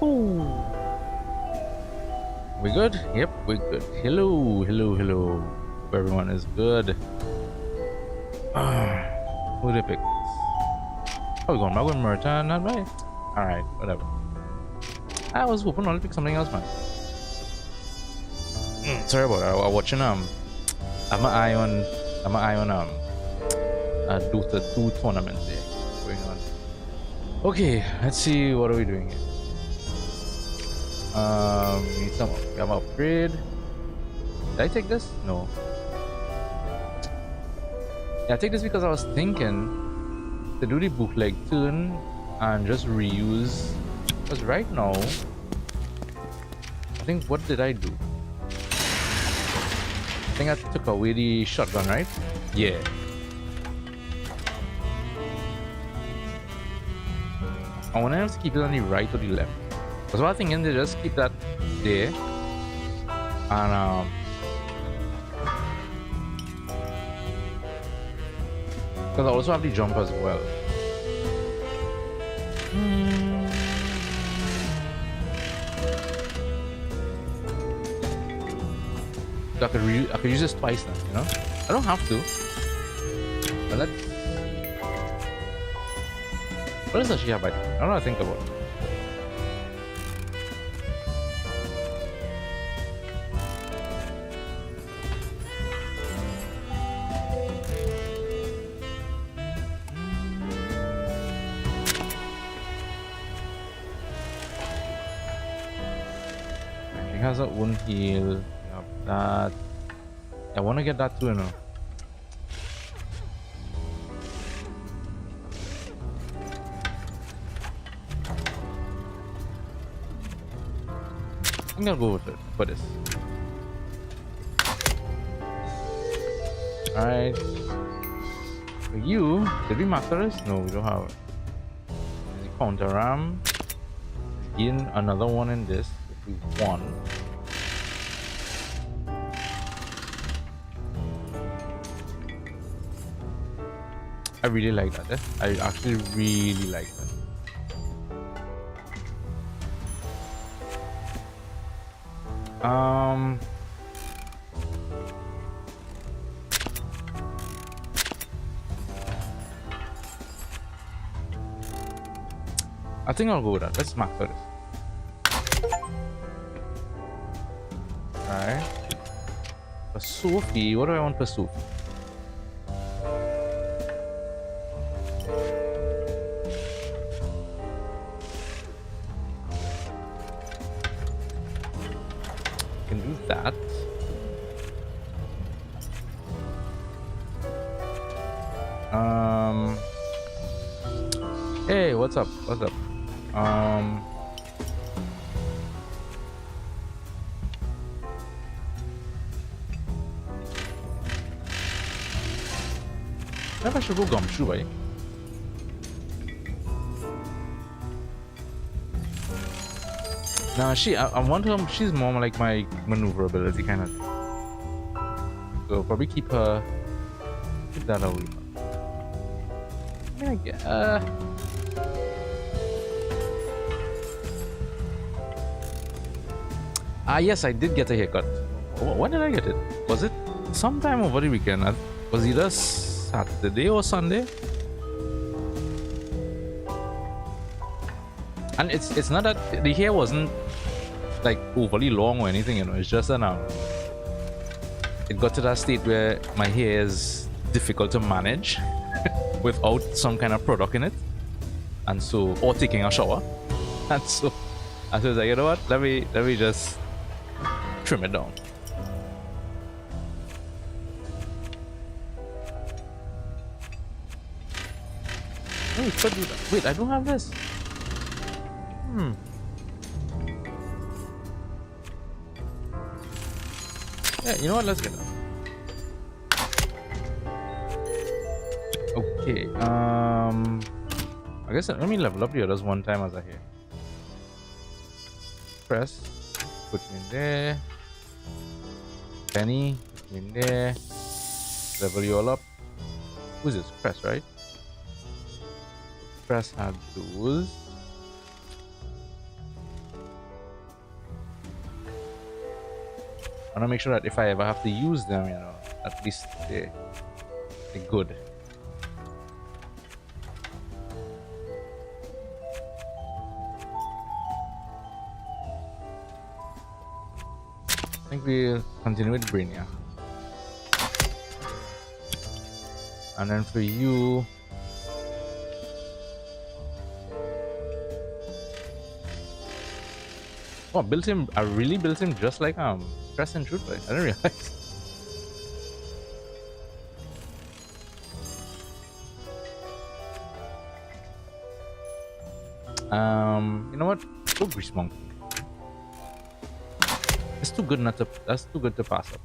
Ooh. We good? Yep, we're good. Hello, hello, hello. Hope everyone is good. Who did I pick? Oh, we're going back with Merton, not right? Alright, whatever. I was hoping I'll pick something else, man. Sorry about that. I was watching I'm an eye on a Dota 2 tournament there going on. Okay, let's see what are we doing here. Need some upgrade. Did I take this? No. Yeah, I take this because I was thinking to do the bootleg turn and just reuse. Because right now, I think what did I do? I think I took away the shotgun, right? Yeah. I want to keep it on the right or the left. That's what I was thinking, to just keep that there. And because I also have the jump as well. So I could use this twice now, you know? I don't have to. But let's... What does she have by the way? I don't know what to think about it. She has her own heal. That I want to get that too, you know. I'm gonna go with it for this. Alright. For you, did we master this? No, we don't have it. The counter ram. Gain another one in this if we want. I really like that. I actually really like that. I think I'll go with that. Let's mark for this. Alright. For Sophie, what do I want for Sophie? That hey, what's up, maybe I should go gumshoe, right? Nah, I want her, she's more like my maneuverability kind of thing. So probably keep that away. I guess, yes, I did get a haircut. When did I get it? Was it sometime over the weekend? Was either Saturday or Sunday? And it's not that the hair wasn't like overly long or anything, you know. It's just that it got to that state where my hair is difficult to manage without some kind of product in it, and so, or taking a shower, and so I was like, you know what? Let me just trim it down. Oh, you could do that. Wait, I don't have this. Yeah, you know what? Let's get that. Okay. I guess let me level up the others one time as I hear. Press. Put him in there. Penny. Put him in there. Level you all up. Who's this? Press, right? Press had those. I want to make sure that if I ever have to use them, you know, at least they're good. I think we'll continue with Brainia. And then for you, oh, built him. I really built him just like Crest and Truth. I didn't realize. You know what? Go Grease Monkey. It's too good not to. That's too good to pass up.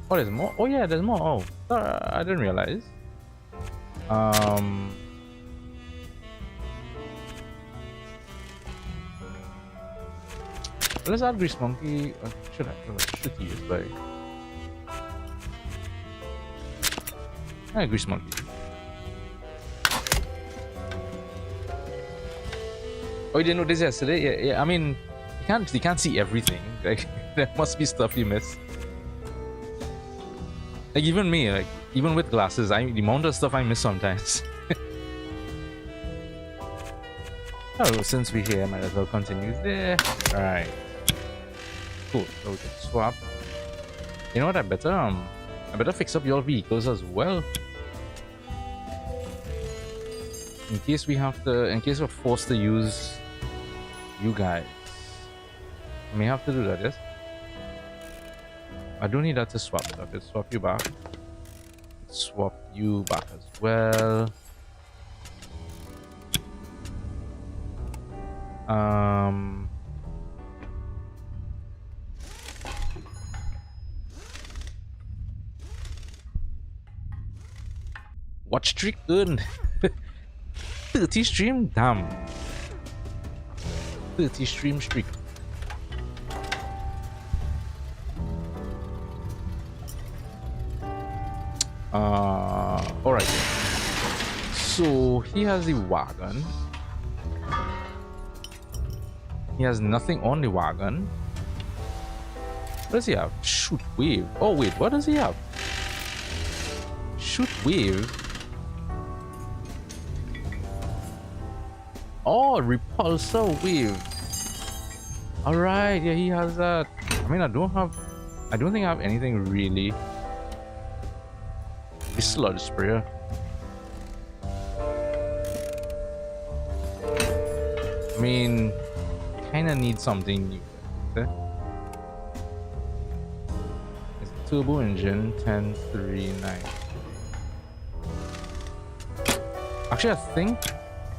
Oh, there's more. Oh yeah, there's more. Oh, I didn't realize. Let's add Grease Monkey. Should he use like? Grease Monkey. Oh, you didn't notice yesterday? Yeah. I mean, you can't see everything. Like there must be stuff you miss. Like even me, like even with glasses, the amount of stuff I miss sometimes. Oh, since we're here, might as well continue there. All right. Cool. So we can swap. You know what? I better fix up your vehicles as well. In case we're forced to use you guys. I may have to do that, yes? I don't need that to swap, so I can swap you back. Swap you back as well. Watch streak good. 30 stream, damn. 30 stream streak. Alright. So he has the wagon. He has nothing on the wagon. What does he have? Shoot wave. Oh wait, what does he have? Shoot wave. Oh, repulsor wave. Alright, yeah, he has that. I mean, I don't think I have anything really. The sludge sprayer. I mean, kinda need something new. Okay? It's a turbo engine 10393. Actually, I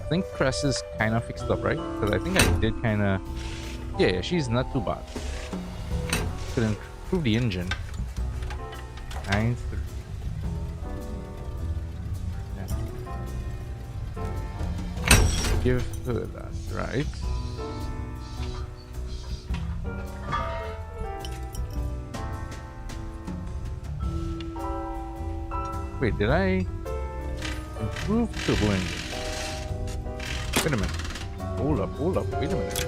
think Cress is kind of fixed up, right? Because I think I did kind of. Yeah, she's not too bad. Could improve the engine. 9-3. Give her that, right? Wait, did I improve turbo engine? Wait a minute. Hold up, wait a minute.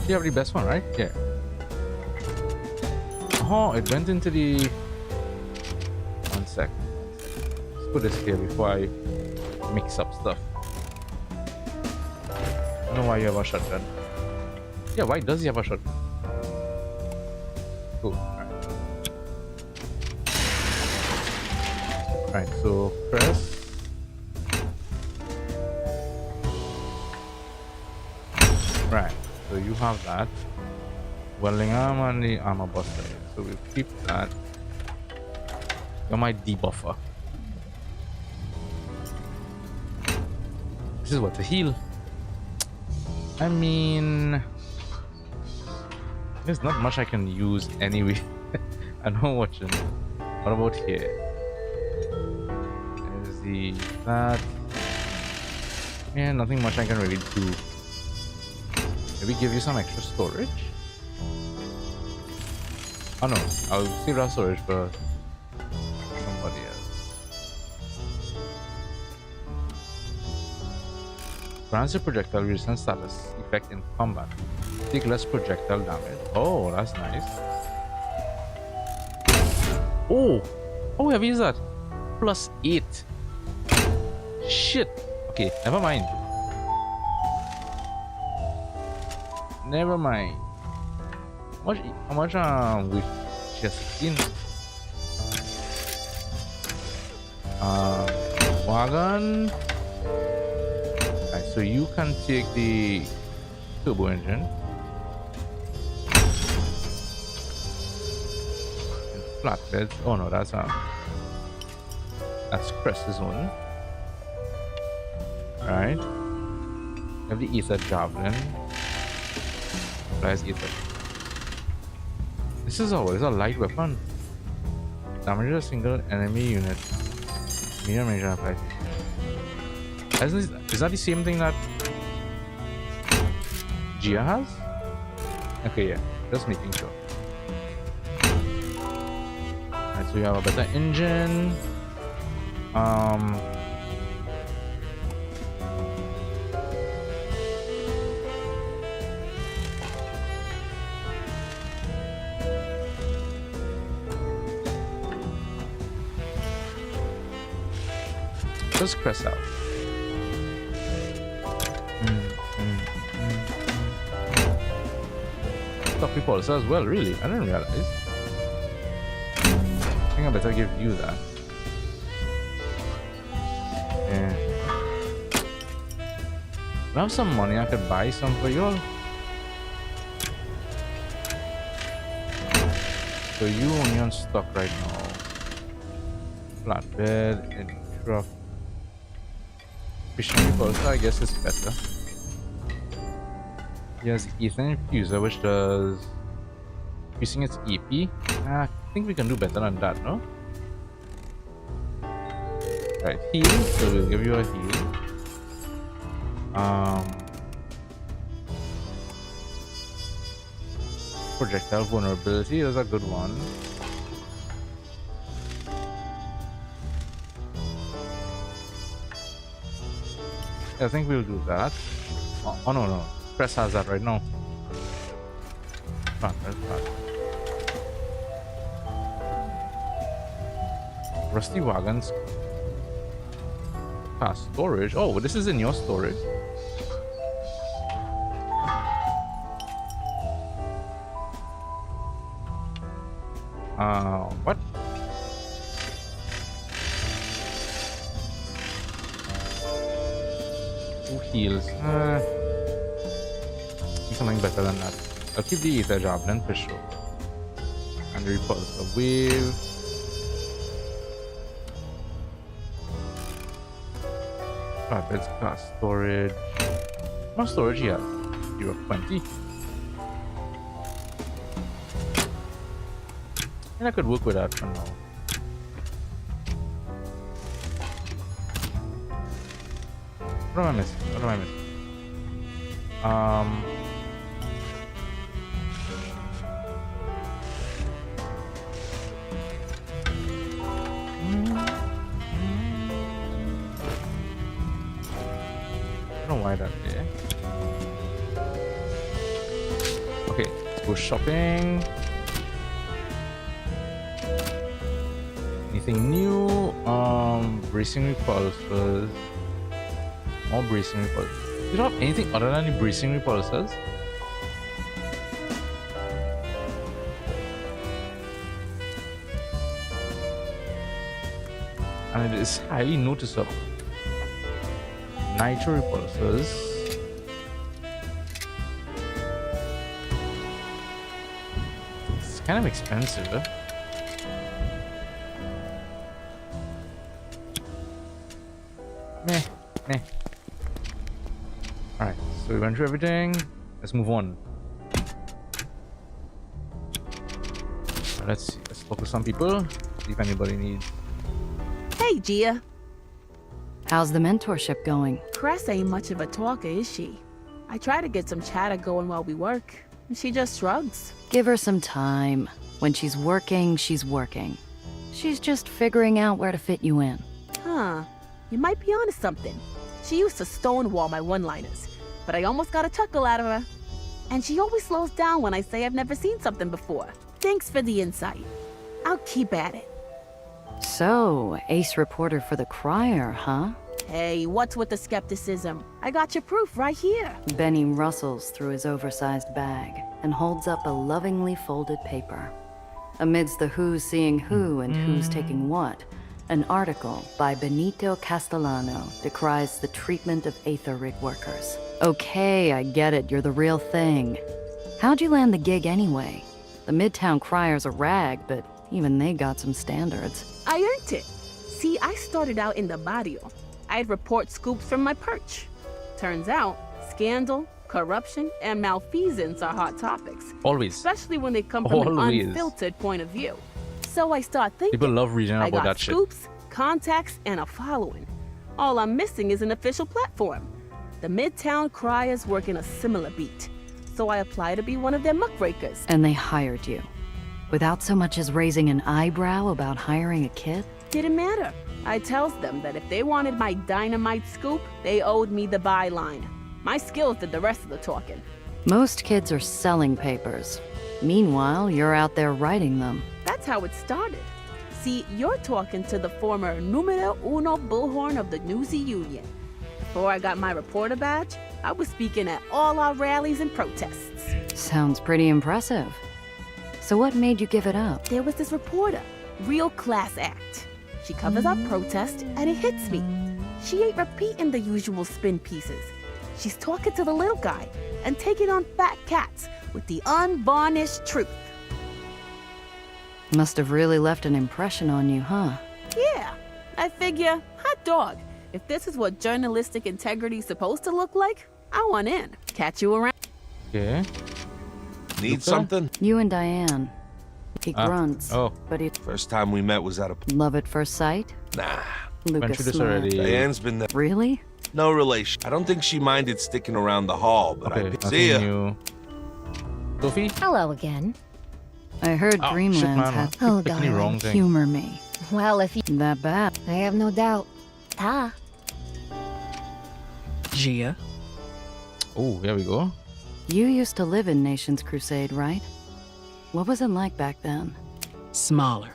You have the best one, right? Yeah. Oh, it went into the. 1 sec. Put this here before I mix up stuff. I don't know why you have a shotgun. Yeah, why does he have a shotgun? Cool. Alright, so press. Right, so you have that. Welding arm and the armor buster. So we'll keep that. You're my debuffer. This is what to heal. I mean, there's not much I can use anyway. I know what you know. What about here? There's the that. Yeah, nothing much I can really do. Maybe give you some extra storage. Oh no, I'll save that storage for somebody else. Grants a projectile resistance status effect in combat. Take less projectile damage. Oh, that's nice. Oh! How heavy is that? +8. Shit! Okay, never mind. Never mind. How much with she has 16? Wagon. Alright, so you can take the turbo engine. And flatbed. Oh no, that's Crest's one. Alright. We have the Aether javelin. Applies Aether. This is a light weapon. Damages a single enemy unit. Medium range applied. Is that the same thing that Gia has? Okay, yeah. Just making sure. Alright, so we have a better engine. Let's press out. Stop repulsor as well, really? I didn't realize. I think I better give you that. Yeah. I have some money, I could buy some for y'all. So you only on stock right now. Flatbed and truck. Fishing repulsor, I guess, is better. He has Ether Infuser, which does increasing its EP. I think we can do better than that, no? Right, heal, so we'll give you a heal. Projectile vulnerability is a good one. I think we'll do that. Oh no. Press has that right now. Rusty wagons. Storage. Oh, this is in your storage. What? Who heals? Something better than that. I'll keep the Aether javelin for sure. And repulsor wave. Flatbed's class storage. How much storage he has? 20. And I could work with that for now. What am I missing? I don't know why that's there. Okay, let's go shopping. Anything new? Bracing repulsors. More bracing repulsors. You don't have anything other than the bracing repulsors? And it is highly noticeable. Nitro repulsors. It's kind of expensive. Meh. Alright, so we went through everything. Let's move on. Let's talk to some people. See if anybody needs. Hey, Gia. How's the mentorship going? Cress ain't much of a talker, is she? I try to get some chatter going while we work, and she just shrugs. Give her some time. When she's working, she's working. She's just figuring out where to fit you in. Huh. You might be onto something. She used to stonewall my one-liners, but I almost got a chuckle out of her. And she always slows down when I say I've never seen something before. Thanks for the insight. I'll keep at it. So, ace reporter for the Crier, huh? Hey, what's with the skepticism? I got your proof right here. Benny rustles through his oversized bag and holds up a lovingly folded paper. Amidst the who's seeing who and who's taking what, an article by Benito Castellano decries the treatment of Aether rig workers. Okay, I get it, you're the real thing. How'd you land the gig anyway? The Midtown Crier's a rag, but even they got some standards. I earned it. See, I started out in the barrio. I'd report scoops from my perch. Turns out, scandal, corruption, and malfeasance are hot topics. Always. Especially when they come from an unfiltered point of view. So I start thinking. People love reading I about got that shit. scoops, contacts, and a following. All I'm missing is an official platform. The Midtown Criers work in a similar beat. So I apply to be one of their muckrakers. And they hired you. Without so much as raising an eyebrow about hiring a kid? Didn't matter. I tells them that if they wanted my dynamite scoop, they owed me the byline. My skills did the rest of the talking. Most kids are selling papers. Meanwhile, you're out there writing them. That's how it started. See, you're talking to the former numero uno bullhorn of the Newsy Union. Before I got my reporter badge, I was speaking at all our rallies and protests. Sounds pretty impressive. So what made you give it up? There was this reporter, real class act. She covers up protest, and it hits me. She ain't repeating the usual spin pieces. She's talking to the little guy and taking on fat cats with the unvarnished truth. Must have really left an impression on you, huh? Yeah, I figure, hot dog, if this is what journalistic integrity's supposed to look like, I want in. Catch you around. Okay. Need Luca? something? You and Diane. He grunts, Oh. but he First time we met was at a... love at first sight? Nah. Lucas Went through this smirked. already. Diane's been there. Really? No relation. I don't think she minded sticking around the hall, but Okay, I see ya. nothing new. Sophie? Hello again. I heard Oh, shit, Dreamlands man. had Oh, Picking the darling. wrong thing. humor me. Well, if you... That bad. I have no doubt. Ta. Gia. Oh, here we go. You used to live in Nation's Crusade, right? What was it like back then? Smaller.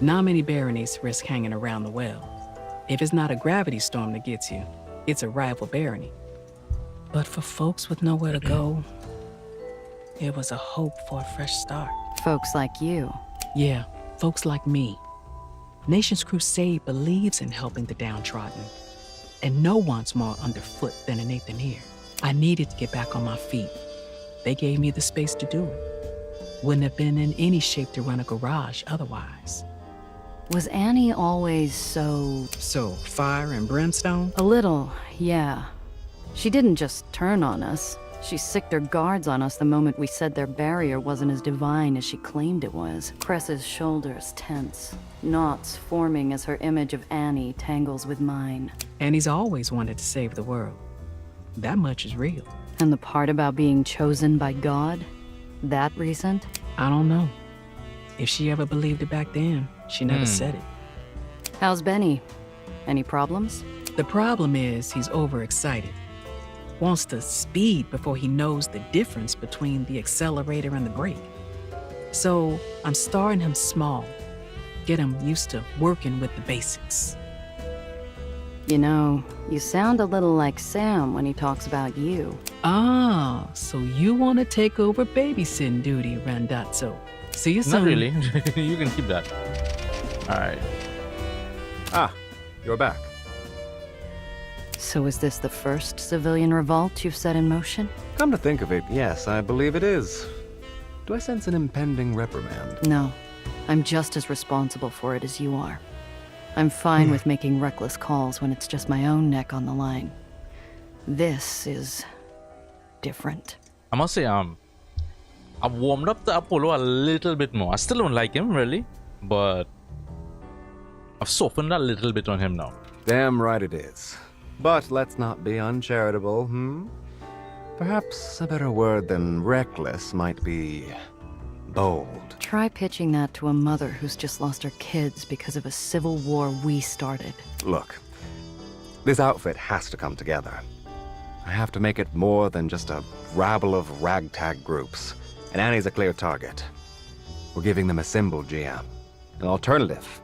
Not many baronies risk hanging around the well. If it's not a gravity storm that gets you, it's a rival barony. But for folks with nowhere to go, it was a hope for a fresh start. Folks like you. Yeah, folks like me. Nation's Crusade believes in helping the downtrodden, and no one's more underfoot than an Aether here. I needed to get back on my feet. They gave me the space to do it. Wouldn't have been in any shape to run a garage otherwise. Was Annie always so... So, fire and brimstone? A little, yeah. She didn't just turn on us. She sicked her guards on us the moment we said their barrier wasn't as divine as she claimed it was. Cress's shoulders tense, knots forming as her image of Annie tangles with mine. Annie's always wanted to save the world. That much is real. And the part about being chosen by God? That recent? I don't know. If she ever believed it back then, she never said it. How's Benny? Any problems? The problem is he's overexcited. Wants to speed before he knows the difference between the accelerator and the brake. So I'm starting him small. Get him used to working with the basics. You know, you sound a little like Sam when he talks about you. Ah, so you want to take over babysitting duty, Randazzo. See you soon. Not really. You can keep that. Alright. Ah, you're back. So is this the first civilian revolt you've set in motion? Come to think of it, yes, I believe it is. Do I sense an impending reprimand? No. I'm just as responsible for it as you are. I'm fine with making reckless calls when it's just my own neck on the line. This is... different. I must say, I've warmed up to Apollo a little bit more. I still don't like him, really. But I've softened a little bit on him now. Damn right it is. But let's not be uncharitable, Perhaps a better word than reckless might be... bold. Try pitching that to a mother who's just lost her kids because of a civil war we started. Look, This outfit has to come together. I have to make it more than just a rabble of ragtag groups. And Annie's a clear target. We're giving them a symbol, Gia. An alternative.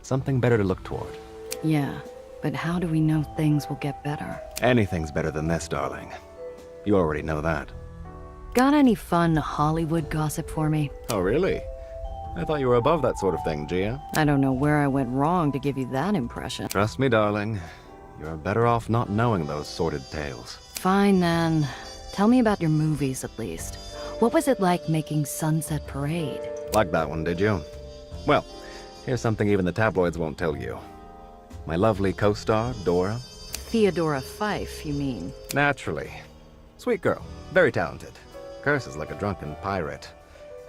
Something better to look toward. Yeah, but how do we know things will get better? Anything's better than this, darling. You already know that. Got any fun Hollywood gossip for me? Oh, really? I thought you were above that sort of thing, Gia. I don't know where I went wrong to give you that impression. Trust me, darling. You're better off not knowing those sordid tales. Fine then. Tell me about your movies at least. What was it like making Sunset Parade? Like that one, did you? Well, here's something even the tabloids won't tell you. My lovely co-star, Dora. Theodora Fife, you mean? Naturally. Sweet girl. Very talented. Curses like a drunken pirate.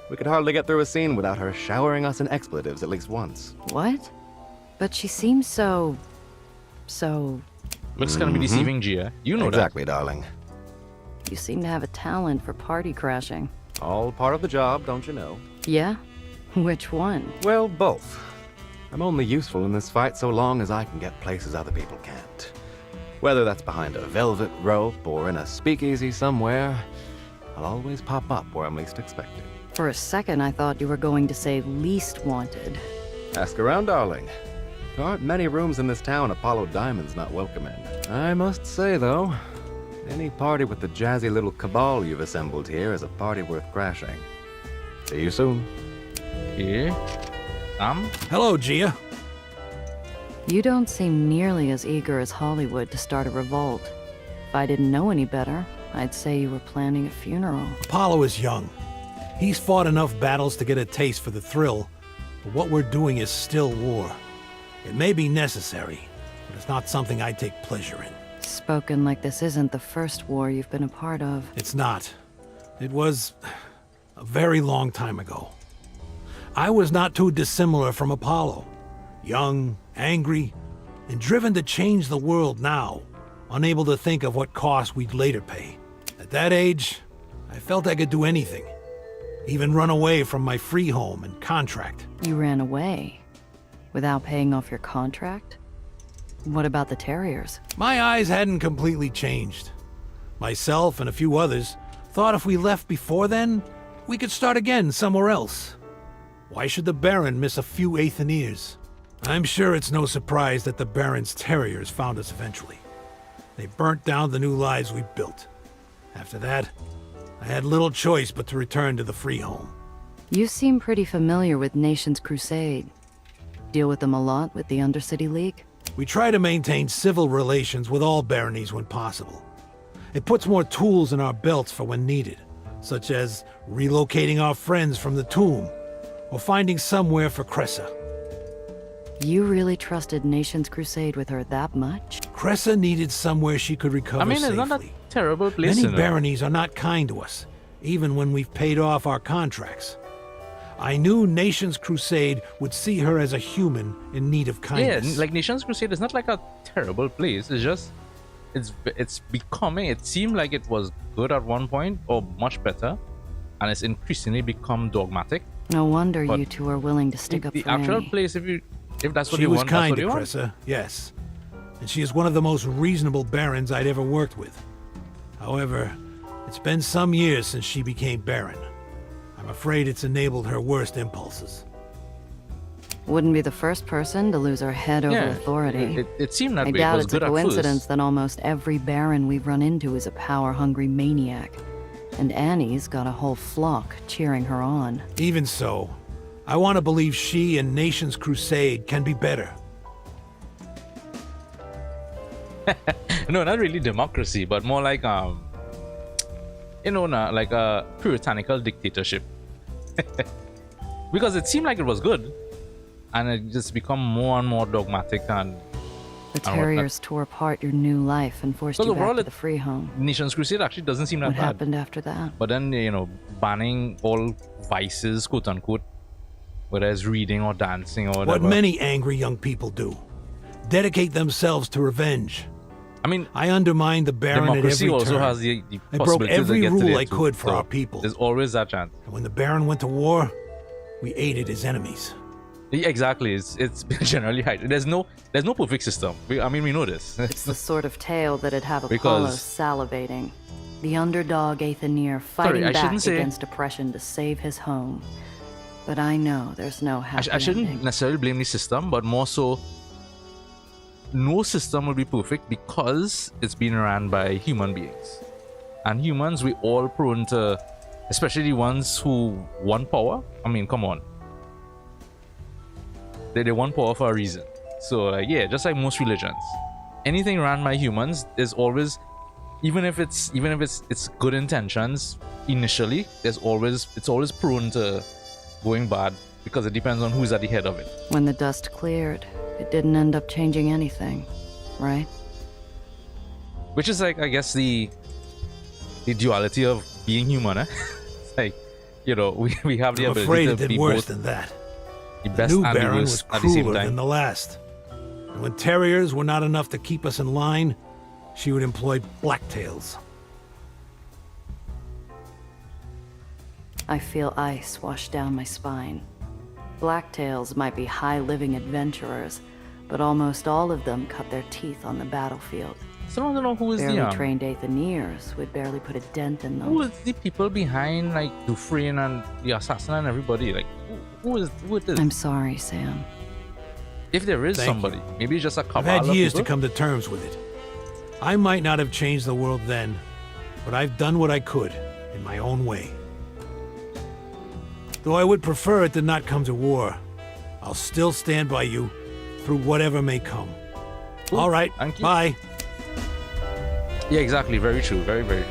We could hardly get through a scene without her showering us in expletives at least once. What? But she seems so... Looks kind of be deceiving, Gia. You know Exactly, darling. You seem to have a talent for party crashing. All part of the job, don't you know? Yeah? Which one? Well, both. I'm only useful in this fight so long as I can get places other people can't. Whether that's behind a velvet rope or in a speakeasy somewhere, I'll always pop up where I'm least expected. For a second, I thought you were going to say least wanted. Ask around, darling. There aren't many rooms in this town Apollo Diamond's not welcome in. I must say, though, any party with the jazzy little cabal you've assembled here is a party worth crashing. See you soon. that. Yeah. Hello, Gia. You don't seem nearly as eager as Hollywood to start a revolt. If I didn't know any better, I'd say you were planning a funeral. Apollo is young. He's fought enough battles to get a taste for the thrill, but what we're doing is still war. It may be necessary, but it's not something I take pleasure in. Spoken like this isn't the first war you've been a part of. It's not. It was a very long time ago. I was not too dissimilar from Apollo. Young, angry, and driven to change the world now, unable to think of what cost we'd later pay. At that age, I felt I could do anything. Even run away from my free home and contract. You ran away? Without paying off your contract? What about the Terriers? My eyes hadn't completely changed. Myself and a few others thought if we left before then, we could start again somewhere else. Why should the Baron miss a few Aetherians? I'm sure it's no surprise that the Baron's Terriers found us eventually. They burnt down the new lives we built. After that, I had little choice but to return to the free home. You seem pretty familiar with Nation's Crusade. Deal with them a lot with the Undercity League? We try to maintain civil relations with all baronies when possible. It puts more tools in our belts for when needed, such as relocating our friends from the tomb, or finding somewhere for Cressa. You really trusted Nation's Crusade with her that much? Cressa needed somewhere she could recover I mean, it's not a safely. terrible place Many to know. baronies are not kind to us, even when we've paid off our contracts. I knew Nation's Crusade would see her as a human in need of Yeah, kindness. like Nation's Crusade is not like a terrible place. It's just, it's becoming. It seemed like it was good at one point, or much better, and it's increasingly become dogmatic. No wonder But you two are willing to stick up The for actual Annie. place, if that's what She you was want, kind that's to what you want. Cressa, yes. And she is one of the most reasonable barons I'd ever worked with. However, it's been some years since she became baron. I'm afraid it's enabled her worst impulses. Wouldn't be the first person to lose her head over Yeah, authority. It seemed that I way. It doubt was it's a good at coincidence first. that almost every baron we've run into is a power-hungry maniac. And Annie's got a whole flock cheering her on. Even so, I want to believe she and Nation's Crusade can be better. No, not really democracy, but more like like a puritanical dictatorship. Because it seemed like it was good, and it just become more and more dogmatic. And The whatnot. Terriers tore apart your new life and forced So you the back world to it- the free home. Nation's Crusade actually doesn't seem that What bad. happened after that? But then banning all vices, quote unquote, whether it's reading or dancing or What whatever. many angry young people do. Dedicate themselves to revenge. I mean, I undermined the Baron at democracy every also turn. has the I broke possibility every to get to rule there I too. could for So our people. There's always that chance. And when the Baron went to war, we aided his enemies. Yeah, exactly. It's generally high. There's no perfect system. I mean, we know this. It's the sort of tale that'd have Apollo Because- salivating. The underdog Aether fighting I back shouldn't say- against oppression to save his home. But I know there's no happy I shouldn't ending. necessarily blame the system, but more so, no system will be perfect because it's being run by human beings. And humans, we all prone to, especially the ones who want power. I mean, come on. They want power for a reason. So, like, yeah, just like most religions, anything run by humans is always, even if it's good intentions initially, it's always prone to going bad because it depends on who's at the head of it. When the dust cleared, it didn't end up changing anything, right? Which is like, I guess, the duality of being human. It's like, you know, we have the I'm ability afraid to it did be worse both than that. the The best new and the Baron was worst at the same crueler than time. the last. And when terriers were not enough to keep us in line, she would employ blacktails. I feel ice wash down my spine. Blacktails might be high-living adventurers, but almost all of them cut their teeth on the battlefield. So I don't know who is Barely the trained Aethoniers would barely put a dent in them. who is the people behind like Dufresne and the assassin and everybody. Like who is this? I'm sorry, Sam. If there is Thank somebody, maybe it's just a I've cabal had of years to people. come to terms with it. I might not have changed the world then, but I've done what I could, in my own way. Though I would prefer it did not come to war, I'll still stand by you through whatever may come. Cool. All right, Thank you. bye. Yeah, exactly. Very true. Very, very.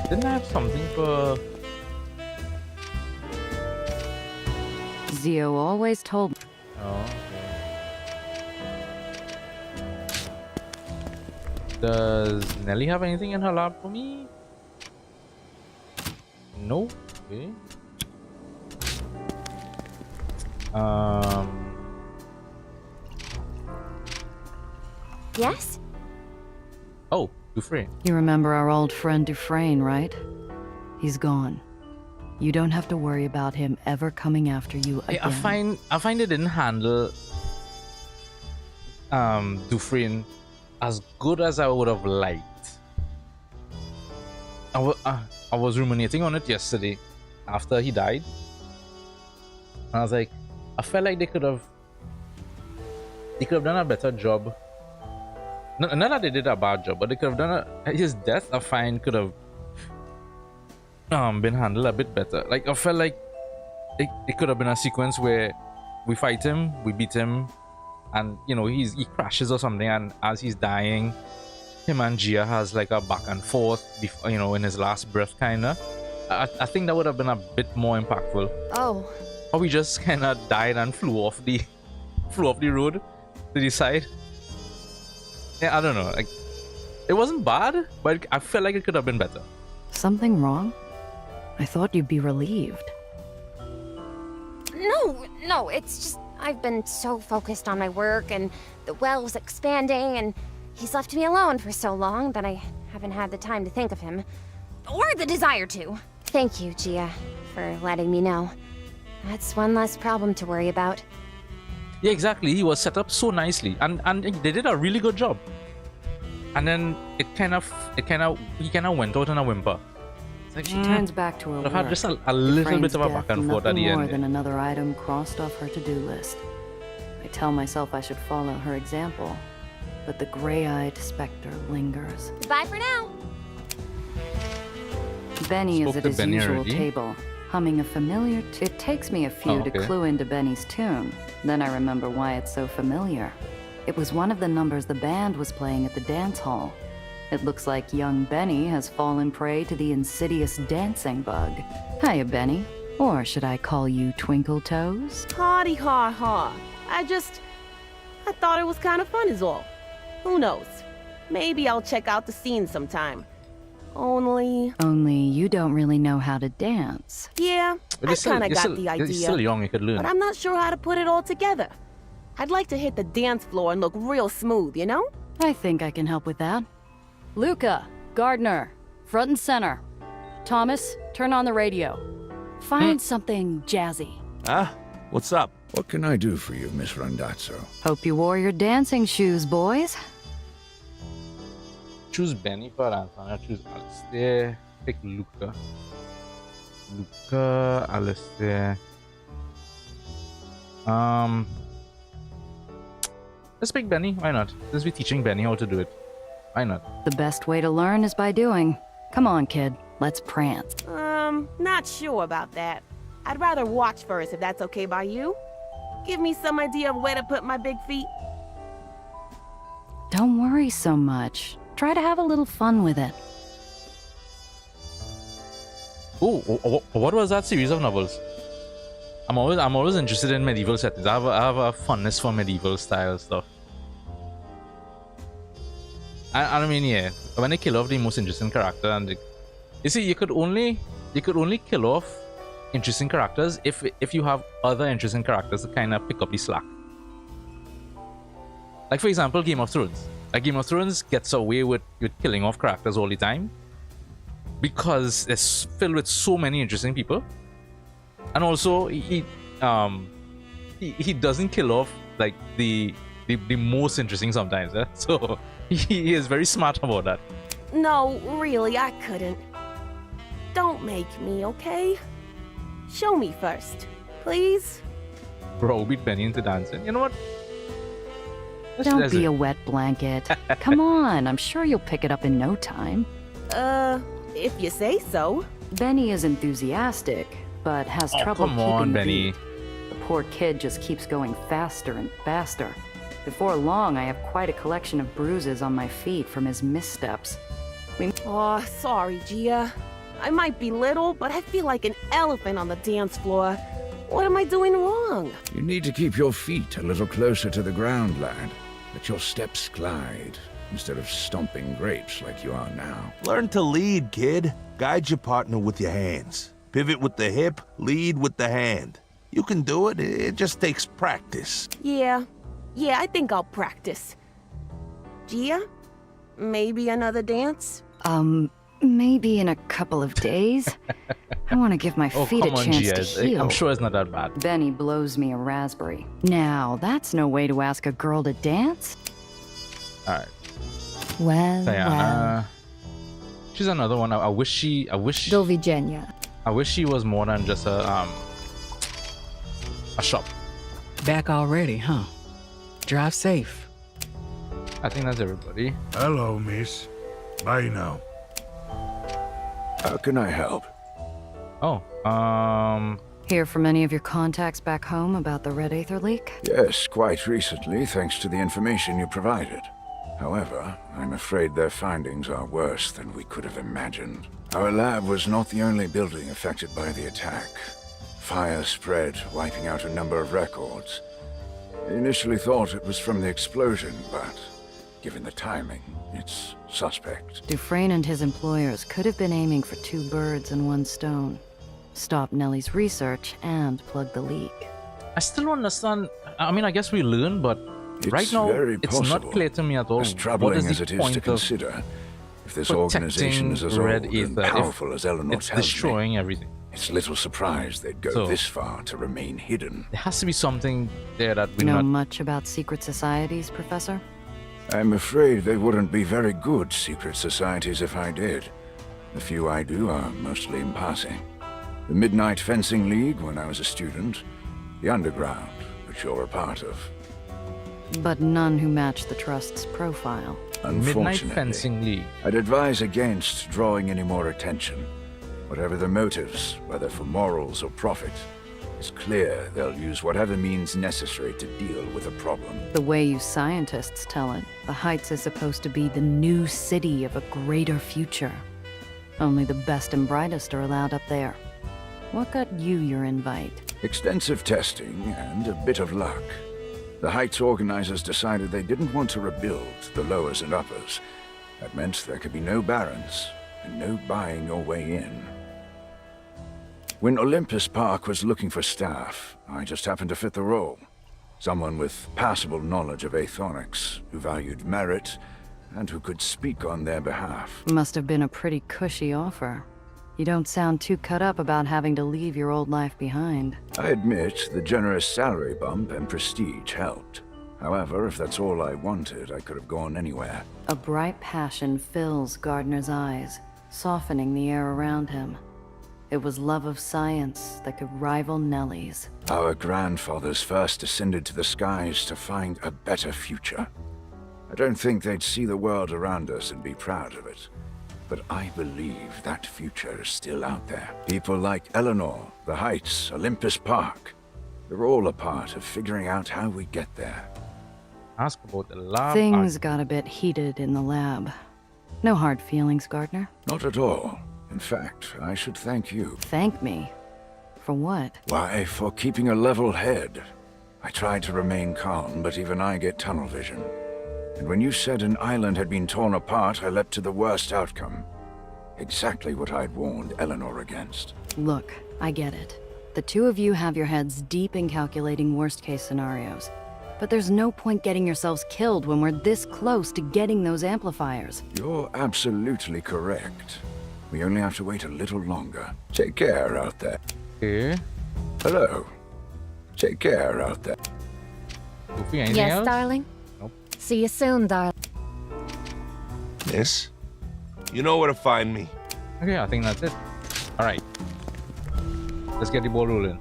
Didn't I have something for? Zio always told me. Oh. Okay. Does Nelly have anything in her lab for me? No. Okay. Yes? Oh, Dufresne. You remember our old friend Dufresne, right? He's gone. You don't have to worry about him ever coming after you again. I find they didn't handle Dufresne as good as I would have liked. I was ruminating on it yesterday after he died. And I was like, I felt like they could have done a better job. Not that they did a bad job, but they could have done his death, I find, could have been handled a bit better. Like, I felt like it could have been a sequence where we fight him, we beat him, and you know he crashes or something, and as he's dying, him and Gia has like a back and forth before, you know, in his last breath, kinda. I think that would have been a bit more impactful. Oh, Or we just kind of died and flew off the road to the side. Yeah, I don't know. Like, it wasn't bad, but I felt like it could have been better. Something wrong? I thought you'd be relieved. no, it's just I've been so focused on my work and the well's expanding and he's left me alone for so long that I haven't had the time to think of him. Or the desire to. Thank you, Gia, for letting me know. That's one less problem to worry about. Yeah, exactly. He was set up so nicely, and they did a really good job. And then he kind of went out in a whimper. It's like, She turns back to her I've work. had just a little Dufresne's bit of a death, back and forth at nothing the more end. than another item crossed off her to-do list. I tell myself I should follow her example, but the gray-eyed specter lingers. Bye for now. Benny is Spoke at to his Benny usual already? table, humming a familiar It takes me a few Oh, to okay. clue into Benny's tune. Then I remember why it's so familiar. It was one of the numbers the band was playing at the dance hall. It looks like young Benny has fallen prey to the insidious dancing bug. Hiya, Benny. Or should I call you Twinkle Toes? Hardy ha ha. I thought it was kind of fun is all. Who knows? Maybe I'll check out the scene sometime. Only, Only you don't really know how to dance. yeah, But I he's still- kind of he's got still- the He's still idea. young, he could learn. But I'm not sure how to put it all together. I'd like to hit the dance floor and look real smooth, you know? I think I can help with that. Luca, Gardner, front and center. Thomas, turn on the radio. Find something jazzy. Huh? What's up? What can I do for you, Miss Randazzo? Hope you wore your dancing shoes, boys. Choose Benny for Antonia. Choose Alistair. Pick Luca. Luca, Alistair. Let's pick Benny. Why not? Since we're teaching Benny how to do it. Why not? The best way to learn is by doing. Come on, kid. Let's prance. Not sure about that. I'd rather watch first if that's okay by you. Give me some idea of where to put my big feet. Don't worry so much. Try to have a little fun with it. Oh, what was that series of novels? I'm always interested in medieval settings. I have a fondness for medieval style stuff. I mean, yeah, when they kill off the most interesting character, and you see, you could only kill off interesting characters if you have other interesting characters to kind of pick up the slack. Like for example, Game of Thrones. Like Game of Thrones gets away with killing off characters all the time because it's filled with so many interesting people, and also he doesn't kill off like the most interesting sometimes. So he is very smart about that. No, really, I couldn't. Don't make me, okay? Show me first, please. Bro, beat Benny into dancing. You know what? Don't be a wet blanket. Come on, I'm sure you'll pick it up in no time. If you say so. Benny is enthusiastic, but has trouble come keeping on, the Benny. beat. The poor kid just keeps going faster and faster. Before long, I have quite a collection of bruises on my feet from his missteps. Oh, sorry, Gia. I might be little, but I feel like an elephant on the dance floor. What am I doing wrong? You need to keep your feet a little closer to the ground, lad. Let your steps glide, instead of stomping grapes like you are now. Learn to lead, kid. Guide your partner with your hands. Pivot with the hip, lead with the hand. You can do it. It just takes practice. Yeah, I think I'll practice. Gia? Maybe another dance? Maybe in a couple of days. I want to give my feet a come on, chance to Gia. heal. I'm sure it's not that bad. Benny blows me a raspberry. Now, that's no way to ask a girl to dance. Alright. Well, Diana. She's another one. I wish Dovigenia. I wish she was more than just a shop. Back already, huh? Drive safe. I think that's everybody. Hello, miss. Bye now. How can I help? Oh, Hear from any of your contacts back home about the Red Aether leak? Yes, quite recently, thanks to the information you provided. However, I'm afraid their findings are worse than we could have imagined. Our lab was not the only building affected by the attack. Fire spread, wiping out a number of records. I initially thought it was from the explosion, but given the timing, it's suspect. Dufresne and his employers could have been aiming for two birds and one stone. Stop Nellie's research and plug the leak. I still don't understand. I mean, I guess we learn, but It's right now very it's not possible. clear to me at all. As What troubling is as the it is point to of consider, if this protecting organization is as Red old and Aether if powerful as Eleanor it's tells me, destroying everything? it's little surprise they'd go So- this far to remain hidden. There has to be something there that we're Know not. much about secret societies, Professor? I'm afraid they wouldn't be very good secret societies if I did. The few I do are mostly in passing. The Midnight Fencing League when I was a student, the Underground, which you're a part of. But none who match the Trust's profile. Midnight Unfortunately, Fencing League. I'd advise against drawing any more attention. Whatever their motives, whether for morals or profit, it's clear they'll use whatever means necessary to deal with a problem. The way you scientists tell it, the Heights is supposed to be the new city of a greater future. Only the best and brightest are allowed up there. What got you your invite? Extensive testing and a bit of luck. The Heights organizers decided they didn't want to rebuild the lowers and uppers. That meant there could be no barons and no buying your way in. When Olympus Park was looking for staff, I just happened to fit the role. Someone with passable knowledge of Aethonics, who valued merit and who could speak on their behalf. Must have been a pretty cushy offer. You don't sound too cut up about having to leave your old life behind. I admit the generous salary bump and prestige helped. However, if that's all I wanted, I could have gone anywhere. A bright passion fills Gardner's eyes, softening the air around him. It was love of science that could rival Nellie's. Our grandfathers first ascended to the skies to find a better future. I don't think they'd see the world around us and be proud of it. But I believe that future is still out there. People like Eleanor, the Heights, Olympus Park. They're all a part of figuring out how we get there. Ask about the lab. Things got a bit heated in the lab. No hard feelings, Gardner. Not at all. In fact, I should thank you. Thank me? For what? Why, for keeping a level head. I tried to remain calm, but even I get tunnel vision. And when you said an island had been torn apart, I leapt to the worst outcome. Exactly what I'd warned Eleanor against. Look, I get it. The two of you have your heads deep in calculating worst-case scenarios. But there's no point getting yourselves killed when we're this close to getting those amplifiers. You're absolutely correct. We only have to wait a little longer. Take care out there. Okay. Hello. Take care out there. Goofy, anything Yes, else? darling? Nope. See you soon, darling. Miss, you know where to find me. Okay, I think that's it. Alright. Let's get the ball rolling.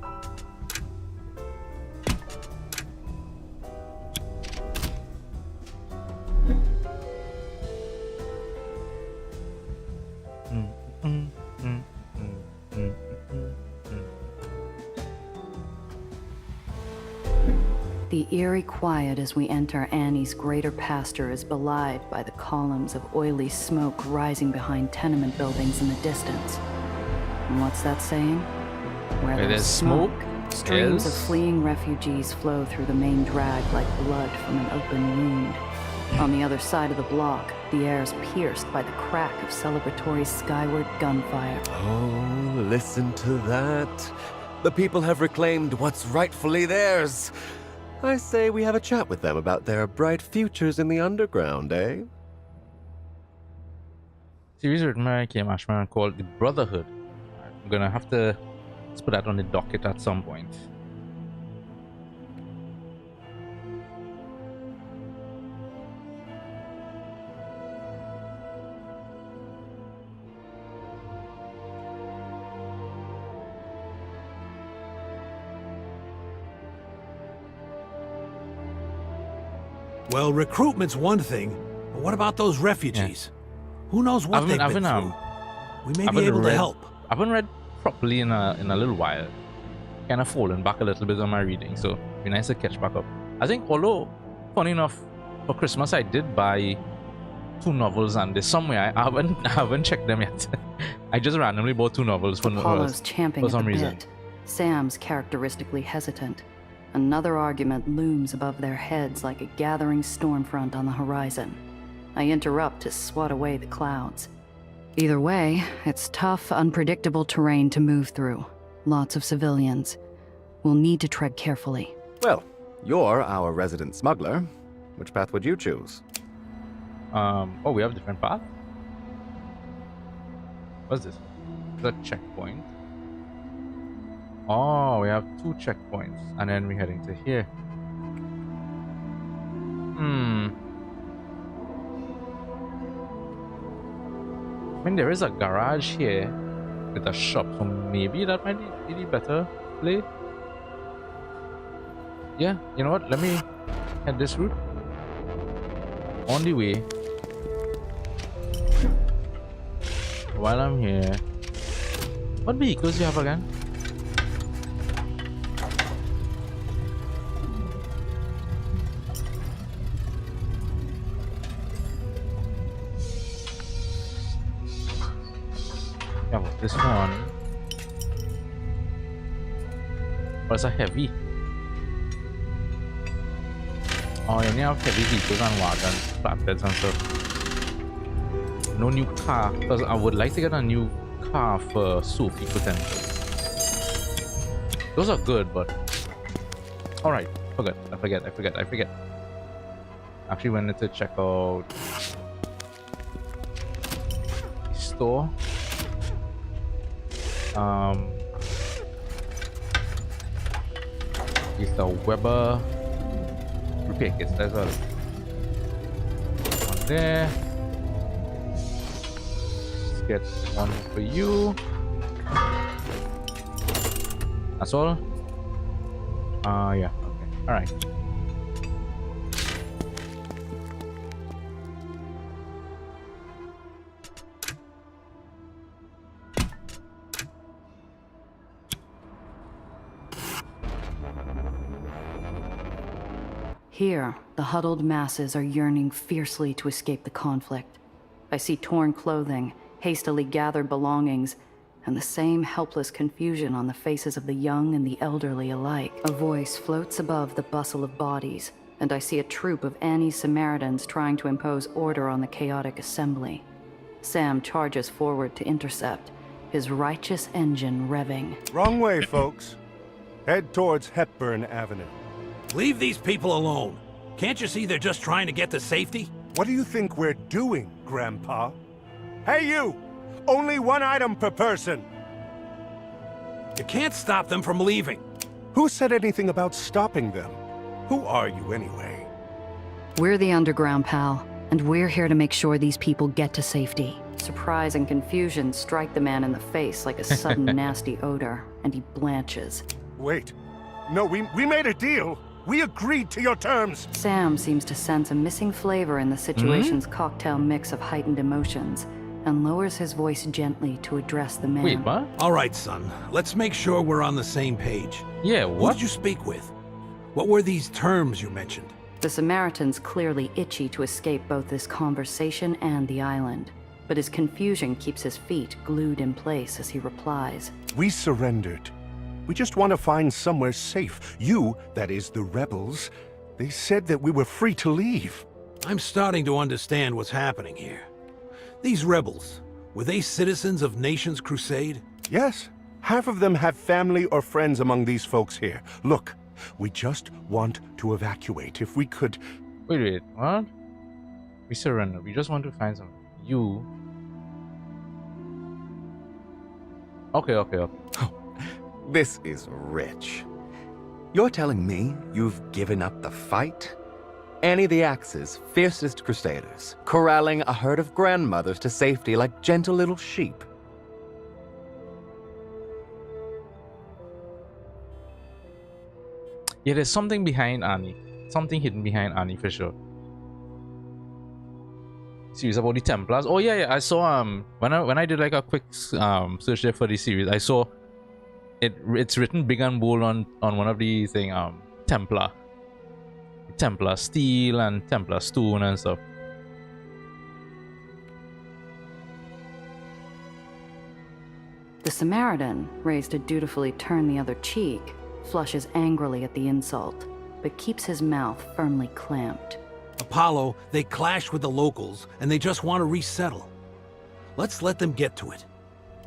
The eerie quiet as we enter Annie's greater pasture is belied by the columns of oily smoke rising behind tenement buildings in the distance. And what's that saying? Where Where there's there's smoke, streams of there's- fleeing refugees flow through the main drag like blood from an open wound. On the other side of the block, the air is pierced by the crack of celebratory skyward gunfire. Oh, listen to that. The people have reclaimed what's rightfully theirs. I say we have a chat with them about their bright futures in the underground, eh? Series written by K. Mashman called The Brotherhood. I'm gonna have to let's put that on the docket at some point. Well, recruitment's one thing, but what about those refugees? Who knows what they've been through? We may be able to help. I haven't read properly in a little while. Kind of fallen back a little bit on my reading, so it'd be nice to catch back up. I think, although funny enough, for Christmas I did buy 2 novels, and there's somewhere I haven't checked them yet. I just randomly bought 2 novels for Apollo's champing for at some the reason. bit. Sam's characteristically hesitant. Another argument looms above their heads like a gathering storm front on the horizon. I interrupt to swat away the clouds. Either way, it's tough, unpredictable terrain to move through. Lots of civilians. We'll need to tread carefully. Well, you're our resident smuggler. Which path would you choose? Oh, we have different paths. What's this? The checkpoint. Oh, we have 2 checkpoints, and then we're heading to here. I mean, there is a garage here with a shop, so maybe that might be the better play. Yeah, you know what? Let me head this route. On the way. While I'm here. What vehicles do you have again? Yeah, well, this one. Oh, it's a heavy. Oh, you only have heavy vehicles and wagons, flatbeds and stuff. No new car, because I would like to get a new car for Sophie potentially. Those are good, but alright, I forget. Actually wanted to check out store. Is the Weber repair kits as well. One there. Let's get one for you. That's all. Yeah. Okay. All right. Here, the huddled masses are yearning fiercely to escape the conflict. I see torn clothing, hastily gathered belongings, and the same helpless confusion on the faces of the young and the elderly alike. A voice floats above the bustle of bodies, and I see a troop of Annie's Samaritans trying to impose order on the chaotic assembly. Sam charges forward to intercept, his righteous engine revving. Wrong way, folks. Head towards Hepburn Avenue. Leave these people alone. Can't you see they're just trying to get to safety? What do you think we're doing, Grandpa? Hey, you! Only one item per person! You can't stop them from leaving. Who said anything about stopping them? Who are you, anyway? We're the Underground, pal, and we're here to make sure these people get to safety. Surprise and confusion strike the man in the face like a sudden nasty odor, and he blanches. Wait. No, we made a deal! We agreed to your terms! Sam seems to sense a missing flavor in the situation's cocktail mix of heightened emotions, and lowers his voice gently to address the man. Wait, what? All right, son. Let's make sure we're on the same page. Yeah, Who what? did you speak with? What were these terms you mentioned? The Samaritan's clearly itchy to escape both this conversation and the island, but his confusion keeps his feet glued in place as he replies. We surrendered. We just want to find somewhere safe. You, that is, the rebels, they said that we were free to leave. I'm starting to understand what's happening here. These rebels, were they citizens of Nations Crusade? Yes. Half of them have family or friends among these folks here. Look, we just want to evacuate. If we could... Wait, what? We surrender. We just want to find some. You. Okay. This is rich. You're telling me you've given up the fight? Annie the Axe's fiercest crusaders, corralling a herd of grandmothers to safety like gentle little sheep. Yeah, there's something behind Annie. Something hidden behind Annie for sure. Series about the Templars. Oh yeah, I saw when I did like a quick search there for the series, I saw it's written big and bold on one of these thing Templar steel and Templar stone and stuff. The Samaritan, raised to dutifully turn the other cheek, flushes angrily at the insult, but keeps his mouth firmly clamped. Apollo, they clashed with the locals, and they just want to resettle. Let's let them get to it.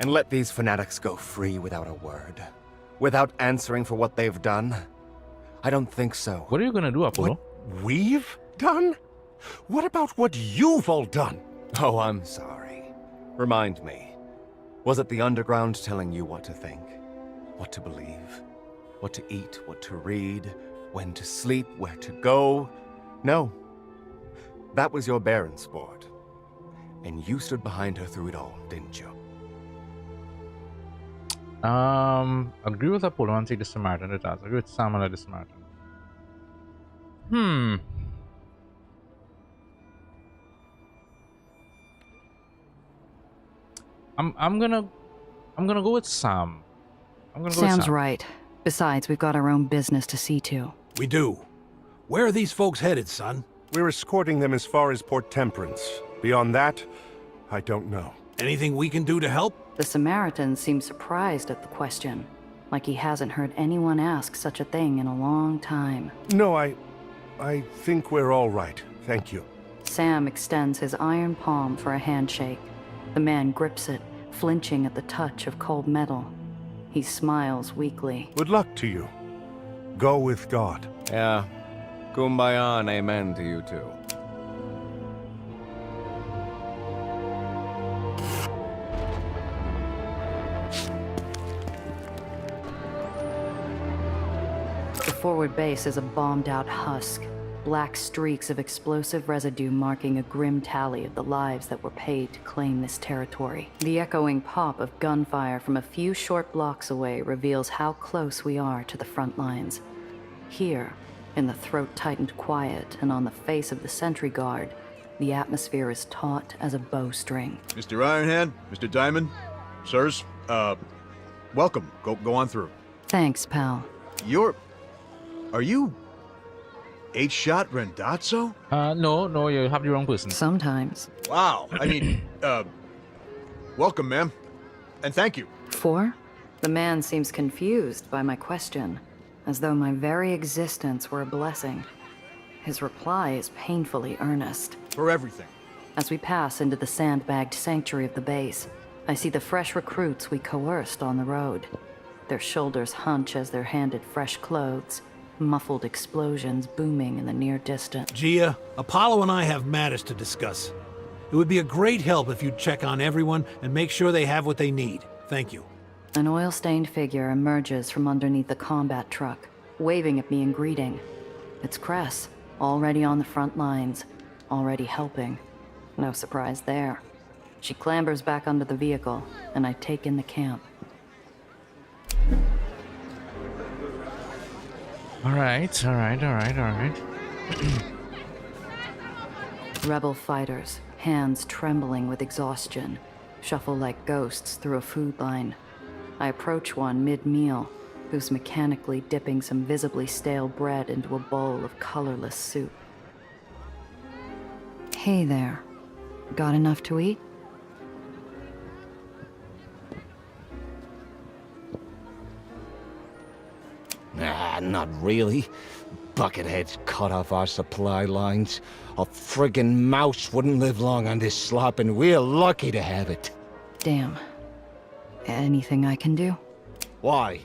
And let these fanatics go free without a word. Without answering for what they've done? I don't think so. What are you gonna do, Apollo? What we've done? What about what you've all done? Oh, I'm sorry. Remind me. Was it the Underground telling you what to think? What to believe? What to eat? What to read? When to sleep? Where to go? No. That was your Baron sport. And you stood behind her through it all, didn't you? Agree with Apollo and take the Samaritan. It does. Agree with Sam and the Samaritan. I'm gonna go with Sam. Sam's right. Besides, we've got our own business to see to. We do. Where are these folks headed, son? We're escorting them as far as Port Temperance. Beyond that, I don't know. Anything we can do to help? The Samaritan seems surprised at the question, like he hasn't heard anyone ask such a thing in a long time. No, I think we're all right. Thank you. Sam extends his iron palm for a handshake. The man grips it, flinching at the touch of cold metal. He smiles weakly. Good luck to you. Go with God. Yeah. Kumbaya and amen to you too. forward base is a bombed-out husk, black streaks of explosive residue marking a grim tally of the lives that were paid to claim this territory. The echoing pop of gunfire from a few short blocks away reveals how close we are to the front lines. Here, in the throat-tightened quiet and on the face of the sentry guard, the atmosphere is taut as a bowstring. Mr. Ironhand, Mr. Diamond, sirs, welcome. Go on through. Thanks, pal. Are you 8-Shot Rendazzo? No, you have the wrong person. Sometimes. Wow, I mean, welcome, ma'am. And thank you. For? The man seems confused by my question, as though my very existence were a blessing. His reply is painfully earnest. For everything. As we pass into the sandbagged sanctuary of the base, I see the fresh recruits we coerced on the road. Their shoulders hunch as they're handed fresh clothes, muffled explosions booming in the near distance. Gia, Apollo and I have matters to discuss. It would be a great help if you'd check on everyone and make sure they have what they need. Thank you. An oil-stained figure emerges from underneath the combat truck, waving at me in greeting. It's Cress, already on the front lines, already helping. No surprise there. She clambers back under the vehicle, and I take in the camp. All right. Rebel fighters, hands trembling with exhaustion, shuffle like ghosts through a food line. I approach one mid-meal, who's mechanically dipping some visibly stale bread into a bowl of colorless soup. Hey there. Got enough to eat? Nah, not really. Bucketheads cut off our supply lines. A friggin' mouse wouldn't live long on this slop, and we're lucky to have it. Damn. Anything I can do? Why?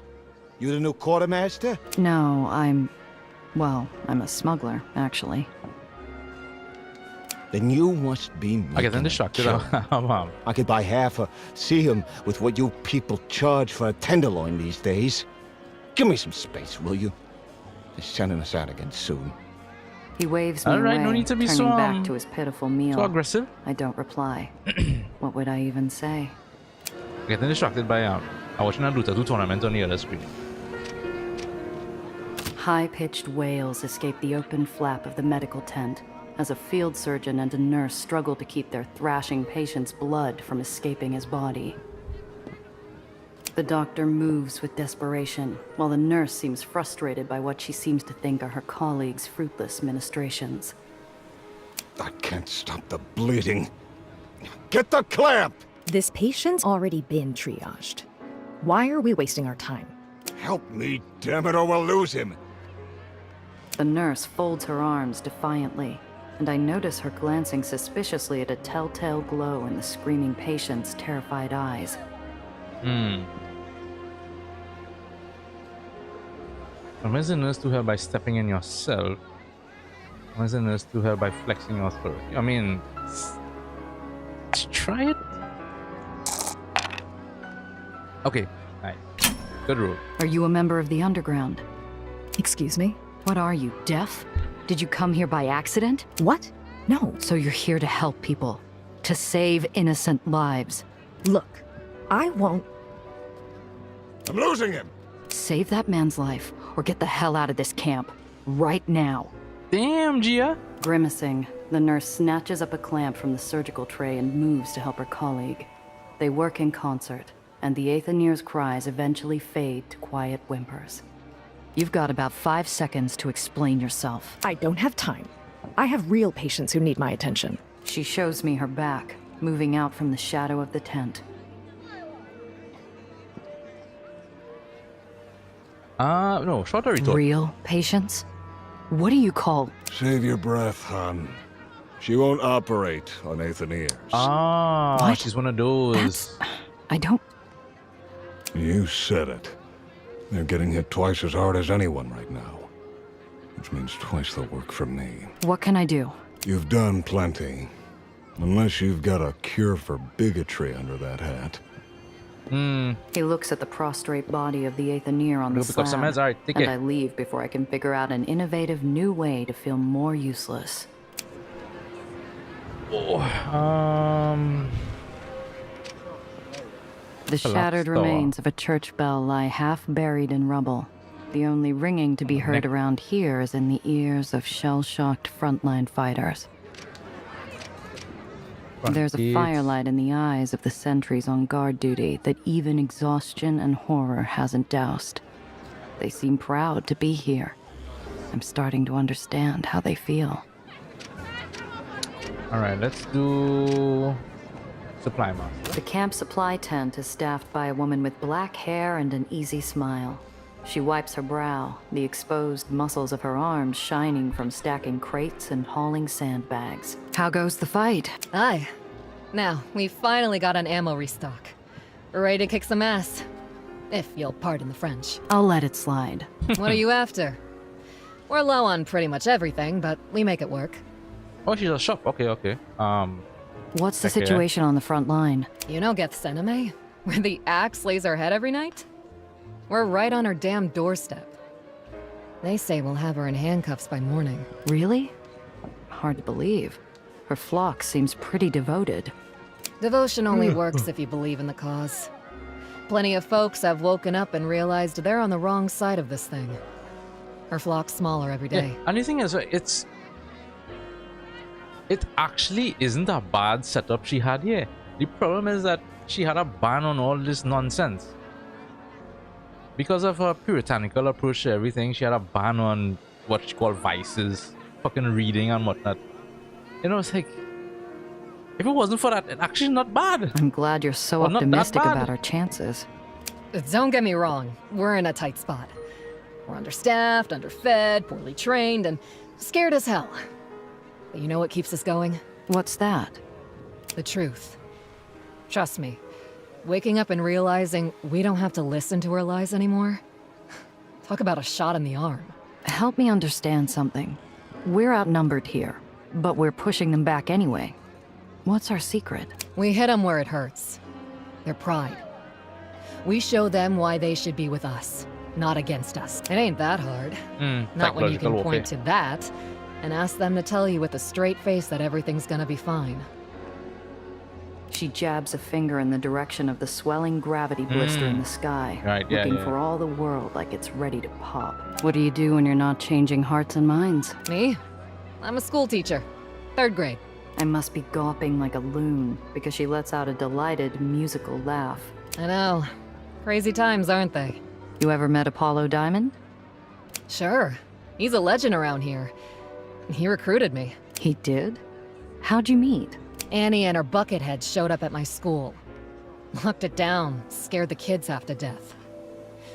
You the new quartermaster? No, I'm a smuggler, actually. Then you must be I get distracted. I could buy half a seaham with what you people charge for a tenderloin these days. Give me some space, will you? They're sending us out again soon. He waves me Alright, away, no need to be turning so, back to his pitiful meal. so aggressive. I don't reply. What would I even say? Getting distracted by I watching a Dota 2 tournament on the other screen. High-pitched wails escape the open flap of the medical tent as a field surgeon and a nurse struggle to keep their thrashing patient's blood from escaping his body. The doctor moves with desperation, while the nurse seems frustrated by what she seems to think are her colleagues' fruitless ministrations. I can't stop the bleeding. Get the clamp! This patient's already been triaged. Why are we wasting our time? Help me, damn it, or we'll lose him. The nurse folds her arms defiantly, and I notice her glancing suspiciously at a telltale glow in the screaming patient's terrified eyes. When is the nurse to help by stepping in yourself? When is the nurse to help by flexing your authority? I mean, try it. Okay, nice. Good rule. Are you a member of the underground? Excuse me? What are you, deaf? Did you come here by accident? What? No. So you're here to help people, to save innocent lives. Look, I won't. I'm losing him. Save that man's life, or get the hell out of this camp, right now. Damn, Gia. Grimacing, the nurse snatches up a clamp from the surgical tray and moves to help her colleague. They work in concert, and the Aether's cries eventually fade to quiet whimpers. You've got about 5 seconds to explain yourself. I don't have time. I have real patients who need my attention. She shows me her back, moving out from the shadow of the tent. No, shorter retort. Real patients? What do you call? Save your breath, hon. She won't operate on Aether's. What? She's one of those. I don't... You said it. They're getting hit twice as hard as anyone right now. Which means twice the work for me. What can I do? You've done plenty. Unless you've got a cure for bigotry under that hat. He looks at the prostrate body of the Aether on the Look, pick up some slab, meds. All right, take and it. I leave before I can figure out an innovative new way to feel more useless. Oh, The shattered tower. remains of a church bell lie half buried in rubble. The only ringing to be heard around here is in the ears of shell-shocked frontline fighters. There's a firelight in the eyes of the sentries on guard duty that even exhaustion and horror hasn't doused. They seem proud to be here. I'm starting to understand how they feel. All right, let's do supply master. The camp supply tent is staffed by a woman with black hair and an easy smile. She wipes her brow, the exposed muscles of her arms shining from stacking crates and hauling sandbags. How goes the fight? Aye. Now, we finally got an ammo restock. We're ready to kick some ass. If you'll pardon the French. I'll let it slide. What are you after? We're low on pretty much everything, but we make it work. Oh, she's a shop. Okay, okay. What's the situation on the front line? You know Gethsemane? Where the axe lays her head every night? We're right on her damn doorstep. They say we'll have her in handcuffs by morning. Really? Hard to believe. Her flock seems pretty devoted. Devotion only works if you believe in the cause. Plenty of folks have woken up and realized they're on the wrong side of this thing. Her flock's smaller every day. Yeah, and the thing is, it actually isn't a bad setup she had here. The problem is that she had a ban on all this nonsense. Because of her puritanical approach to everything, she had a ban on what she called vices, fucking reading and whatnot. You know, it's like, if it wasn't for that, it's actually not bad. I'm glad you're so Well, not that optimistic bad. about our chances. Don't get me wrong, we're in a tight spot. We're understaffed, underfed, poorly trained, and scared as hell. But you know what keeps us going? What's that? The truth. Trust me, waking up and realizing we don't have to listen to her lies anymore. Talk about a shot in the arm. Help me understand something. We're outnumbered here, but we're pushing them back anyway. What's our secret? We hit them where it hurts. Their pride. We show them why they should be with us, not against us. It ain't that hard. Not when you can point to that and ask them to tell you with a straight face that everything's gonna be fine. She jabs a finger in the direction of the swelling gravity blister in the sky, Right, yeah, looking yeah. for all the world like it's ready to pop. What do you do when you're not changing hearts and minds? Me? I'm a school teacher. 3rd grade. I must be gawping like a loon because she lets out a delighted musical laugh. I know. Crazy times, aren't they? You ever met Apollo Diamond? Sure. He's a legend around here. He recruited me. He did? How'd you meet? Annie and her buckethead showed up at my school. Locked it down, scared the kids half to death.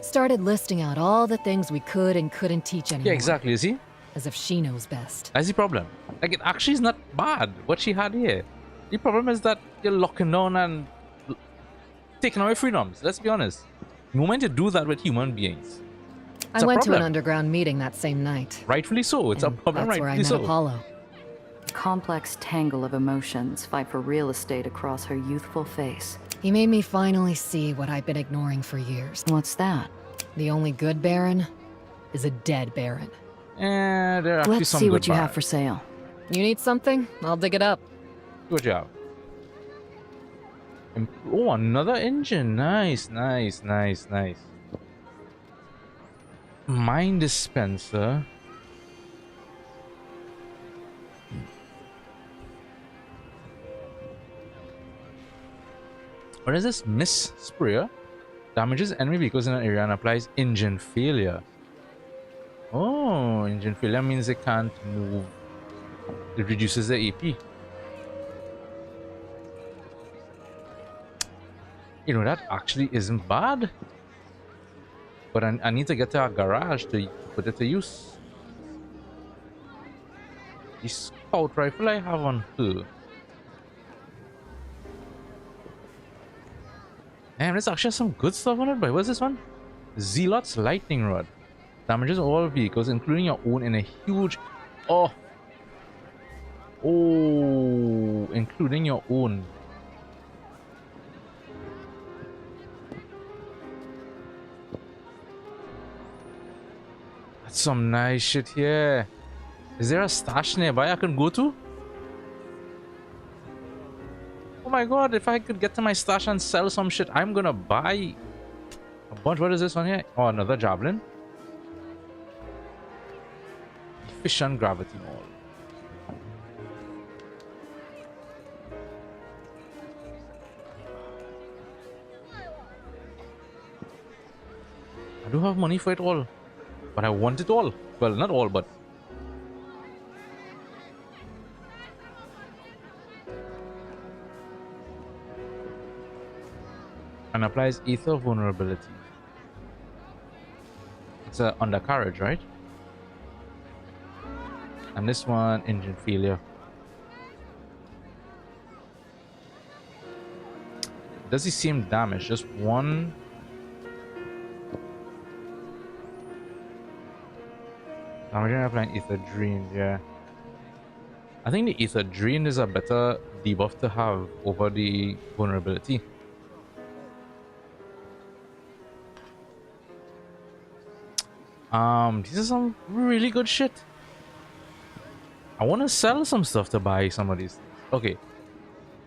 Started listing out all the things we could and couldn't teach anymore. Yeah, exactly. You see? As if she knows best. That's the problem. Like, it actually is not bad what she had here. The problem is that you're locking down and taking away freedoms. Let's be honest. The moment you do that with human beings, I went to an underground meeting that same night. rightfully so. It's a problem, That's where I rightfully met so. Apollo. A complex tangle of emotions fight for real estate across her youthful face. He made me finally see what I'd been ignoring for years. What's that? The only good Baron is a dead Baron. There are actually Let's some see good what you have bars. for sale. You need something? I'll dig it up. Good job. Oh, another engine. Nice, nice, nice, nice. Mine dispenser. What is this? Miss Sprayer? Damages enemy vehicles in an area and applies engine failure. Oh, engine failure means they can't move. It reduces the AP. You know, that actually isn't bad. But I need to get to our garage to put it to use. The scout rifle I have on her. Damn, there's actually some good stuff on it, but what's this one? Zealot's lightning rod. Damages all vehicles, including your own, in a huge... Oh! Oh! Including your own. some nice shit here. Is there a stash nearby I can go to? Oh my god, if I could get to my stash and sell some shit, I'm gonna buy a bunch. What is this one here? Oh, another javelin. Efficient gravity mall. I do have money for it all, but I want it all. Well, not all, but and applies Aether vulnerability. It's a undercarriage, right? And this one, engine failure. Does he seem damaged? Just one. Damage applying Aether drained, yeah. I think the Aether drain is a better debuff to have over the vulnerability. These are some really good shit. I want to sell some stuff to buy some of these things. Okay,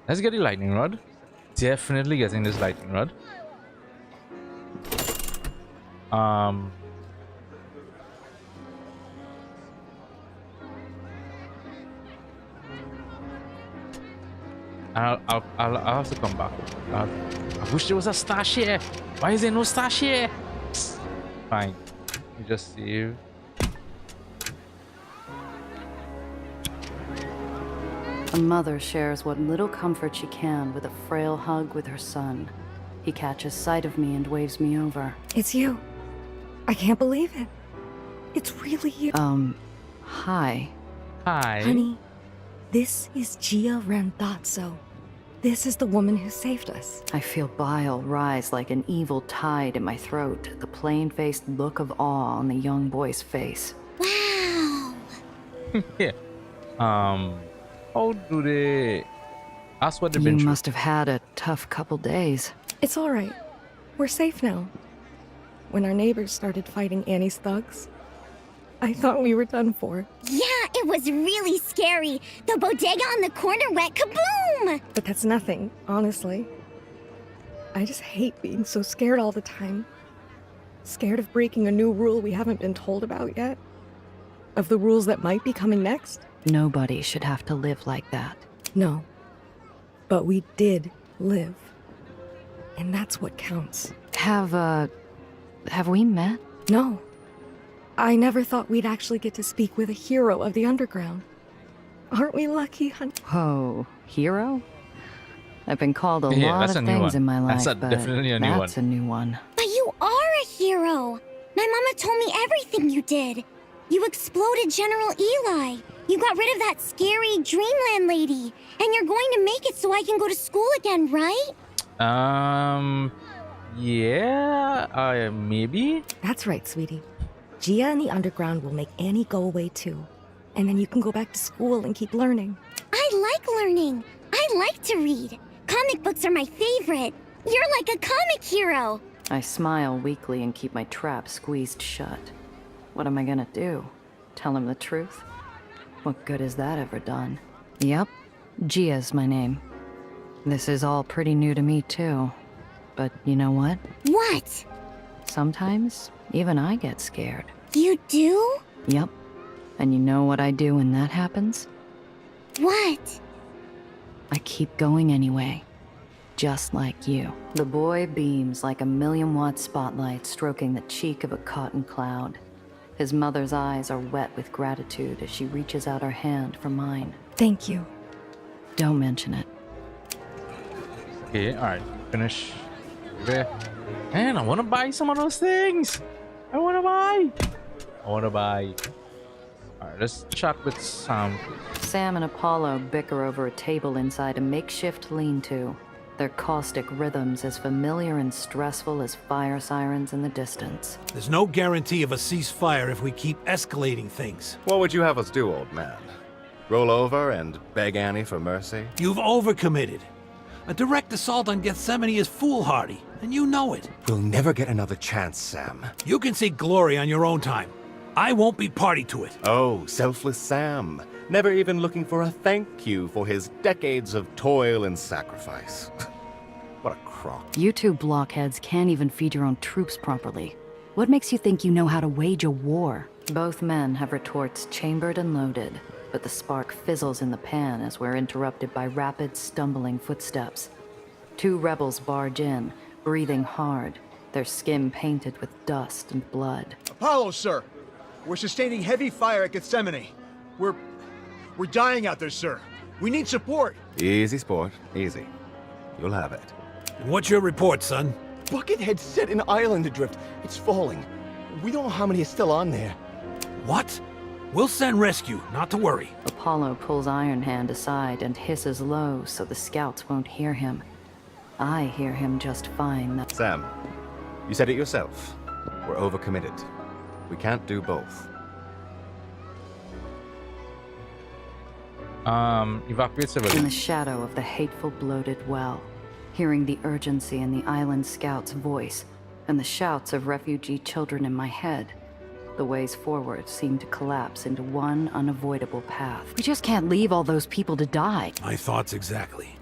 let's get the lightning rod. Definitely getting this lightning rod. I'll have to come back. I wish there was a stash here. Why is there no stash here? Fine. You just save. A mother shares what little comfort she can with a frail hug with her son. He catches sight of me and waves me over. It's you. I can't believe it. It's really you. Hi. Hi. Honey, this is Gia Randazzo. This is the woman who saved us. I feel bile rise like an evil tide in my throat, the plain-faced look of awe on the young boy's face. Wow. Yeah. How do they... Ask what they've been You through. must have had a tough couple days. It's all right. We're safe now. When our neighbors started fighting Annie's thugs, I thought we were done for. Yeah, it was really scary. The bodega on the corner went kaboom! But that's nothing, honestly. I just hate being so scared all the time. Scared of breaking a new rule we haven't been told about yet. Of the rules that might be coming next. Nobody should have to live like that. No. But we did live. And that's what counts. Have we met? No. I never thought we'd actually get to speak with a hero of the underground. Aren't we lucky, honey? Oh, hero? I've been called a lot of things in my life, but definitely a new one. that's a new one. But you are a hero! My mama told me everything you did. You exploded General Eli. You got rid of that scary Dreamland lady. And you're going to make it so I can go to school again, right? Yeah, maybe? That's right, sweetie. Gia and the underground will make Annie go away too. And then you can go back to school and keep learning. I like learning. I like to read. Comic books are my favorite. You're like a comic hero. I smile weakly and keep my trap squeezed shut. What am I gonna do? Tell him the truth? What good has that ever done? Yep, Gia's my name. This is all pretty new to me too. But you know what? What? Sometimes, even I get scared. You do? Yep. And you know what I do when that happens? What? I keep going anyway. Just like you. The boy beams like a 1,000,000-watt spotlight stroking the cheek of a cotton cloud. His mother's eyes are wet with gratitude as she reaches out her hand for mine. Thank you. Don't mention it. Okay, alright. Finish. There. Man, I want to buy some of those things. I want to buy. Alright, let's chat with Sam. Sam and Apollo bicker over a table inside a makeshift lean-to. Their caustic rhythms as familiar and stressful as fire sirens in the distance. There's no guarantee of a ceasefire if we keep escalating things. What would you have us do, old man? Roll over and beg Annie for mercy? You've overcommitted. A direct assault on Gethsemane is foolhardy, and you know it. We'll never get another chance, Sam. You can seek glory on your own time. I won't be party to it. Oh, selfless Sam. Never even looking for a thank you for his decades of toil and sacrifice. What a crock. You two blockheads can't even feed your own troops properly. What makes you think you know how to wage a war? Both men have retorts chambered and loaded, but the spark fizzles in the pan as we're interrupted by rapid, stumbling footsteps. Two rebels barge in, breathing hard, their skin painted with dust and blood. Apollo, sir! We're sustaining heavy fire at Gethsemane. We're dying out there, sir. We need support. Easy, sport. Easy. You'll have it. And what's your report, son? Buckethead set an island adrift. It's falling. We don't know how many is still on there. What? We'll send rescue, not to worry. Apollo pulls Iron Hand aside and hisses low so the scouts won't hear him. I hear him just fine. Sam, you said it yourself. We're overcommitted. We can't do both. Evacuate In the civilians. shadow of the hateful, bloated well, hearing the urgency in the island scout's voice and the shouts of refugee children in my head, the ways forward seem to collapse into one unavoidable path. We just can't leave all those people to die. My thoughts exactly.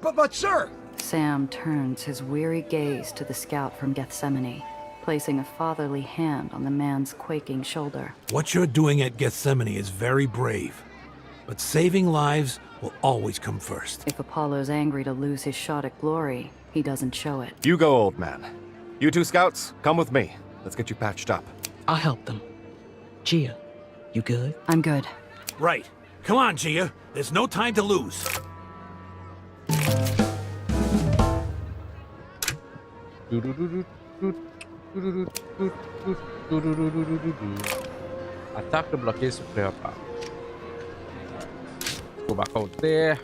But sir! Sam turns his weary gaze to the scout from Gethsemane, placing a fatherly hand on the man's quaking shoulder. What you're doing at Gethsemane is very brave, but saving lives will always come first. If Apollo's angry to lose his shot at glory, he doesn't show it. You go, old man. You two scouts, come with me. Let's get you patched up. I'll help them. Gia, you good? I'm good. Right. Come on, Gia. There's no time to lose. Attack the blockade to clear path. Go back out there.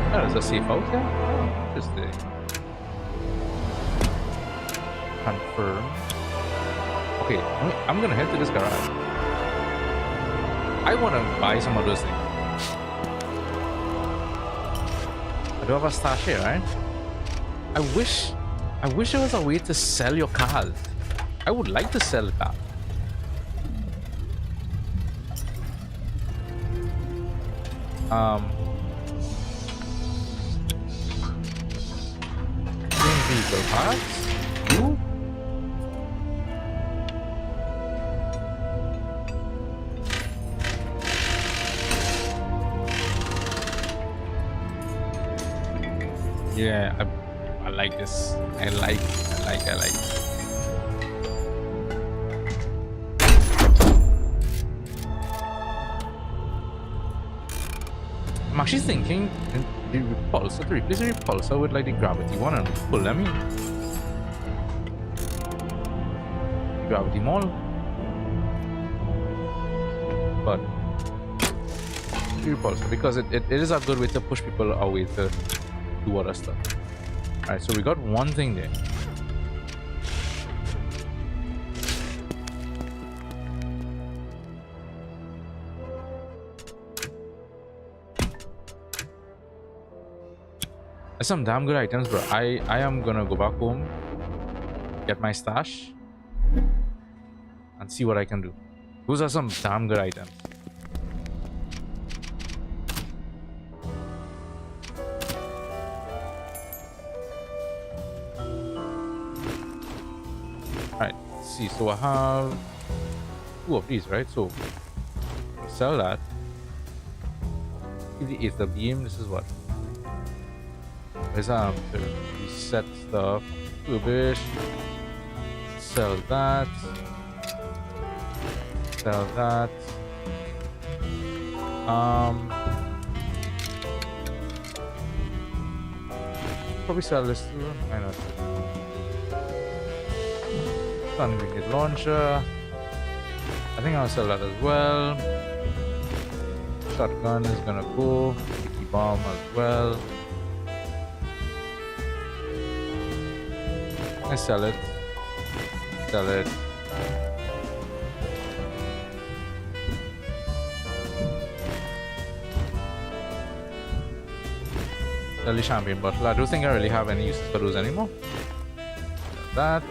Oh, there's a safe out here? Oh, interesting. Confirm. Okay, I'm gonna head to this garage. I wanna buy some of those things. I do have a stash here, right? I wish there was a way to sell your cars. I would like to sell that. Vehicle parts. Ooh. Yeah, I like this. I like. I'm actually thinking the repulsor, to replace the repulsor with like the gravity one and pull them in. Gravity mall. But the repulsor, because it is a good way to push people away to do other stuff. Alright, so we got one thing there. That's some damn good items, bro. I am gonna go back home, get my stash, and see what I can do. Those are some damn good items. Alright, let's see. So I have 2 of these, right? So I'll sell that. Give the Aether beam. This is what? There's to reset stuff. Rubbish. Sell that. Sell that. Probably sell this too. Why not? Stun grenade launcher. I think I'll sell that as well. Shotgun is gonna go. Sticky bomb as well. I sell it. Sell it. early champagne bottle. I don't think I really have any uses for those anymore. That.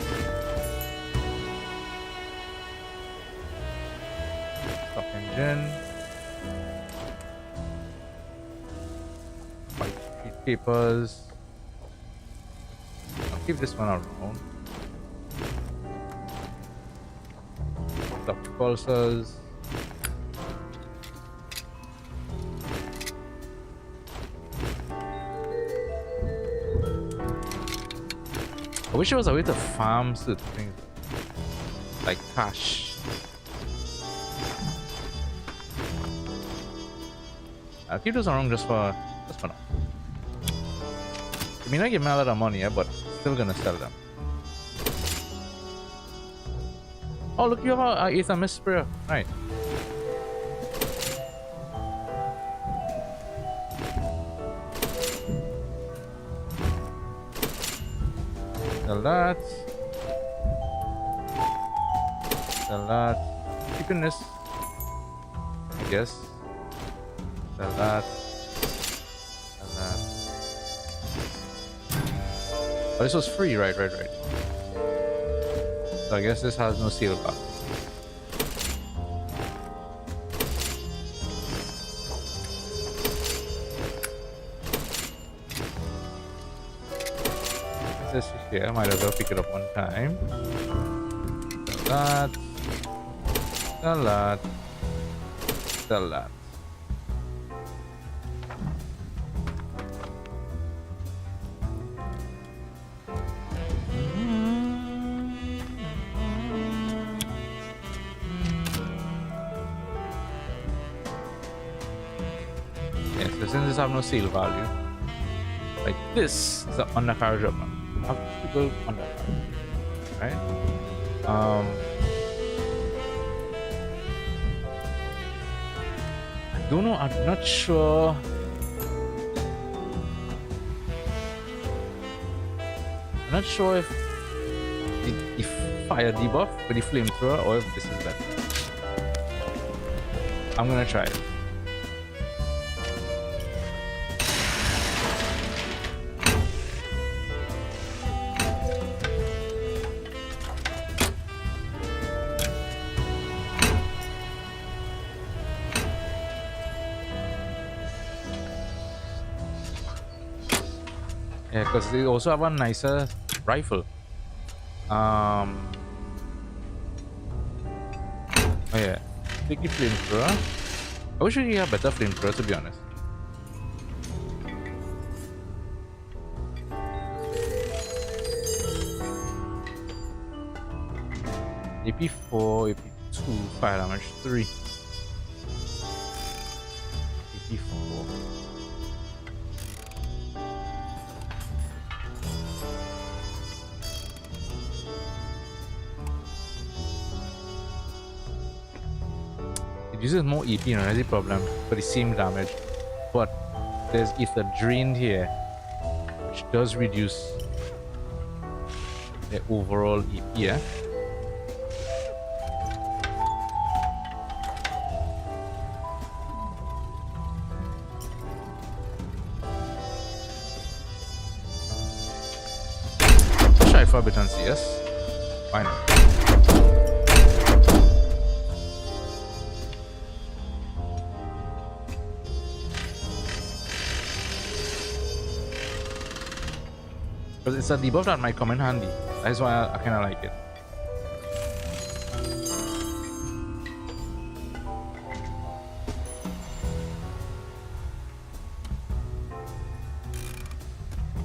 Stock engine. White sheet papers. I'll keep this one around. Stock pulsers. I wish there was a way to farm certain things, like cash. I'll keep those around just for now. I mean, I give me a lot of money, yeah, but still gonna sell them. Oh, look, you have a Aether mist sprayer. Right. Sell that. Sell that. Keeping this, I guess. Sell that. Sell that. Oh, this was free, right. So I guess this has no seal back. This here, might as well pick it up one time. Sell that. Sell that. Sell that. Yes, so since this have no sale value, like this is an undercarriage of money. Have people undercarriage, right? I don't know. I'm not sure. I'm not sure if the fire debuff with the flamethrower or if this is better. I'm gonna try it. Yeah, because they also have a nicer rifle. Oh yeah, sticky flamethrower. I wish we could have better flamethrower, to be honest. AP 4, AP 2, fire damage 3. AP 4. Uses more EP, and that's the problem for the same damage, but there's Aether drained here, which does reduce the overall EP. Yeah? Let's try for a bit and see. Yes, why not? Because it's a debuff that might come in handy. That's why I kind of like it.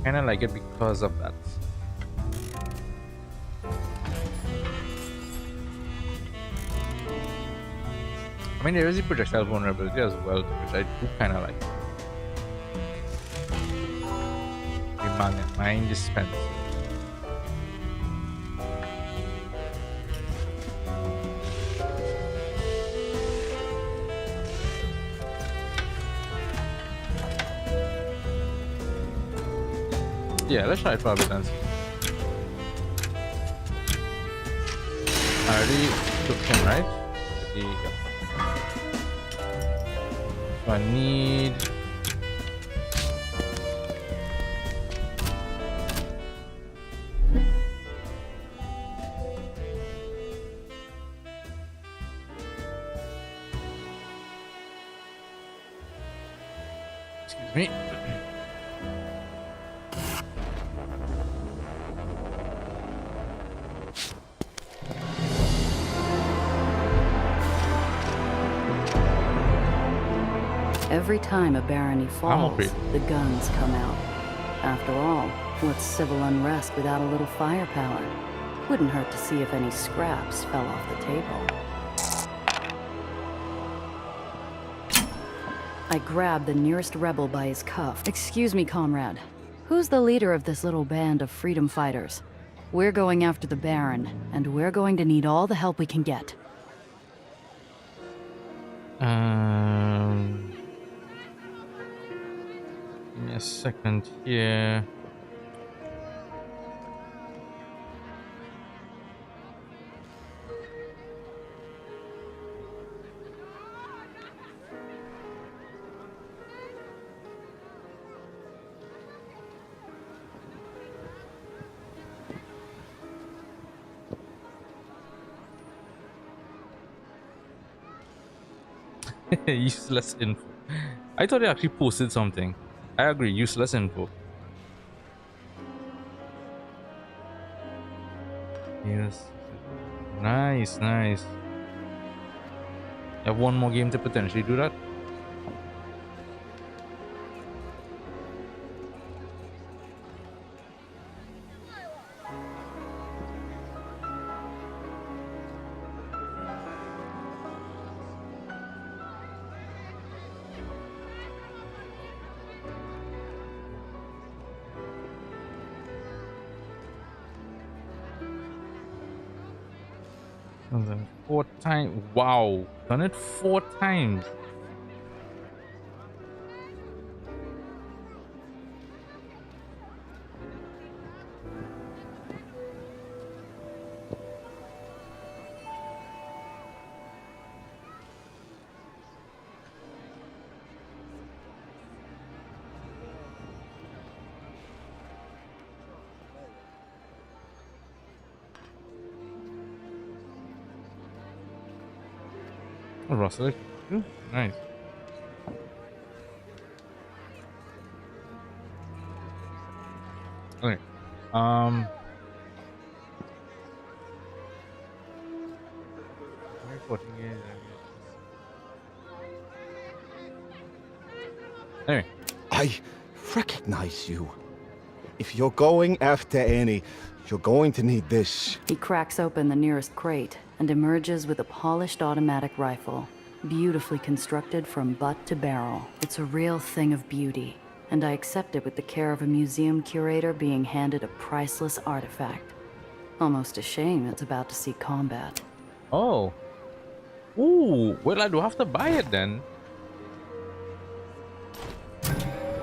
Kind of like it because of that. I mean, there is a projectile vulnerability as well, which I do kind of like. Mine dispense. Yeah, let's try it for a bit and see. I already took him, right? So I need Me. Every time a barony falls, the guns come out. After all, what's civil unrest without a little firepower? Wouldn't hurt to see if any scraps fell off the table. I grabbed the nearest rebel by his cuff. Excuse me, comrade. Who's the leader of this little band of freedom fighters? We're going after the Baron, and we're going to need all the help we can get. Give me a second here. Useless info. I thought they actually posted something. I agree, useless info. Yes. Nice, nice. You have one more game to potentially do that. Four times. Wow, done it 4 times. Oh, Russell. Ooh, nice. Okay. Anyway. I recognize you. If you're going after Annie, you're going to need this. He cracks open the nearest crate and emerges with a polished automatic rifle, beautifully constructed from butt to barrel. It's a real thing of beauty, and I accept it with the care of a museum curator being handed a priceless artifact. Almost a shame it's about to see combat. Oh. Ooh, well, I do have to buy it then.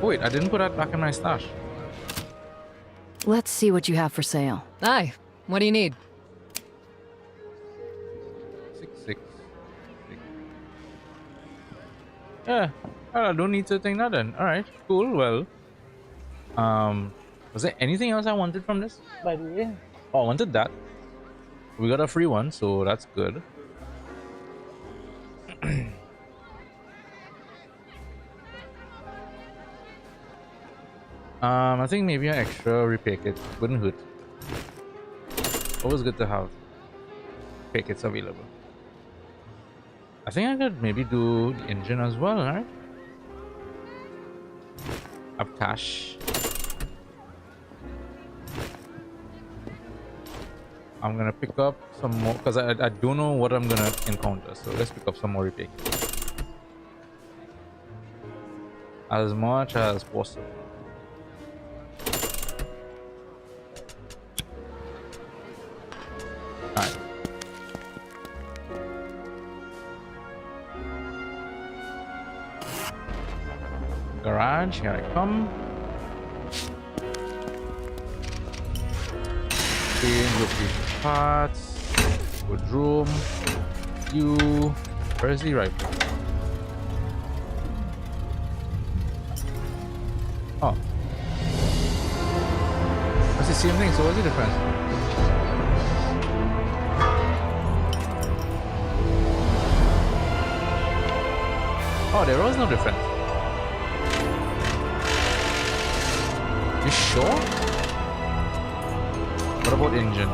Oh, wait, I didn't put that back in my stash. Let's see what you have for sale. Aye, what do you need? 6. Yeah, I don't need to think that then. Alright, cool, well. Was there anything else I wanted from this, by the way? Oh, I wanted that. We got a free one, so that's good. I think maybe an extra repair kit wouldn't hurt. Always good to have repair kits available. I think I could maybe do the engine as well, right? Have cash. I'm gonna pick up some more because I don't know what I'm gonna encounter, so let's pick up some more repair kits. As much as possible. Alright. Garage, here I come. Location parts. Good room. You. Where's the rifle? Oh. It's the same thing, so what's the difference? Oh, there was no difference. You sure? What about engine?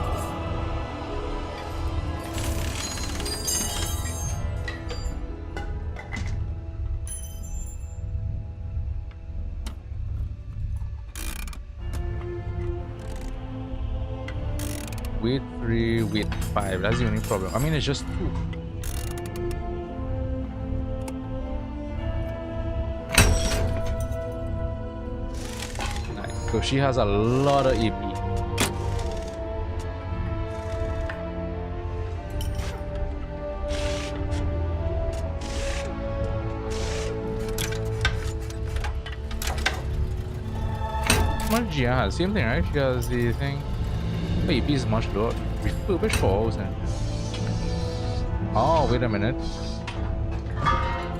Weight 3, weight 5. That's the only problem. I mean, it's just 2. Nice. So she has a lot of AP. What did she have? Same thing, right? She has the thing. Oh, EP is much lower. Refurbished 4,000. Oh, wait a minute.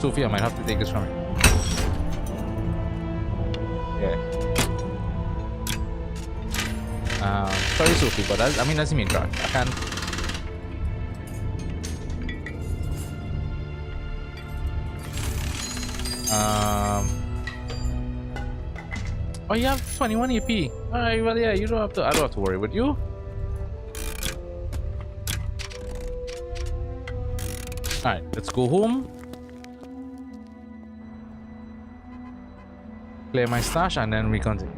Sophie, I might have to take this from you. Yeah. Sorry, Sophie, but that's, I mean, that's the main card. I can't. Oh, you have 21 EP. Alright, well, yeah, you don't have to. I don't have to worry with you. Alright, let's go home. Clear my stash and then we continue.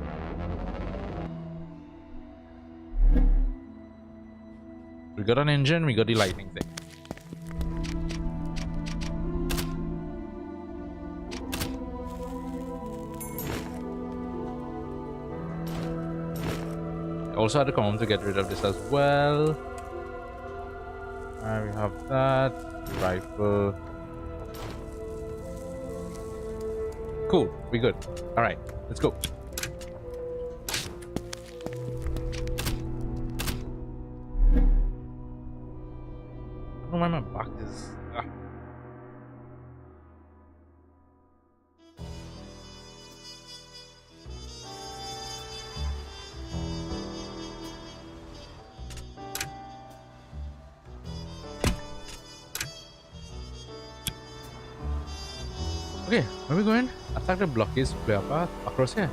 We got an engine, we got the lightning thing. I also had to come home to get rid of this as well. Alright, we have that. Rifle. Cool, we good. Alright, let's go. I don't know why my back is. Okay, where are we going? Attack the blockades to clear a path across here.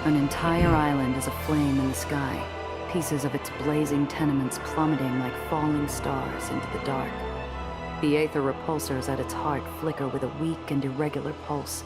An entire island is aflame in the sky, pieces of its blazing tenements plummeting like falling stars into the dark. The Aether repulsors at its heart flicker with a weak and irregular pulse,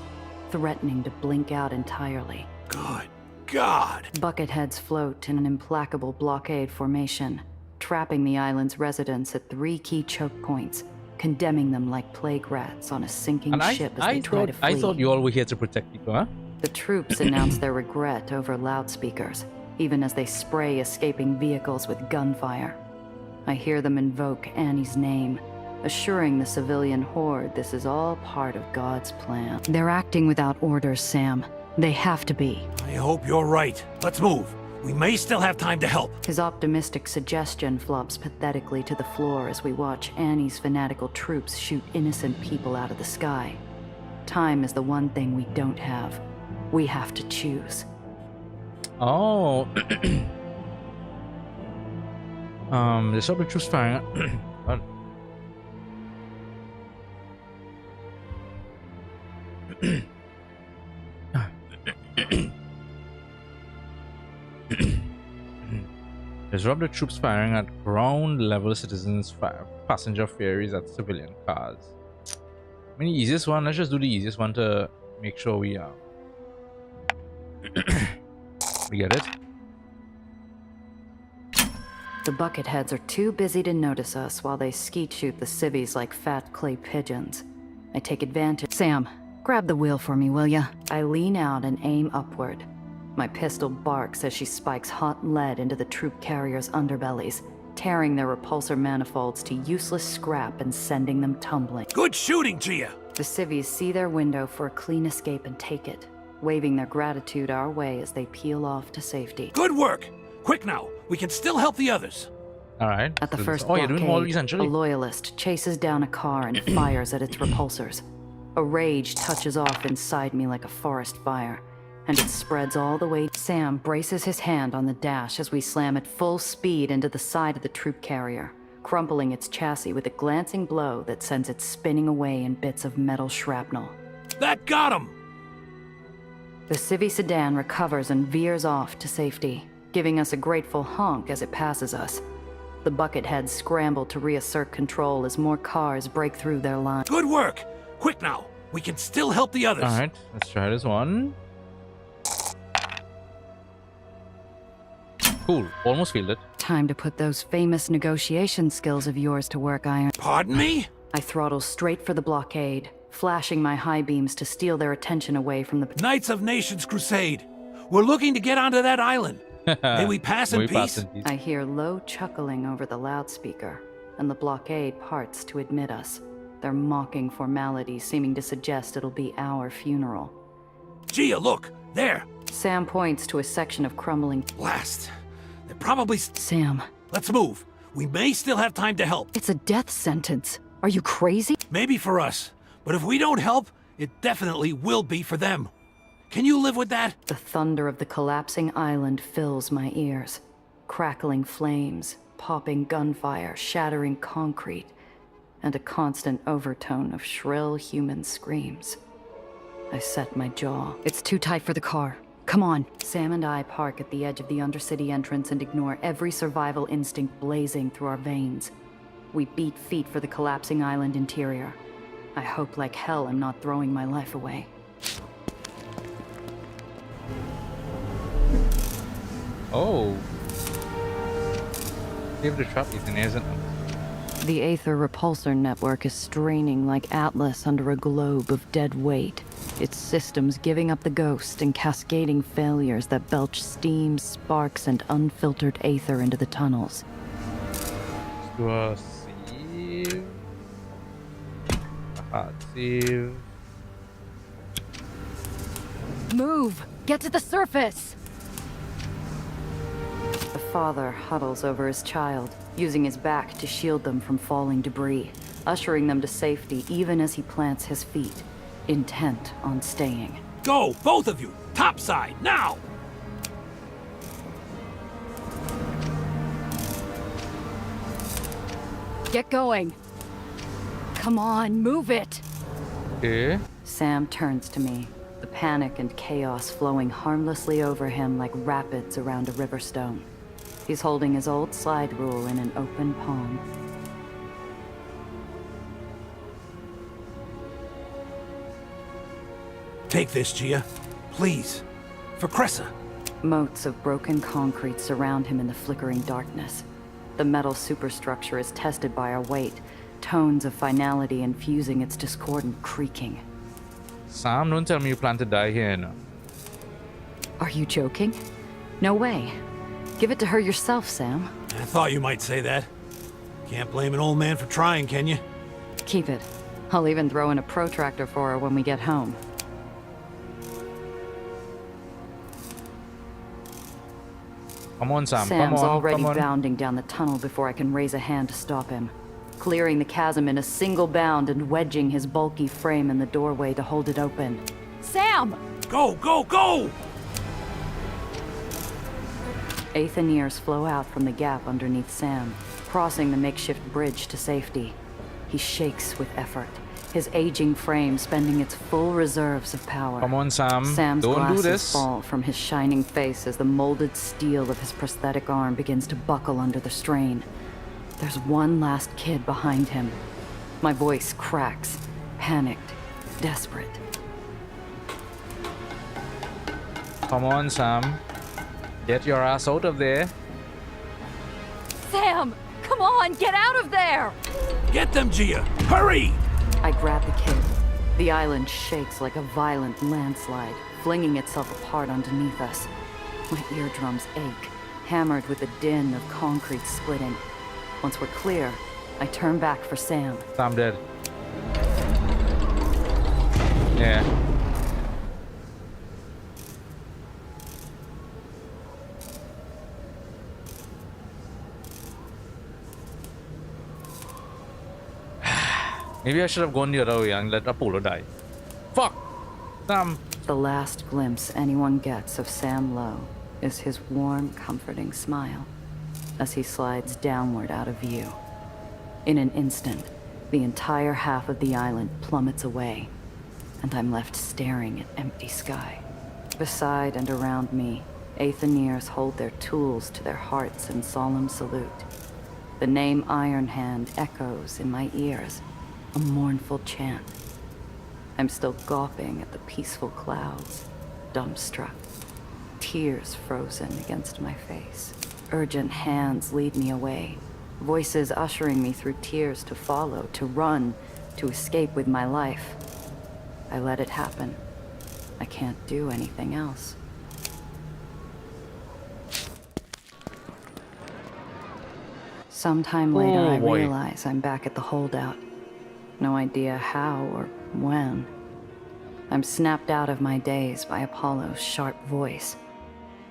threatening to blink out entirely. Good God! Bucketheads float in an implacable blockade formation, trapping the island's residents at 3 key choke points, condemning them like plague rats on a sinking ship as they try to flee. I thought you all were here to protect people, huh? The troops announce their regret over loudspeakers, even as they spray escaping vehicles with gunfire. I hear them invoke Annie's name, assuring the civilian horde this is all part of God's plan. They're acting without orders, Sam. They have to be. I hope you're right. Let's move. We may still have time to help. His optimistic suggestion flops pathetically to the floor as we watch Annie's fanatical troops shoot innocent people out of the sky. Time is the one thing we don't have. We have to choose. Oh. This will be choose fire. Disrupt the troops firing at ground level citizens, passenger ferries at civilian cars. I mean, the easiest one, let's just do the easiest one to make sure we we get it. The bucketheads are too busy to notice us while they skeet shoot the civvies like fat clay pigeons. I take advantage. Sam, grab the wheel for me, will ya? I lean out and aim upward. My pistol barks as she spikes hot lead into the troop carriers' underbellies, tearing their repulsor manifolds to useless scrap and sending them tumbling. Good shooting, Gia! The civvies see their window for a clean escape and take it, waving their gratitude our way as they peel off to safety. Good work! Quick now, we can still help the others. Alright. At the first you're doing all these, blockade, a loyalist chases down a car and fires at its repulsors. A rage touches off inside me like a forest fire, and it spreads all the way. Sam braces his hand on the dash as we slam at full speed into the side of the troop carrier, crumpling its chassis with a glancing blow that sends it spinning away in bits of metal shrapnel. That got him! The Civi sedan recovers and veers off to safety, giving us a grateful honk as it passes us. The bucketheads scramble to reassert control as more cars break through their line. Good work! Quick now! We can still help the others! Alright, let's try this one. Cool, almost filled it. Time to put those famous negotiation skills of yours to work, Iron. Pardon me? I throttle straight for the blockade, flashing my high beams to steal their attention away from the Knights of Nations Crusade! We're looking to get onto that island! May we pass in peace? I hear low chuckling over the loudspeaker, and the blockade parts to admit us, their mocking formality seeming to suggest it'll be our funeral. Gia, look! There! Sam points to a section of crumbling blast. They're probably... Sam. Let's move. We may still have time to help. It's a death sentence. Are you crazy? Maybe for us, but if we don't help, it definitely will be for them. Can you live with that? The thunder of the collapsing island fills my ears. Crackling flames, popping gunfire, shattering concrete, and a constant overtone of shrill human screams. I set my jaw. It's too tight for the car. Come on. Sam and I park at the edge of the Undercity entrance and ignore every survival instinct blazing through our veins. We beat feet for the collapsing island interior. I hope like hell I'm not throwing my life away. Oh. Able to trap Ethan, isn't it? The Aether repulsor network is straining like Atlas under a globe of dead weight. Its systems giving up the ghost and cascading failures that belch steam, sparks, and unfiltered Aether into the tunnels. Do a save. Save. Move! Get to the surface! The father huddles over his child, using his back to shield them from falling debris, ushering them to safety even as he plants his feet, intent on staying. Go, both of you! Topside, now! Get going! Come on, move it! Okay. Sam turns to me, the panic and chaos flowing harmlessly over him like rapids around a river stone. He's holding his old slide rule in an open palm. Take this, Gia. Please. For Cressa. Motes of broken concrete surround him in the flickering darkness. The metal superstructure is tested by our weight, tones of finality infusing its discordant creaking. Sam, don't tell me you plan to die here now. Are you joking? No way. Give it to her yourself, Sam. I thought you might say that. Can't blame an old man for trying, can you? Keep it. I'll even throw in a protractor for her when we get home. Come on, Sam. Sam's come on, already come on. bounding down the tunnel before I can raise a hand to stop him, clearing the chasm in a single bound and wedging his bulky frame in the doorway to hold it open. Sam! Go, go, go! Aethaniers flow out from the gap underneath Sam, crossing the makeshift bridge to safety. He shakes with effort, his aging frame spending its full reserves of power. Come on, Sam. Sam's Don't glasses do this. fall from his shining face as the molded steel of his prosthetic arm begins to buckle under the strain. There's one last kid behind him. My voice cracks, panicked, desperate. Come on, Sam. Get your ass out of there. Sam! Come on, get out of there! Get them, Gia! Hurry! I grab the kid. The island shakes like a violent landslide, flinging itself apart underneath us. My eardrums ache, hammered with the din of concrete splitting. Once we're clear, I turn back for Sam. Sam dead. Yeah. Maybe I should have gone the other way and let Apollo die. Fuck! Sam! The last glimpse anyone gets of Sam Lowe is his warm, comforting smile as he slides downward out of view. In an instant, the entire half of the island plummets away, and I'm left staring at empty sky. Beside and around me, Aetherians hold their tools to their hearts in solemn salute. The name Iron Hand echoes in my ears, a mournful chant. I'm still gawping at the peaceful clouds, dumbstruck, tears frozen against my face. Urgent hands lead me away, voices ushering me through tears to follow, to run, to escape with my life. I let it happen. I can't do anything else. Sometime later, I realize I'm back at the holdout. No idea how or when. I'm snapped out of my daze by Apollo's sharp voice.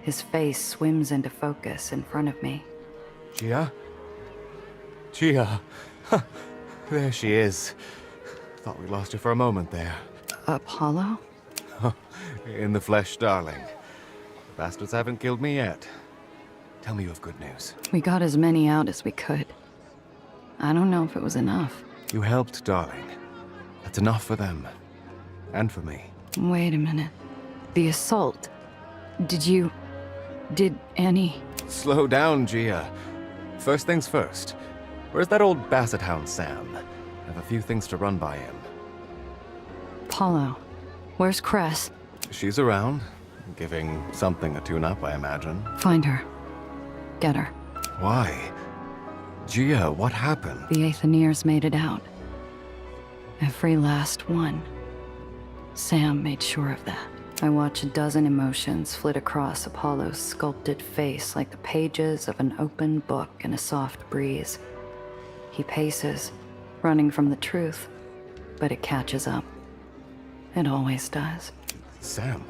His face swims into focus in front of me. Gia? Gia! There she is. Thought we lost you for a moment there. Apollo? In the flesh, darling. The bastards haven't killed me yet. Tell me you have good news. We got as many out as we could. I don't know if it was enough. You helped, darling. That's enough for them. And for me. Wait a minute. The assault. Did Annie... Slow down, Gia. First things first. Where's that old basset hound, Sam? I have a few things to run by him. Apollo. Where's Cress? She's around. Giving something a tune-up, I imagine. Find her. Get her. Why? Gia, what happened? The Aetherians made it out. Every last one. Sam made sure of that. I watch a dozen emotions flit across Apollo's sculpted face like the pages of an open book in a soft breeze. He paces, running from the truth, but it catches up. It always does. Sam?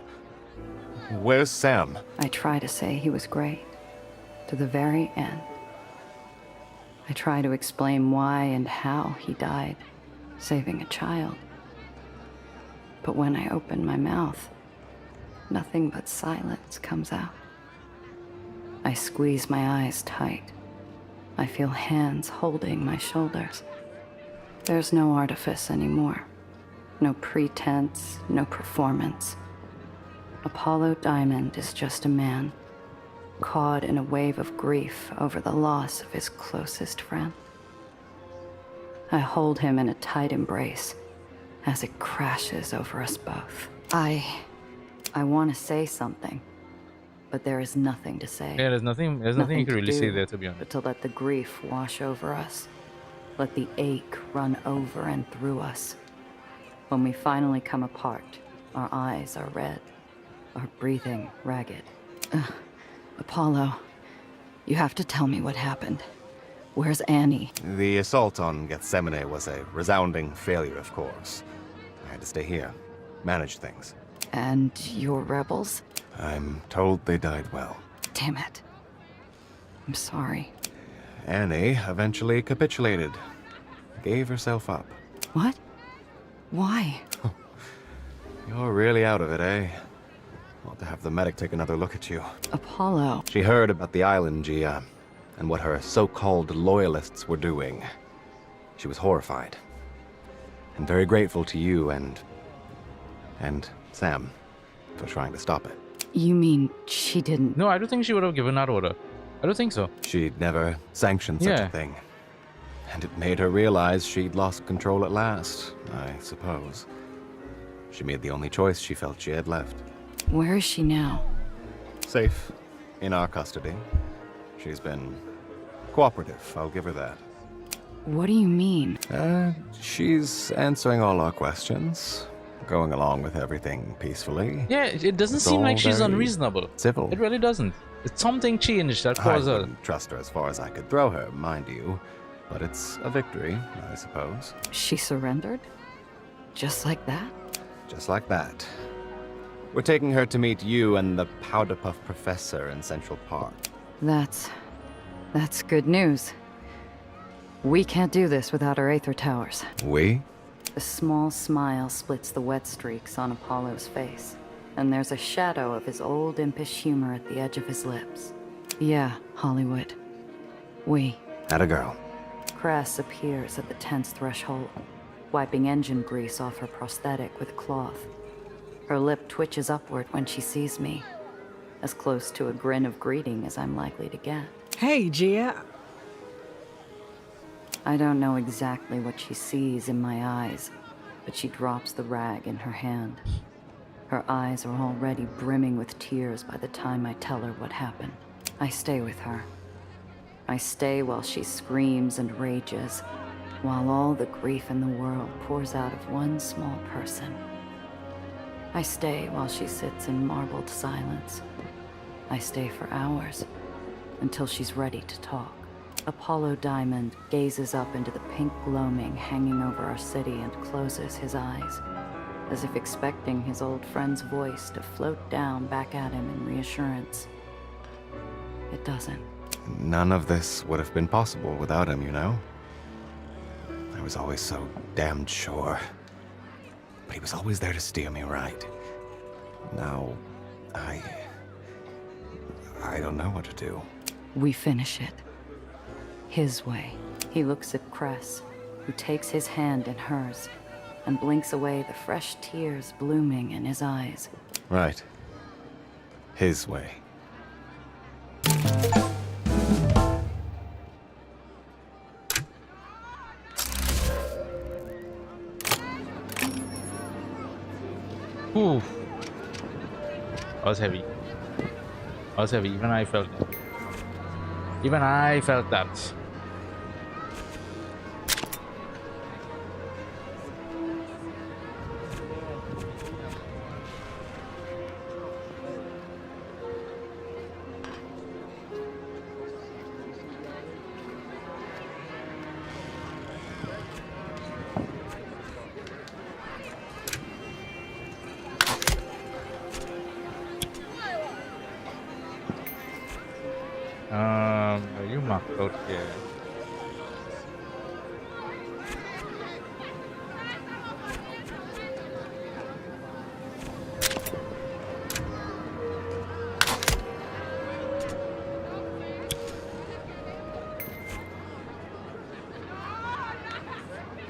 Where's Sam? I try to say he was great, to the very end. I try to explain why and how he died, saving a child. But when I open my mouth, nothing but silence comes out. I squeeze my eyes tight. I feel hands holding my shoulders. There's no artifice anymore. No pretense, no performance. Apollo Diamond is just a man, caught in a wave of grief over the loss of his closest friend. I hold him in a tight embrace as it crashes over us both. I want to say something, but there is nothing to say. Yeah, there's nothing you can really say there, to be honest. But to let the grief wash over us, let the ache run over and through us. When we finally come apart, our eyes are red, our breathing ragged. Apollo, you have to tell me what happened. Where's Annie? The assault on Gethsemane was a resounding failure, of course. I had to stay here, manage things. And your rebels? I'm told they died well. Damn it. I'm sorry. Annie eventually capitulated. Gave herself up. What? Why? You're really out of it, eh? Want to have the medic take another look at you. Apollo. She heard about the island, Gia, and what her so-called loyalists were doing. She was horrified. And very grateful to you and Sam for trying to stop it. You mean she didn't? No, I don't think she would have given that order. I don't think so. She'd never sanctioned such a thing. And it made her realize she'd lost control at last, I suppose. She made the only choice she felt she had left. Where is she now? Safe. In our custody. She's been cooperative, I'll give her that. What do you mean? She's answering all our questions. Going along with everything peacefully. Yeah, it doesn't It's seem all like she's very unreasonable. Civil. It really doesn't. It's something changed that I caused her. wouldn't trust her as far as I could throw her, mind you. But it's a victory, I suppose. She surrendered? Just like that? Just like that. We're taking her to meet you and the Powder Puff Professor in Central Park. That's good news. We can't do this without our Aether towers. We? A small smile splits the wet streaks on Apollo's face, and there's a shadow of his old impish humor at the edge of his lips. Yeah, Hollywood. We. Atta girl. Cress appears at the tent's threshold, wiping engine grease off her prosthetic with a cloth. Her lip twitches upward when she sees me, as close to a grin of greeting as I'm likely to get. Hey, Gia. I don't know exactly what she sees in my eyes, but she drops the rag in her hand. Her eyes are already brimming with tears by the time I tell her what happened. I stay with her. I stay while she screams and rages, while all the grief in the world pours out of one small person. I stay while she sits in marbled silence. I stay for hours, until she's ready to talk. Apollo Diamond gazes up into the pink gloaming hanging over our city and closes his eyes, as if expecting his old friend's voice to float down back at him in reassurance. It doesn't. None of this would have been possible without him, you know? I was always so damned sure. But he was always there to steer me right. Now, I don't know what to do. We finish it. His way. He looks at Cress, who takes his hand in hers, and blinks away the fresh tears blooming in his eyes. Right. His way. Ooh. That was heavy. That was heavy. Even I felt it. Even I felt that. You marked out here.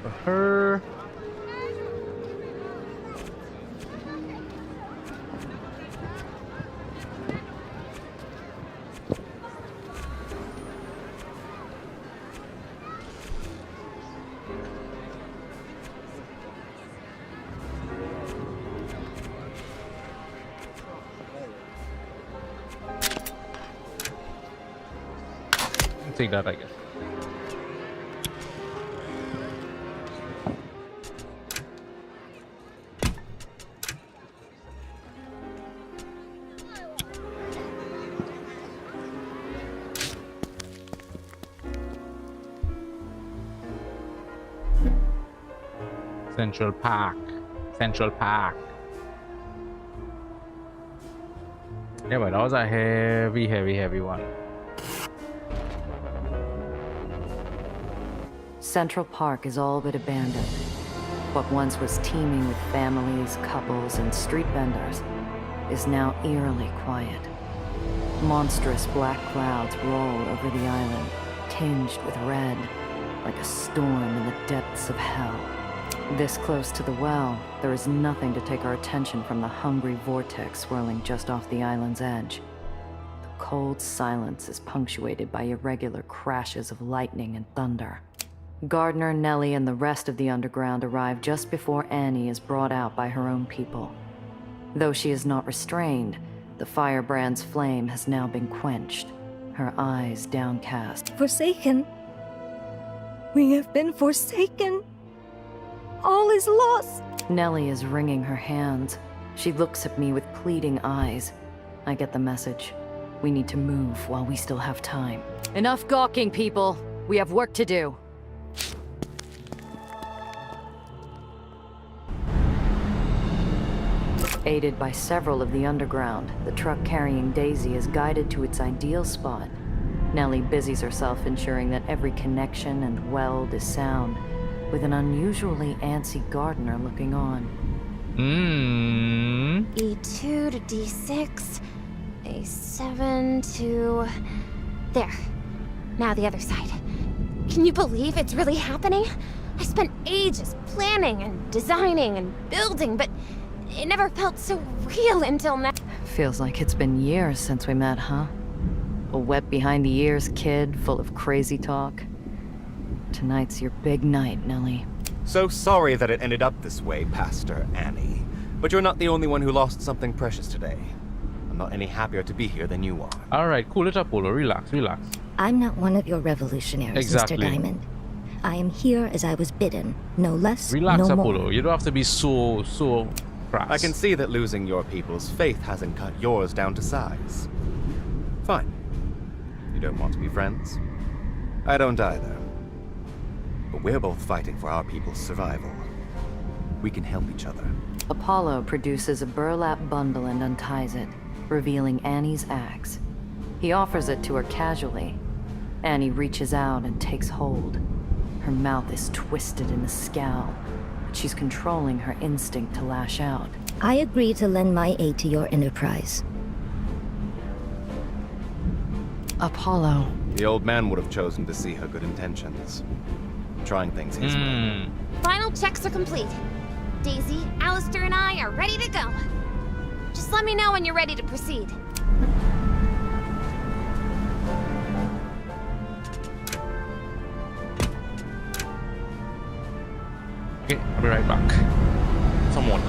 For her. Take that, I guess. Central Park. Central Park. Yeah, but that was a heavy one. Central Park is all but abandoned. What once was teeming with families, couples, and street vendors is now eerily quiet. Monstrous black clouds roll over the island, tinged with red, like a storm in the depths of hell. This close to the well, there is nothing to take our attention from the hungry vortex swirling just off the island's edge. The cold silence is punctuated by irregular crashes of lightning and thunder. Gardner, Nellie, and the rest of the underground arrive just before Annie is brought out by her own people. Though she is not restrained, the firebrand's flame has now been quenched, her eyes downcast. Forsaken. We have been forsaken. All is lost. Nellie is wringing her hands. She looks at me with pleading eyes. I get the message. We need to move while we still have time. Enough gawking, people. We have work to do. Aided by several of the underground, the truck carrying Daisy is guided to its ideal spot. Nellie busies herself ensuring that every connection and weld is sound, with an unusually antsy Gardner looking on. E2 to D6, A7 to... There. Now the other side. Can you believe it's really happening? I spent ages planning and designing and building, but it never felt so real until now. Feels like it's been years since we met, huh? A wet behind the ears kid full of crazy talk. Tonight's your big night, Nellie. So sorry that it ended up this way, Pastor Annie. But you're not the only one who lost something precious today. I'm not any happier to be here than you are. Alright, cool it up, Polo. Relax, relax. I'm not one of your revolutionaries, Exactly. Mr. Diamond. I am here as I was bidden. No less, Relax, no Apollo. more. You don't have to be so crass. I can see that losing your people's faith hasn't cut yours down to size. Fine. You don't want to be friends? I don't either. But we're both fighting for our people's survival. We can help each other. Apollo produces a burlap bundle and unties it, revealing Annie's axe. He offers it to her casually. Annie reaches out and takes hold. Her mouth is twisted in a scowl, but she's controlling her instinct to lash out. I agree to lend my aid to your enterprise. Apollo. The old man would have chosen to see her good intentions. Trying things his way. Final checks are complete. Daisy, Alistair, and I are ready to go. Just let me know when you're ready to proceed. Okay, I'll be right back. Someone.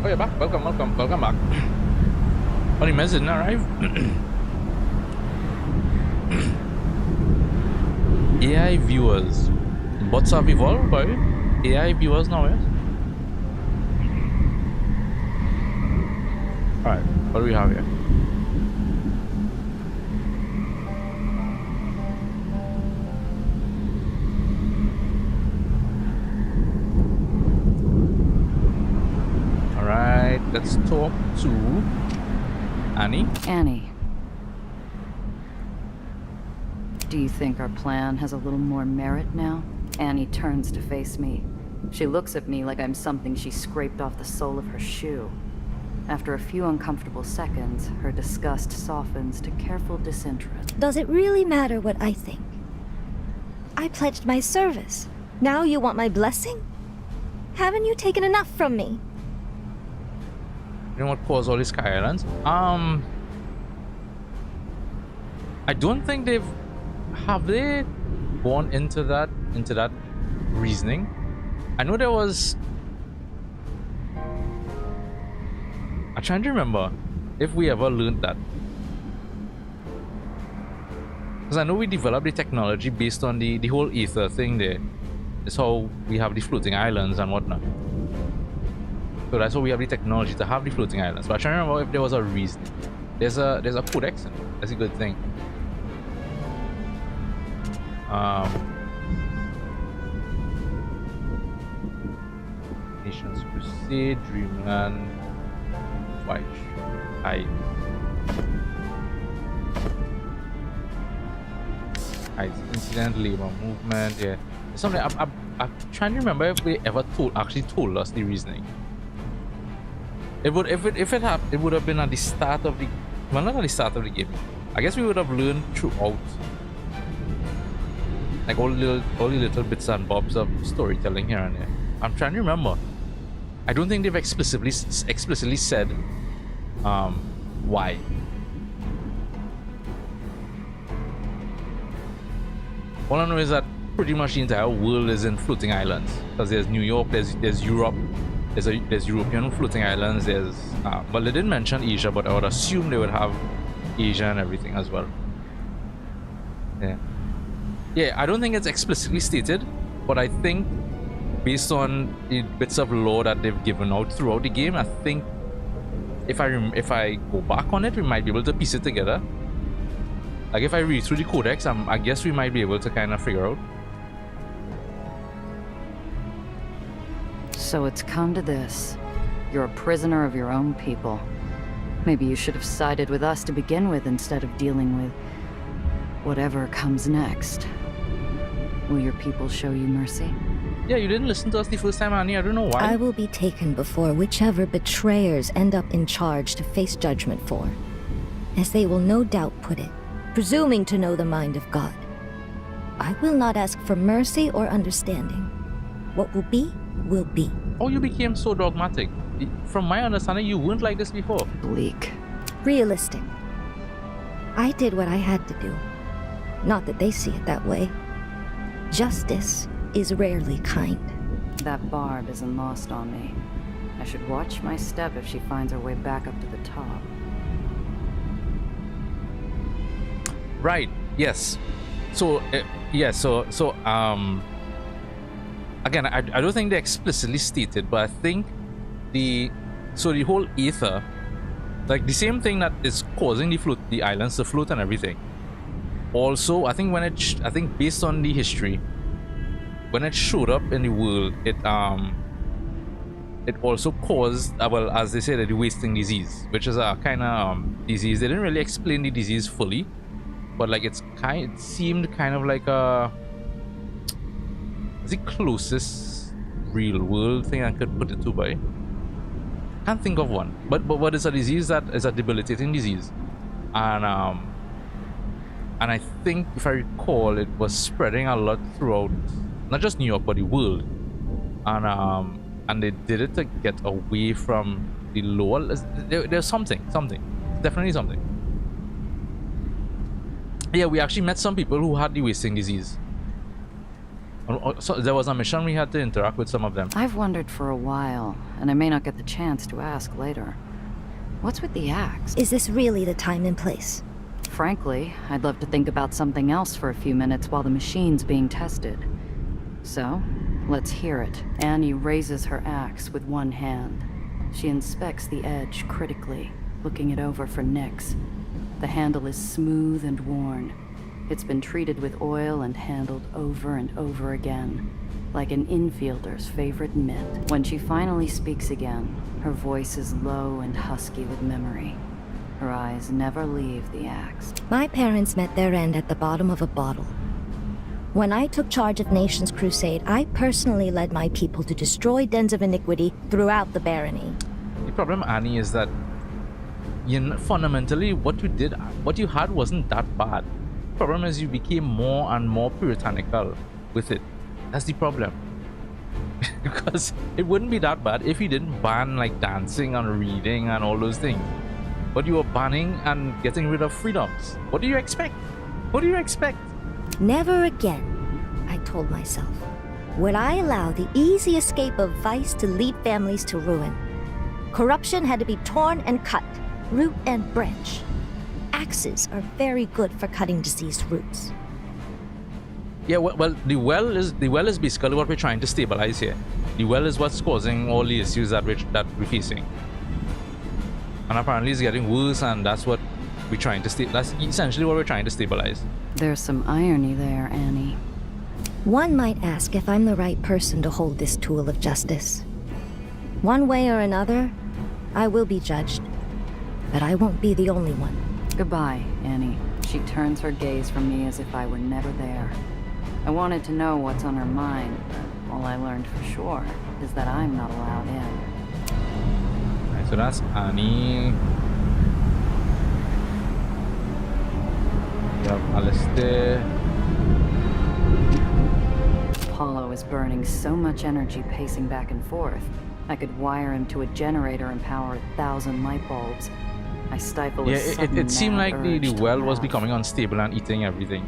Oh, you're back. Welcome back. Oh, the mess didn't arrive. AI viewers. Bots have evolved, boy. AI viewers now, yes? Alright, what do we have here? Alright, let's talk to Annie. Annie. Do you think our plan has a little more merit now? Annie turns to face me. She looks at me like I'm something she scraped off the sole of her shoe. After a few uncomfortable seconds, her disgust softens to careful disinterest. Does it really matter what I think? I pledged my service. Now you want my blessing? Haven't you taken enough from me? You know what caused all these Sky Islands? I don't think have they gone into that reasoning. I know there was, I'm trying to remember if we ever learned that, because I know we developed the technology based on the whole Aether thing. There is how we have the floating islands and whatnot. So that's how we have the technology to have the floating islands. But I'm trying to remember if there was a reason. There's a codex in it. That's a good thing. Nations Crusade, Dreamland, White Hide. Incident, labor movement, yeah. It's something I'm trying to remember if they ever actually told us the reasoning. It would if it happened, it would have been at the start of the, well, not at the start of the game. I guess we would have learned throughout, like all the little bits and bobs of storytelling here and there. I'm trying to remember. I don't think they've explicitly said why. All I know is that pretty much the entire world is in floating islands, because there's New York, there's Europe, there's European floating islands, there's well, they didn't mention Asia, but I would assume they would have Asia and everything as well. Yeah, I don't think it's explicitly stated, but I think based on the bits of lore that they've given out throughout the game, I think if I go back on it, we might be able to piece it together. Like if I read through the codex, I guess we might be able to kind of figure out. So it's come to this. You're a prisoner of your own people. Maybe you should have sided with us to begin with instead of dealing with whatever comes next. Will your people show you mercy? Yeah, you didn't listen to us the first time, Annie. I don't know why. I will be taken before whichever betrayers end up in charge to face judgment for. As they will no doubt put it, presuming to know the mind of God. I will not ask for mercy or understanding. What will be, will be. Oh, you became so dogmatic. From my understanding, you weren't like this before. Bleak. Realistic. I did what I had to do. Not that they see it that way. Justice is rarely kind. That barb isn't lost on me. I should watch my step if she finds her way back up to the top. Right. Yes. So yeah. So again, I don't think they explicitly stated, but I think the whole Aether, like the same thing that is causing the islands to float and everything. Also, I think based on the history, when it showed up in the world, it also caused, well, as they say, the wasting disease, which is a kind of disease. They didn't really explain the disease fully, but like it seemed kind of like a, the closest real world thing I could put it to by. Can't think of one, but what is a disease that is a debilitating disease, and I think if I recall, it was spreading a lot throughout not just New York but the world, and they did it to get away from the lower. There's something, definitely something. Yeah, we actually met some people who had the wasting disease. So there was a mission we had to interact with some of them. I've wondered for a while, and I may not get the chance to ask later. What's with the axe? Is this really the time and place? Frankly, I'd love to think about something else for a few minutes while the machine's being tested. So, let's hear it. Annie raises her axe with one hand. She inspects the edge critically, looking it over for nicks. The handle is smooth and worn. It's been treated with oil and handled over and over again, like an infielder's favorite mitt. When she finally speaks again, her voice is low and husky with memory. Her eyes never leave the axe. My parents met their end at the bottom of a bottle. When I took charge of Nation's Crusade, I personally led my people to destroy dens of iniquity throughout the barony. The problem, Annie, is that fundamentally what you had wasn't that bad. The problem is you became more and more puritanical with it. That's the problem. Because it wouldn't be that bad if you didn't ban like dancing and reading and all those things. But you were banning and getting rid of freedoms. What do you expect? What do you expect? Never again, I told myself, would I allow the easy escape of vice to lead families to ruin. Corruption had to be torn and cut, root and branch. Axes are very good for cutting diseased roots. Yeah, well, the well is basically what we're trying to stabilize here. The well is what's causing all the issues that we're facing. And apparently it's getting worse, and that's what we're trying to that's essentially what we're trying to stabilize. There's some irony there, Annie. One might ask if I'm the right person to hold this tool of justice. One way or another, I will be judged. But I won't be the only one. Goodbye, Annie. She turns her gaze from me as if I were never there. I wanted to know what's on her mind, but all I learned for sure is that I'm not allowed in. Alright, so that's Annie. We have Alistair. Apollo is burning so much energy pacing back and forth. I could wire him to a generator and power 1,000 light bulbs. I stifle a sudden it seemed mad like the urge to well was laugh. becoming unstable and eating everything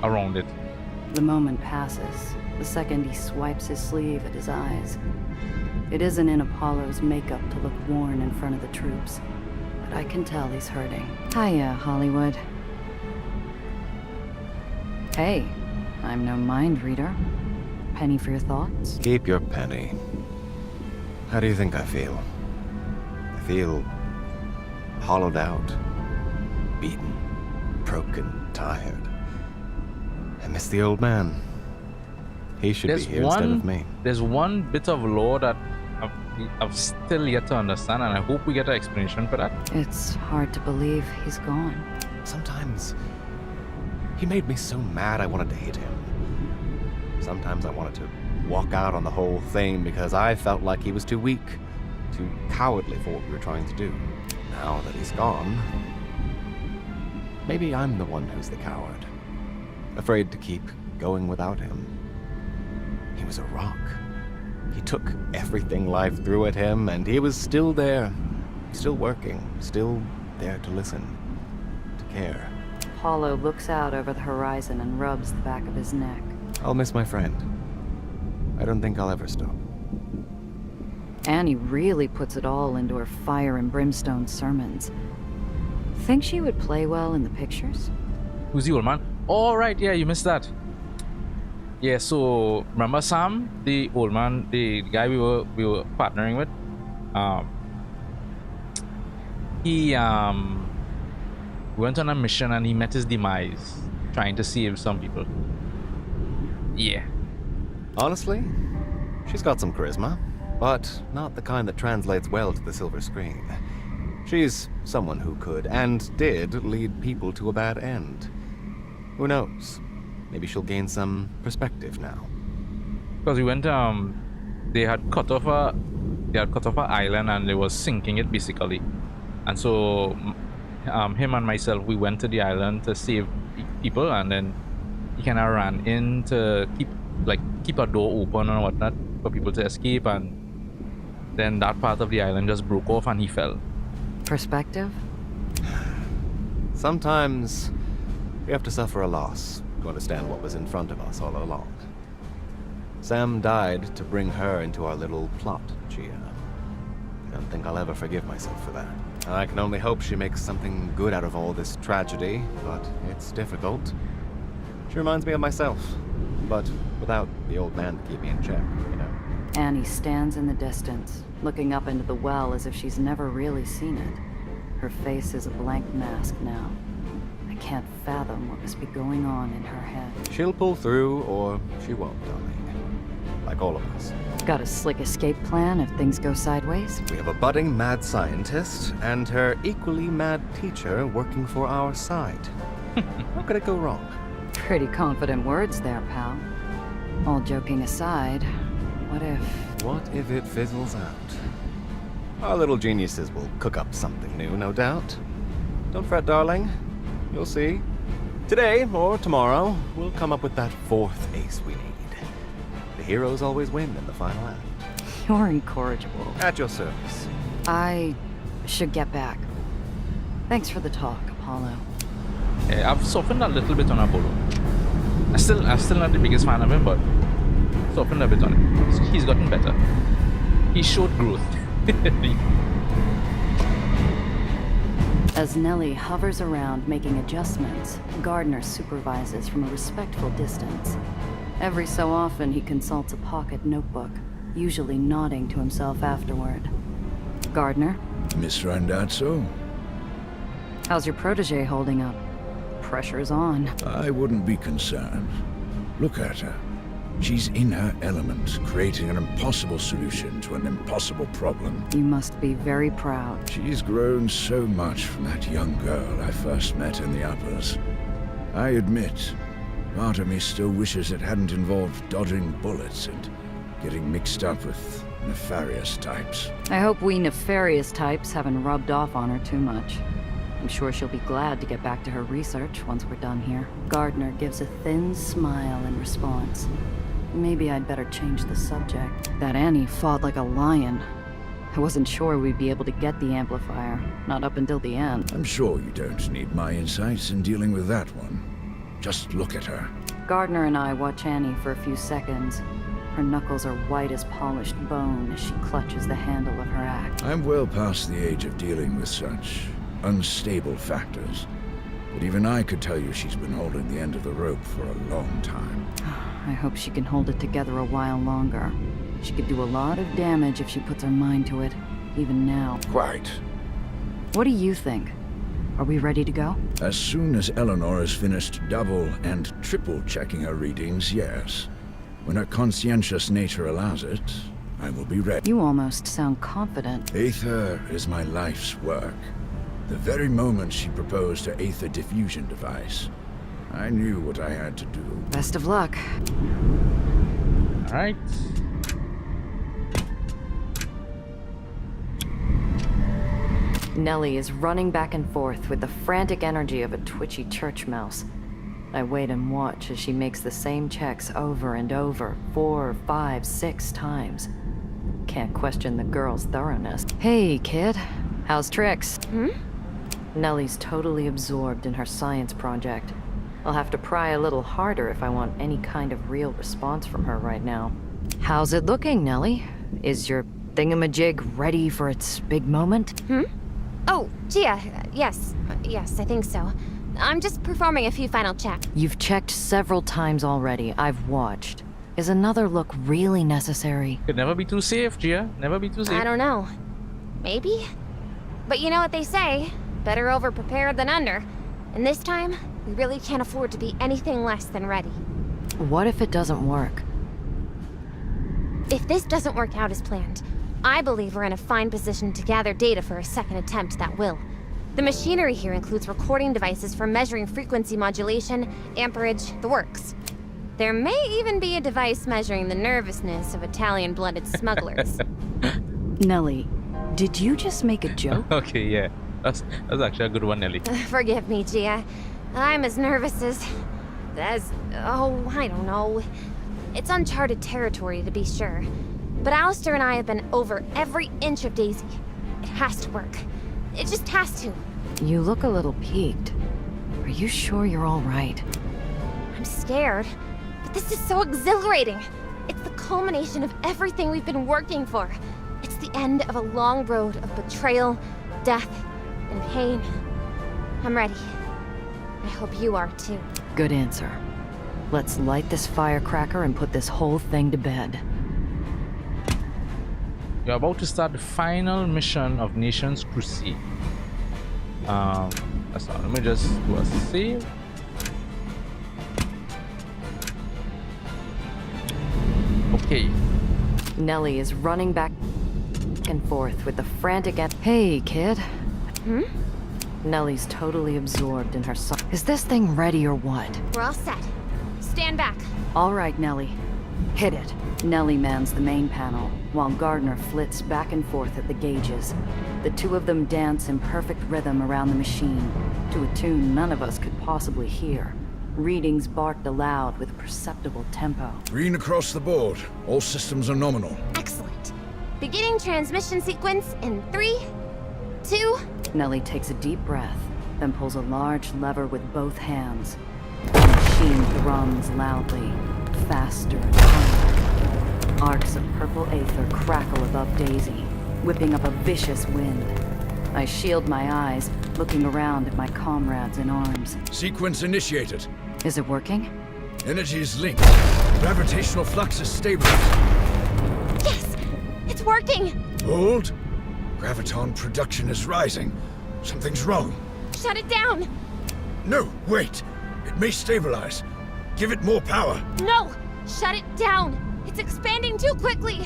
around it. The moment passes. The second he swipes his sleeve at his eyes. It isn't in Apollo's makeup to look worn in front of the troops, but I can tell he's hurting. Hiya, Hollywood. Hey, I'm no mind reader. Penny for your thoughts? Keep your penny. How do you think I feel? I feel hollowed out, beaten, broken, tired. I miss the old man. He should be here instead of me. There's one bit of lore that I've still yet to understand, and I hope we get an explanation for that. It's hard to believe he's gone. Sometimes he made me so mad I wanted to hit him. Sometimes I wanted to walk out on the whole thing because I felt like he was too weak, too cowardly for what we were trying to do. Now that he's gone, maybe I'm the one who's the coward, afraid to keep going without him. He was a rock. He took everything life threw at him, and he was still there, still working, still there to listen, to care. Apollo looks out over the horizon and rubs the back of his neck. I'll miss my friend. I don't think I'll ever stop. Annie really puts it all into her fire and brimstone sermons. Think she would play well in the pictures? Who's the old man? Oh, right, yeah, you missed that. Yeah, so remember Sam, the old man, the guy we were partnering with? He went on a mission and he met his demise, trying to save some people. Yeah. Honestly, she's got some charisma, but not the kind that translates well to the silver screen. She's someone who could, and did, lead people to a bad end. Who knows? Maybe she'll gain some perspective now. Because we went, they had cut off an island and they was sinking it basically. And so, him and myself, we went to the island to save people, and then he kind of ran in to keep a door open and whatnot for people to escape, and then that part of the island just broke off and he fell. Perspective? Sometimes we have to suffer a loss to understand what was in front of us all along. Sam died to bring her into our little plot, Gia. I don't think I'll ever forgive myself for that. I can only hope she makes something good out of all this tragedy, but it's difficult. She reminds me of myself, but without the old man to keep me in check, you know. Annie stands in the distance, looking up into the well as if she's never really seen it. Her face is a blank mask now. I can't fathom what must be going on in her head. She'll pull through, or she won't, darling. Like all of us. Got a slick escape plan if things go sideways? We have a budding mad scientist and her equally mad teacher working for our side. How could it go wrong? Pretty confident words there, pal. All joking aside, what if it fizzles out? Our little geniuses will cook up something new, no doubt. Don't fret, darling. You'll see. Today, or tomorrow, we'll come up with that fourth ace we need. The heroes always win in the final act. You're incorrigible. At your service. I should get back. Thanks for the talk, Apollo. Yeah, I've softened a little bit on Apollo. I'm still not the biggest fan of him, but softened a bit on him. He's gotten better. He showed growth. As Nellie hovers around making adjustments, Gardner supervises from a respectful distance. Every so often, he consults a pocket notebook, usually nodding to himself afterward. Gardner? Miss Randazzo? How's your protege holding up? Pressure's on. I wouldn't be concerned. Look at her. She's in her element, creating an impossible solution to an impossible problem. You must be very proud. She's grown so much from that young girl I first met in the uppers. I admit, part of me still wishes it hadn't involved dodging bullets and getting mixed up with nefarious types. I hope we nefarious types haven't rubbed off on her too much. I'm sure she'll be glad to get back to her research once we're done here. Gardner gives a thin smile in response. Maybe I'd better change the subject. That Annie fought like a lion. I wasn't sure we'd be able to get the amplifier, not up until the end. I'm sure you don't need my insights in dealing with that one. Just look at her. Gardner and I watch Annie for a few seconds. Her knuckles are white as polished bone as she clutches the handle of her axe. I'm well past the age of dealing with such unstable factors. But even I could tell you she's been holding the end of the rope for a long time. I hope she can hold it together a while longer. She could do a lot of damage if she puts her mind to it, even now. Quite. What do you think? Are we ready to go? As soon as Eleanor has finished double and triple checking her readings, yes. When her conscientious nature allows it, I will be ready. You almost sound confident. Aether is my life's work. The very moment she proposed her Aether diffusion device, I knew what I had to do. Best of luck. All right. Nellie is running back and forth with the frantic energy of a twitchy church mouse. I wait and watch as she makes the same checks over and over, 4, 5, 6 times. Can't question the girl's thoroughness. Hey, kid. How's tricks? Nellie's totally absorbed in her science project. I'll have to pry a little harder if I want any kind of real response from her right now. How's it looking, Nellie? Is your thingamajig ready for its big moment? Oh, Gia, yes. Yes, I think so. I'm just performing a few final checks. You've checked several times already. I've watched. Is another look really necessary? Could never be too safe, Gia. Never be too safe. I don't know. Maybe? But you know what they say. Better over-prepared than under. And this time, we really can't afford to be anything less than ready. What if it doesn't work? If this doesn't work out as planned, I believe we're in a fine position to gather data for a second attempt that will. The machinery here includes recording devices for measuring frequency modulation, amperage, the works. There may even be a device measuring the nervousness of Italian-blooded smugglers. Nellie, did you just make a joke? Okay, yeah. That's actually a good one, Nellie. Forgive me, Gia. I'm as nervous as... oh, I don't know. It's uncharted territory, to be sure. But Alistair and I have been over every inch of Daisy. It has to work. It just has to. You look a little peaked. Are you sure you're all right? I'm scared, but this is so exhilarating. It's the culmination of everything we've been working for. It's the end of a long road of betrayal, death, and pain. I'm ready. I hope you are too. Good answer. Let's light this firecracker and put this whole thing to bed. You're about to start the final mission of Nation's Crusade. That's not. Let me just do a save. Okay. Nellie is running back and forth with the frantic Hey, kid. Nellie's totally absorbed in her song. Is this thing ready or what? We're all set. Stand back. All right, Nellie. Hit it. Nellie mans the main panel, while Gardner flits back and forth at the gauges. The two of them dance in perfect rhythm around the machine, to a tune none of us could possibly hear. Readings barked aloud with a perceptible tempo. Green across the board. All systems are nominal. Excellent. Beginning transmission sequence in 3, 2... Nellie takes a deep breath, then pulls a large lever with both hands. The machine drums loudly, faster and harder. Arcs of purple aether crackle above Daisy, whipping up a vicious wind. I shield my eyes, looking around at my comrades in arms. Sequence initiated. Is it working? Energy is linked. Gravitational flux is stabilized. Yes! It's working! Hold. Graviton production is rising. Something's wrong. Shut it down! No, wait. It may stabilize. Give it more power. No! Shut it down! It's expanding too quickly!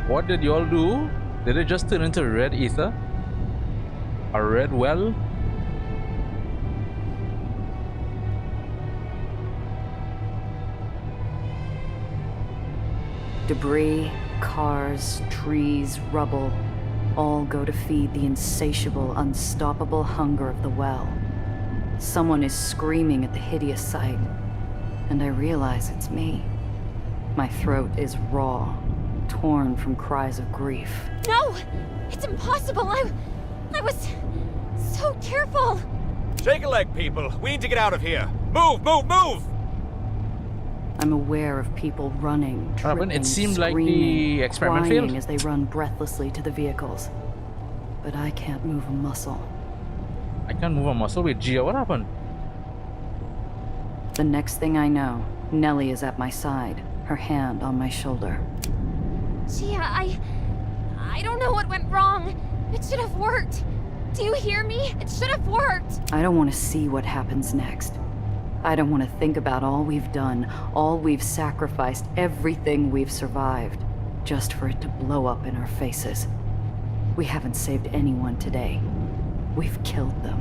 What did y'all do? Did it just turn into red ether? A red well? Debris, cars, trees, rubble, all go to feed the insatiable, unstoppable hunger of the well. Someone is screaming at the hideous sight, and I realize it's me. My throat is raw, torn from cries of grief. No! It's impossible! I was so careful! Shake a leg, people! We need to get out of here! Move, move, move! I'm aware of people running, tripping, it seemed like screaming, the experiment crying failed. as they run breathlessly to the vehicles. But I can't move a muscle. I can't move a muscle. Wait, Gia, what happened? The next thing I know, Nellie is at my side, her hand on my shoulder. Gia, I don't know what went wrong. It should have worked. Do you hear me? It should have worked. I don't want to see what happens next. I don't want to think about all we've done, all we've sacrificed, everything we've survived, just for it to blow up in our faces. We haven't saved anyone today. We've killed them.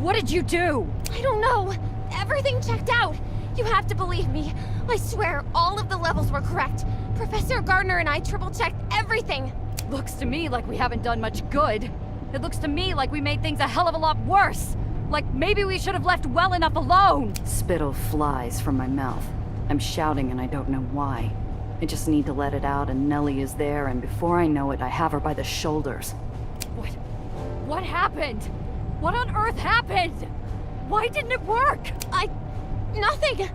What did you do? I don't know. Everything checked out. You have to believe me. I swear all of the levels were correct. Professor Gardner and I triple-checked everything. Looks to me like we haven't done much good. It looks to me like we made things a hell of a lot worse. Like maybe we should have left well enough alone. Spittle flies from my mouth. I'm shouting and I don't know why. I just need to let it out and Nellie is there, and before I know it, I have her by the shoulders. What happened? What on earth happened? Why didn't it work? Nothing.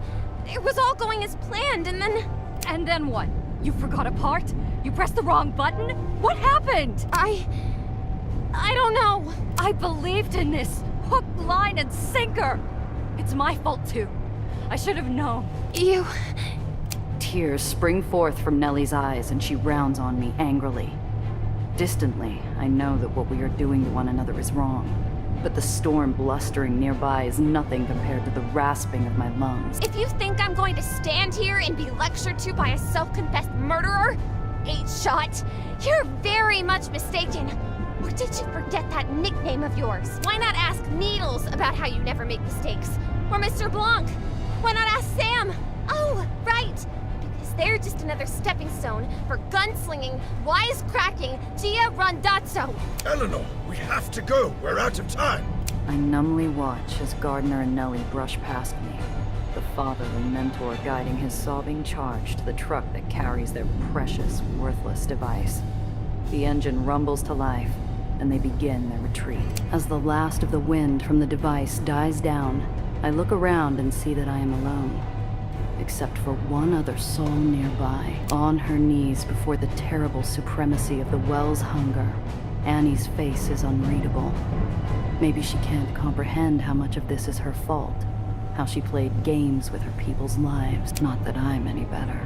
It was all going as planned, and then... And then what? You forgot a part? You pressed the wrong button? What happened? I don't know. I believed in this. Hook, line, and sinker. It's my fault, too. I should have known. You... Tears spring forth from Nellie's eyes, and she rounds on me angrily. Distantly, I know that what we are doing to one another is wrong. But the storm blustering nearby is nothing compared to the rasping of my lungs. If you think I'm going to stand here and be lectured to by a self-confessed murderer, 8-Shot, you're very much mistaken. Or did you forget that nickname of yours? Why not ask Needles about how you never make mistakes? Or Mr. Blanc? Why not ask Sam? Oh, right. Because they're just another stepping stone for gunslinging, wisecracking Gia Rondazzo. Eleanor, we have to go. We're out of time. I numbly watch as Gardner and Nellie brush past me, the fatherly mentor guiding his sobbing charge to the truck that carries their precious, worthless device. The engine rumbles to life, and they begin their retreat. As the last of the wind from the device dies down, I look around and see that I am alone, except for one other soul nearby, on her knees before the terrible supremacy of the well's hunger. Annie's face is unreadable. Maybe she can't comprehend how much of this is her fault, how she played games with her people's lives. Not that I'm any better.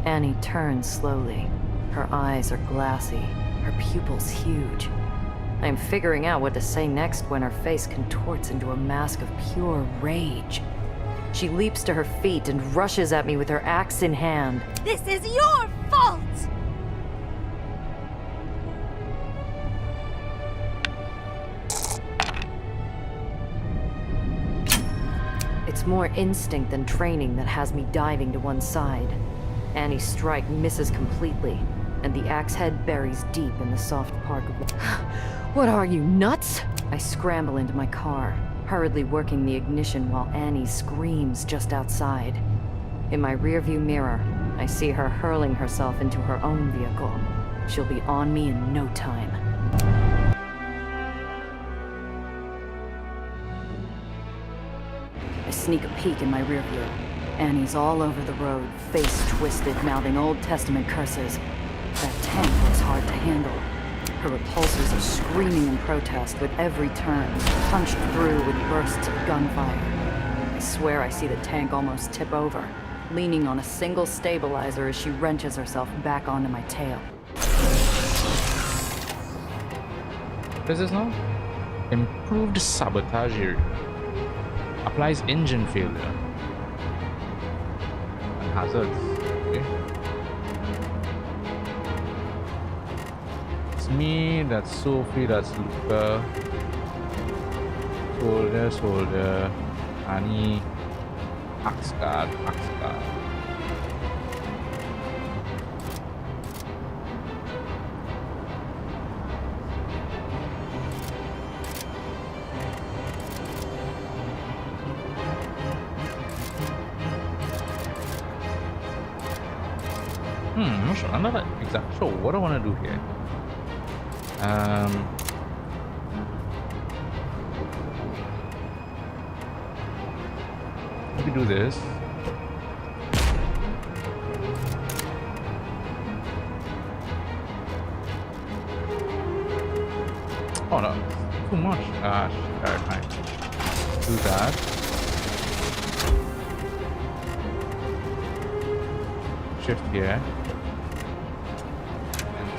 Annie turns slowly. Her eyes are glassy, her pupils huge. I am figuring out what to say next when her face contorts into a mask of pure rage. She leaps to her feet and rushes at me with her axe in hand. This is your fault! It's more instinct than training that has me diving to one side. Annie's strike misses completely, and the axe head buries deep in the soft park of... What are you, nuts? I scramble into my car, hurriedly working the ignition while Annie screams just outside. In my rearview mirror, I see her hurling herself into her own vehicle. She'll be on me in no time. I sneak a peek in my rearview. Annie's all over the road, face twisted, mouthing Old Testament curses. That tank was hard to handle. Her repulsors are screaming in protest with every turn, punched through with bursts of gunfire. I swear I see the tank almost tip over, leaning on a single stabilizer as she wrenches herself back onto my tail. This is now improved sabotage area. Applies engine failure and hazards. Okay. It's me, that's Sophie, that's Luca. Soldier, Annie, Axe Guard. I'm not exactly sure what I want to do here. Maybe do this. Oh no, too much. Alright, fine. Do that. Shift here.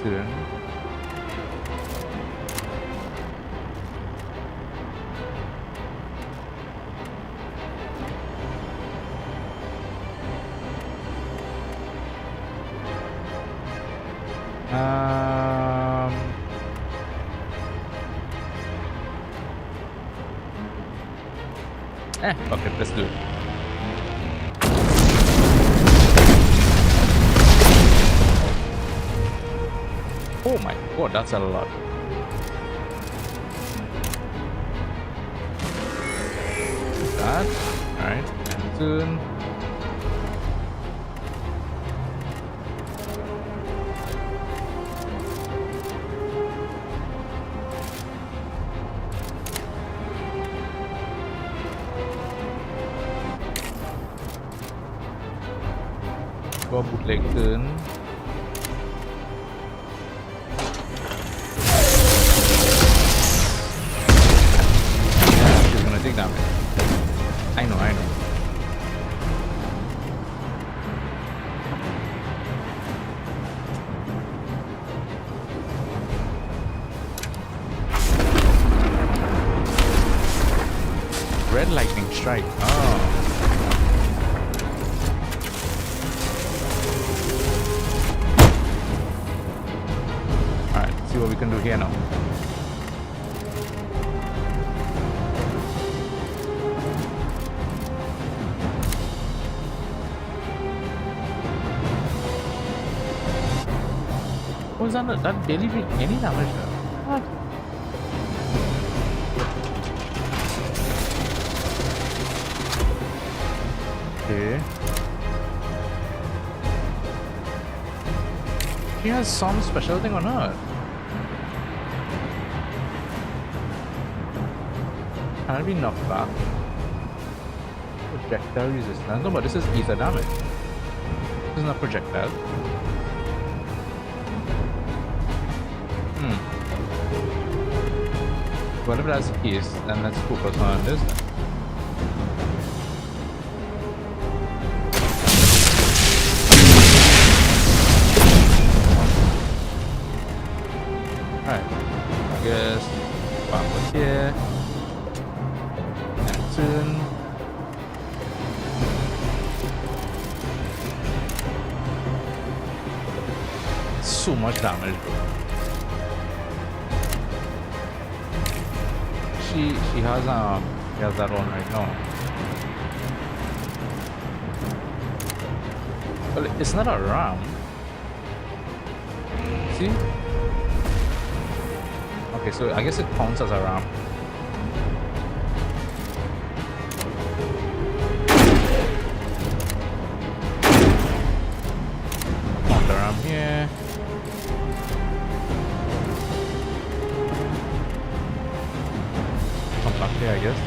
Turn. Okay, let's do it. Oh my god, that's a lot. That, alright, and soon. Go bootleg soon. Take damage. I know. Red lightning strike. Oh. Alright, see what we can do here now. Was that barely did any damage there? What? She has some special thing on her. Can it be knocked back? Projectile resistance. No, but this is ether damage. This is not projectile. Whatever that's the case, then let's focus on this. Alright. I guess backward here. Next turn. So much damage, bro. She has that on right now. Well, it's not a ram. See? Okay, so I guess it counts as a ram. Count the ram here. Yeah, I guess.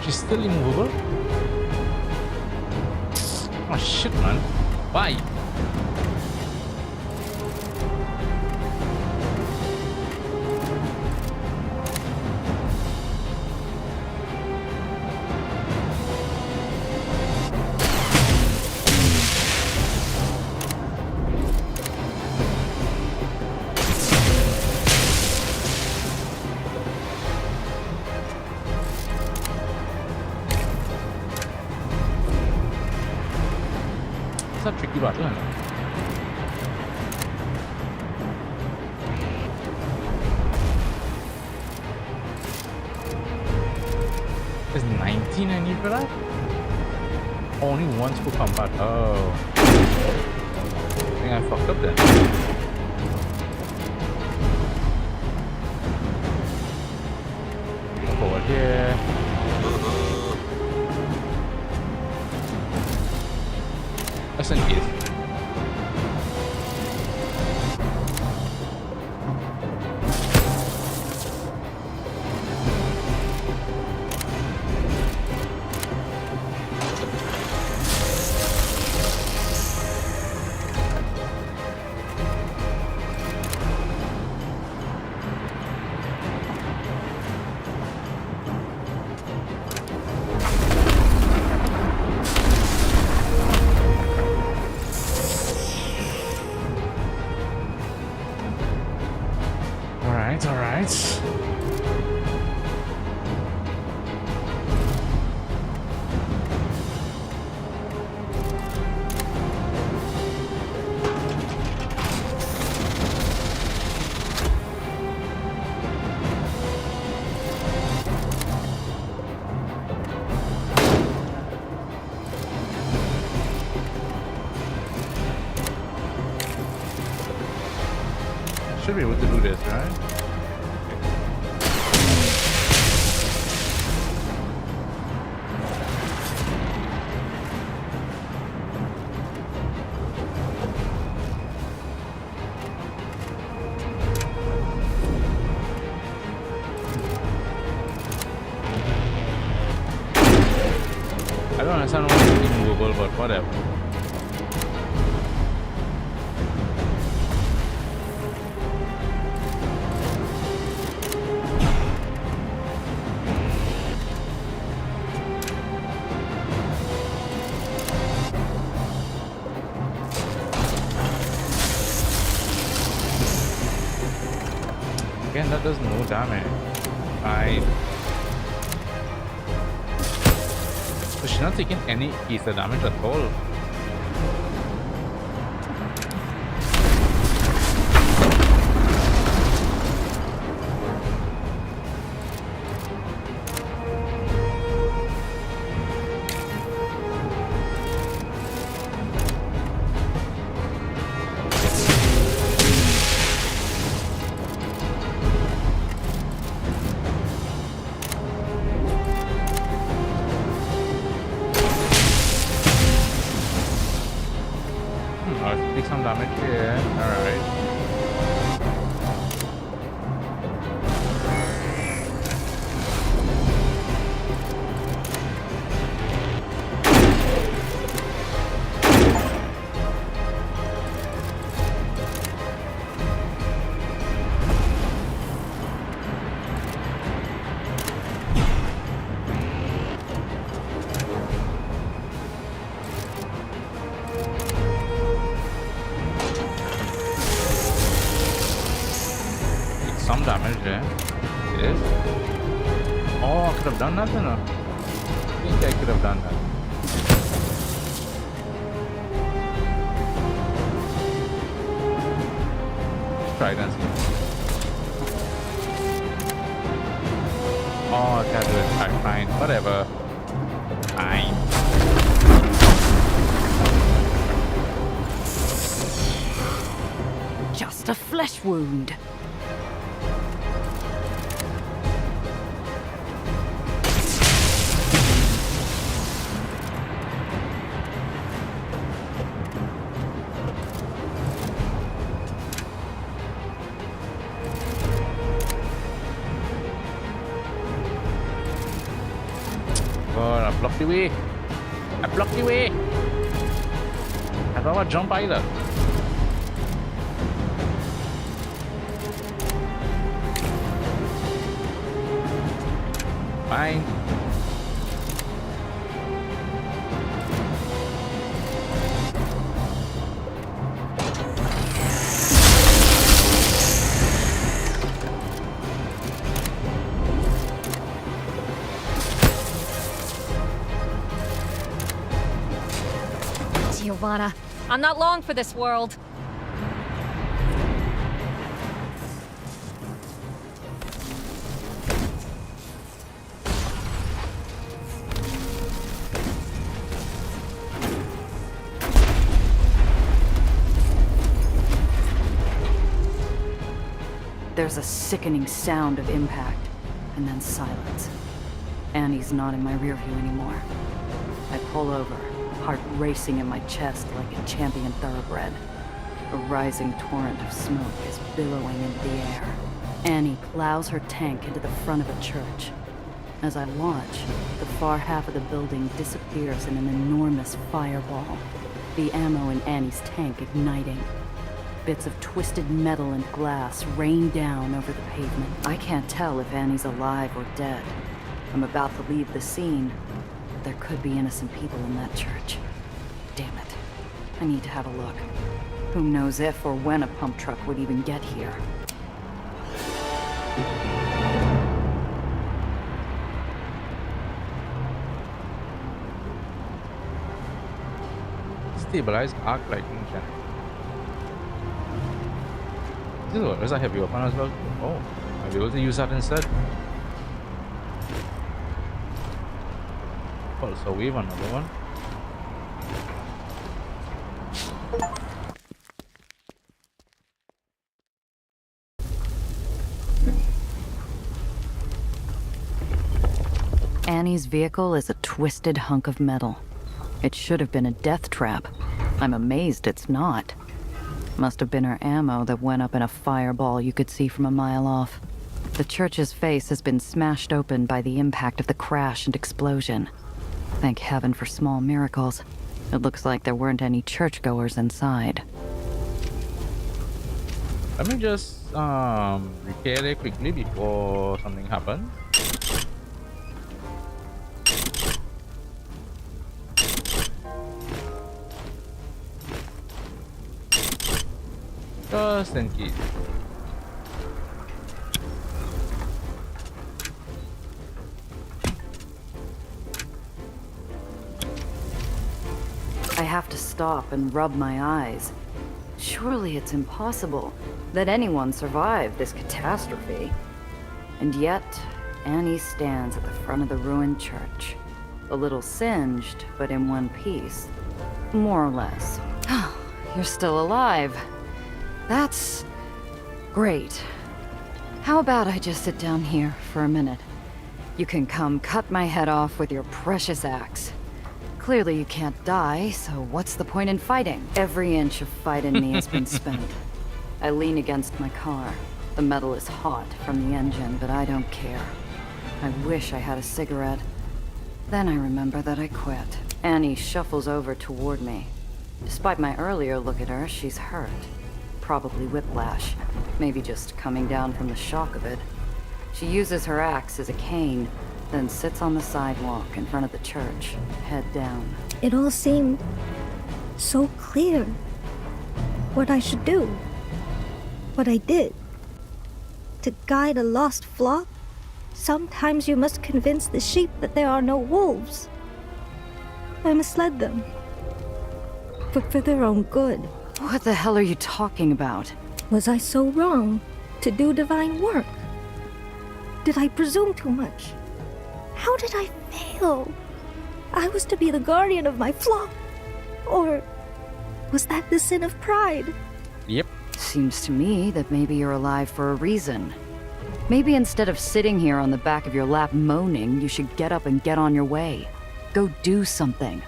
She's still immovable? Oh shit, man. Why? It's a tricky battle, isn't it? There's 19 I need for that? Only once per combat. Oh. I think I fucked up then. Go forward here. Let's engage. Alright. Should be able to do this, right? I don't understand why it's immovable, but whatever. Again, that does no damage. So she's not taking any ether damage at all. Take some damage here. Alright. Some damage there. Yes. Oh, I could have done that, you know. I think I could have done that. Try it and see. Oh, I can't do it. Alright, fine. Whatever. Fine. Just a flesh wound. God, I blocked the way. I blocked the way. I don't want to jump either. Fine. Giovanna, I'm not long for this world. There's a sickening sound of impact, and then silence. Annie's not in my rear view anymore. I pull over, heart racing in my chest like a champion thoroughbred. A rising torrent of smoke is billowing into the air. Annie plows her tank into the front of a church. As I watch, the far half of the building disappears in an enormous fireball, the ammo in Annie's tank igniting. Bits of twisted metal and glass rain down over the pavement. I can't tell if Annie's alive or dead. I'm about to leave the scene. There could be innocent people in that church. Damn it. I need to have a look. Who knows if or when a pump truck would even get here. Stabilize arc lightning gen. Does I have your weapon as well? Oh, I'll be able to use that instead. Also, we have another one. Annie's vehicle is a twisted hunk of metal. It should have been a death trap. I'm amazed it's not. Must have been her ammo that went up in a fireball you could see from a mile off. The church's face has been smashed open by the impact of the crash and explosion. Thank heaven for small miracles. It looks like there weren't any churchgoers inside. Let me just repair it quickly before something happens. Just in case. I have to stop and rub my eyes. Surely it's impossible that anyone survived this catastrophe. And yet, Annie stands at the front of the ruined church. A little singed, but in one piece. More or less. You're still alive. That's great. How about I just sit down here for a minute? You can come cut my head off with your precious axe. Clearly you can't die, so what's the point in fighting? Every inch of fight in me has been spent. I lean against my car. The metal is hot from the engine, but I don't care. I wish I had a cigarette. Then I remember that I quit. Annie shuffles over toward me. Despite my earlier look at her, she's hurt. Probably whiplash. Maybe just coming down from the shock of it. She uses her axe as a cane, then sits on the sidewalk in front of the church, head down. It all seemed so clear. What I should do. What I did. To guide a lost flock, sometimes you must convince the sheep that there are no wolves. I misled them. But for their own good. What the hell are you talking about? Was I so wrong to do divine work? Did I presume too much? How did I fail? I was to be the guardian of my flock. Or was that the sin of pride? Yep. Seems to me that maybe you're alive for a reason. Maybe instead of sitting here on the back of your lap moaning, you should get up and get on your way. Go do something.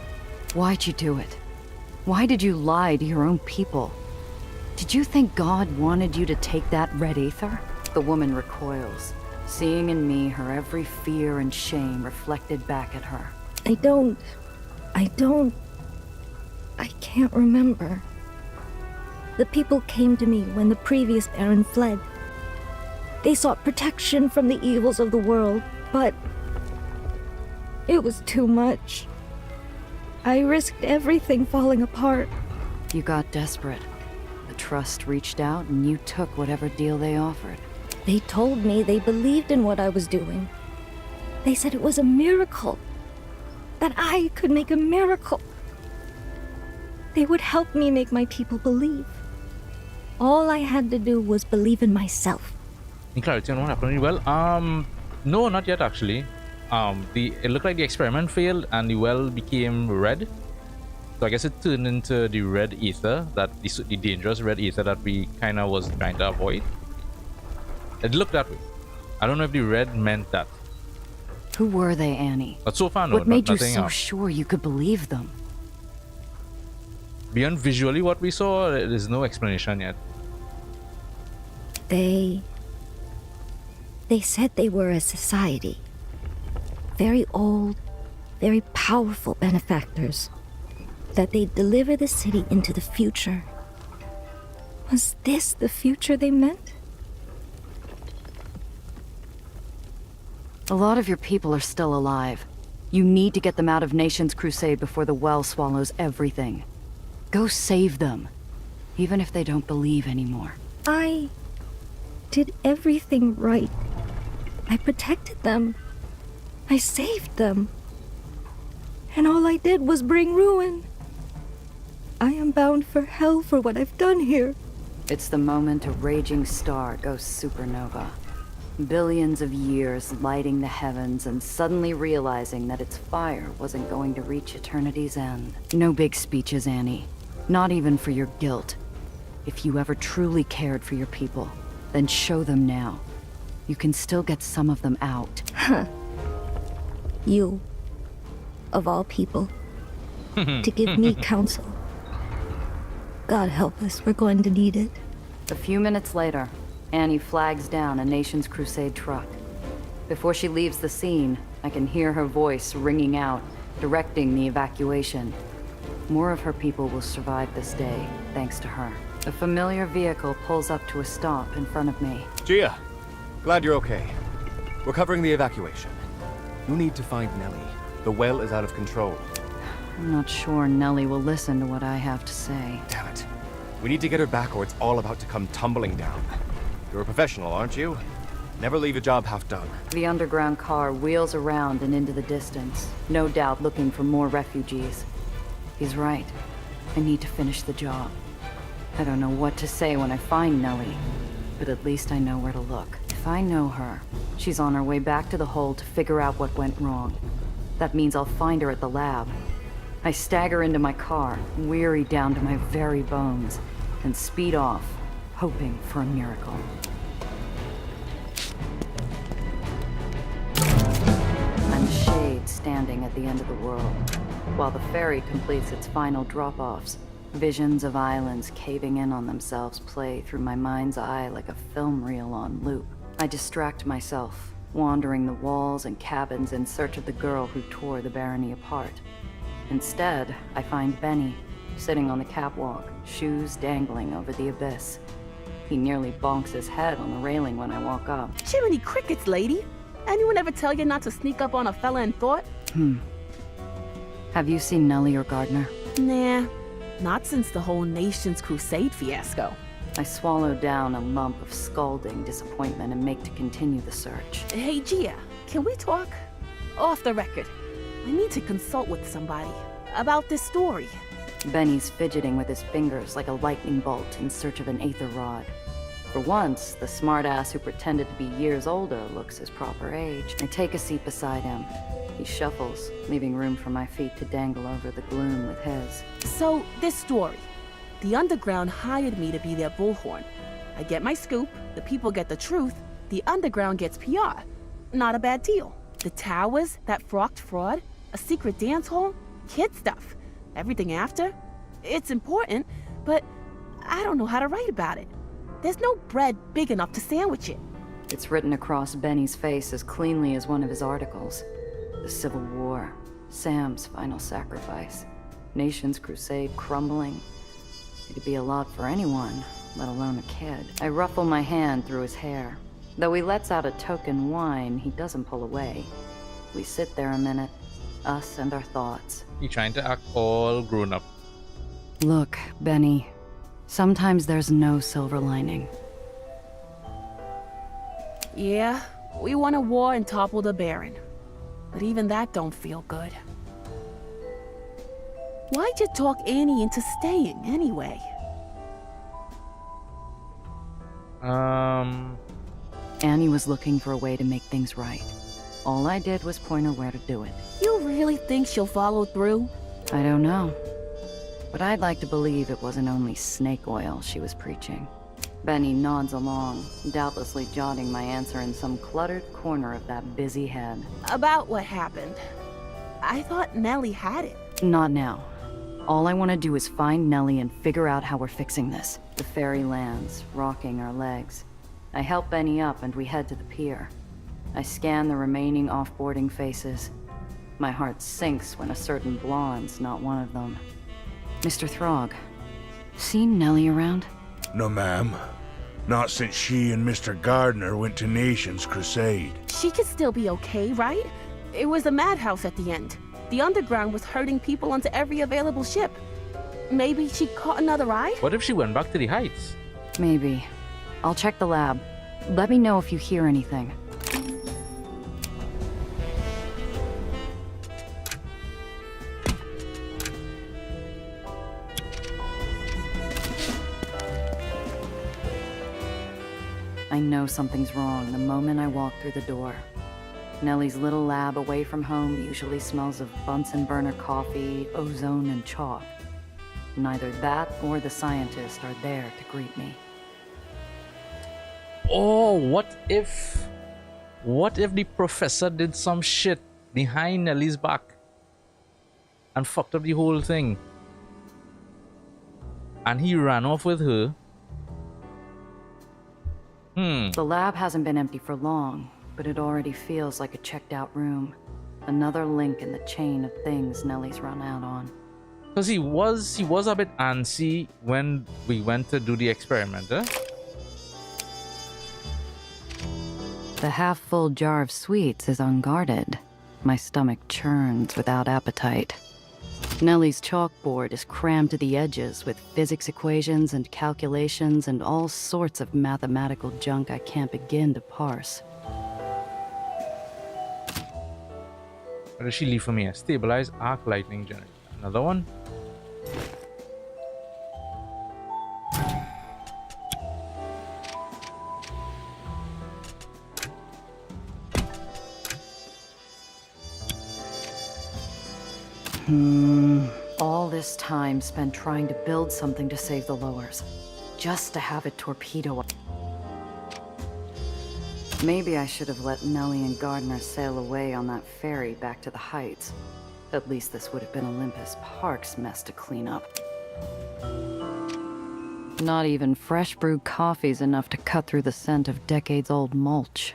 Why'd you do it? Why did you lie to your own people? Did you think God wanted you to take that red Aether? The woman recoils, seeing in me her every fear and shame reflected back at her. I can't remember. The people came to me when the previous Baron fled. They sought protection from the evils of the world, but it was too much. I risked everything falling apart. You got desperate. The trust reached out and you took whatever deal they offered. They told me they believed in what I was doing. They said it was a miracle. That I could make a miracle. They would help me make my people believe. All I had to do was believe in myself. Any clarity on what happened? Well, no, not yet actually. It looked like the experiment failed and the well became red. So I guess it turned into the red Aether, the dangerous red Aether that we kind of was trying to avoid. It looked that way. I don't know if the red meant that. Who were they, Annie? But so far, no. What made you so sure you could believe them? Beyond visually what we saw, there's no explanation yet. They said they were a society. Very old, very powerful benefactors. That they'd deliver the city into the future. Was this the future they meant? A lot of your people are still alive. You need to get them out of Nation's Crusade before the well swallows everything. Go save them, even if they don't believe anymore. I did everything right. I protected them. I saved them. And all I did was bring ruin. I am bound for hell for what I've done here. It's the moment a raging star goes supernova. Billions of years lighting the heavens and suddenly realizing that its fire wasn't going to reach eternity's end. No big speeches, Annie. Not even for your guilt. If you ever truly cared for your people, then show them now. You can still get some of them out. Huh. You, of all people, to give me counsel. God help us, we're going to need it. A few minutes later, Annie flags down a Nation's Crusade truck. Before she leaves the scene, I can hear her voice ringing out, directing the evacuation. More of her people will survive this day, thanks to her. A familiar vehicle pulls up to a stop in front of me. Gia, glad you're okay. We're covering the evacuation. You need to find Nellie. The well is out of control. I'm not sure Nellie will listen to what I have to say. Damn it. We need to get her back or it's all about to come tumbling down. You're a professional, aren't you? Never leave a job half done. The underground car wheels around and into the distance, no doubt looking for more refugees. He's right. I need to finish the job. I don't know what to say when I find Nellie, but at least I know where to look. If I know her, she's on her way back to the hold to figure out what went wrong. That means I'll find her at the lab. I stagger into my car, weary down to my very bones, and speed off, hoping for a miracle. I'm a shade standing at the end of the world, while the ferry completes its final drop-offs. Visions of islands caving in on themselves play through my mind's eye like a film reel on loop. I distract myself, wandering the walls and cabins in search of the girl who tore the barony apart. Instead, I find Benny, sitting on the catwalk, shoes dangling over the abyss. He nearly bonks his head on the railing when I walk up. Jiminy crickets, lady. Anyone ever tell you not to sneak up on a fella in thought? Have you seen Nellie or Gardner? Nah, not since the whole Nation's Crusade fiasco. I swallow down a lump of scalding disappointment and make to continue the search. Hey, Gia, can we talk? Off the record. I need to consult with somebody about this story. Benny's fidgeting with his fingers like a lightning bolt in search of an Aether rod. For once, the smartass who pretended to be years older looks his proper age. I take a seat beside him. He shuffles, leaving room for my feet to dangle over the gloom with his. So, this story. The Underground hired me to be their bullhorn. I get my scoop, the people get the truth, the Underground gets PR. Not a bad deal. The towers, that frocked fraud, a secret dance hall, kid stuff. Everything after? It's important, but I don't know how to write about it. There's no bread big enough to sandwich it. It's written across Benny's face as cleanly as one of his articles. The Civil War, Sam's final sacrifice, Nation's Crusade crumbling. It'd be a lot for anyone, let alone a kid. I ruffle my hand through his hair. Though he lets out a token whine, he doesn't pull away. We sit there a minute, us and our thoughts. He trying to act all grown up. Look, Benny, sometimes there's no silver lining. Yeah, we won a war and toppled a baron. But even that don't feel good. Why'd you talk Annie into staying, anyway? Annie was looking for a way to make things right. All I did was point her where to do it. You really think she'll follow through? I don't know. But I'd like to believe it wasn't only snake oil she was preaching. Benny nods along, doubtlessly jotting my answer in some cluttered corner of that busy head. About what happened. I thought Nellie had it. Not now. All I want to do is find Nellie and figure out how we're fixing this. The ferry lands, rocking our legs. I help Benny up and we head to the pier. I scan the remaining off-boarding faces. My heart sinks when a certain blonde's not one of them. Mr. Throg, seen Nellie around? No, ma'am. Not since she and Mr. Gardner went to Nation's Crusade. She could still be okay, right? It was a madhouse at the end. The Underground was herding people onto every available ship. Maybe she caught another ride? What if she went back to the heights? Maybe. I'll check the lab. Let me know if you hear anything. I know something's wrong the moment I walk through the door. Nellie's little lab away from home usually smells of Bunsen burner coffee, ozone, and chalk. Neither that or the scientist are there to greet me. Oh, what if the professor did some shit behind Nellie's back and fucked up the whole thing? And he ran off with her. The lab hasn't been empty for long, but it already feels like a checked out room. Another link in the chain of things Nellie's run out on. Because he was a bit antsy when we went to do the experiment, eh? The half-full jar of sweets is unguarded. My stomach churns without appetite. Nellie's chalkboard is crammed to the edges with physics equations and calculations and all sorts of mathematical junk I can't begin to parse. What does she leave for me? A stabilized arc lightning generator. Another one? All this time spent trying to build something to save the lowers, just to have it torpedo. Maybe I should have let Nellie and Gardner sail away on that ferry back to the Heights. At least this would have been Olympus Park's mess to clean up. Not even fresh brewed coffee's enough to cut through the scent of decades-old mulch.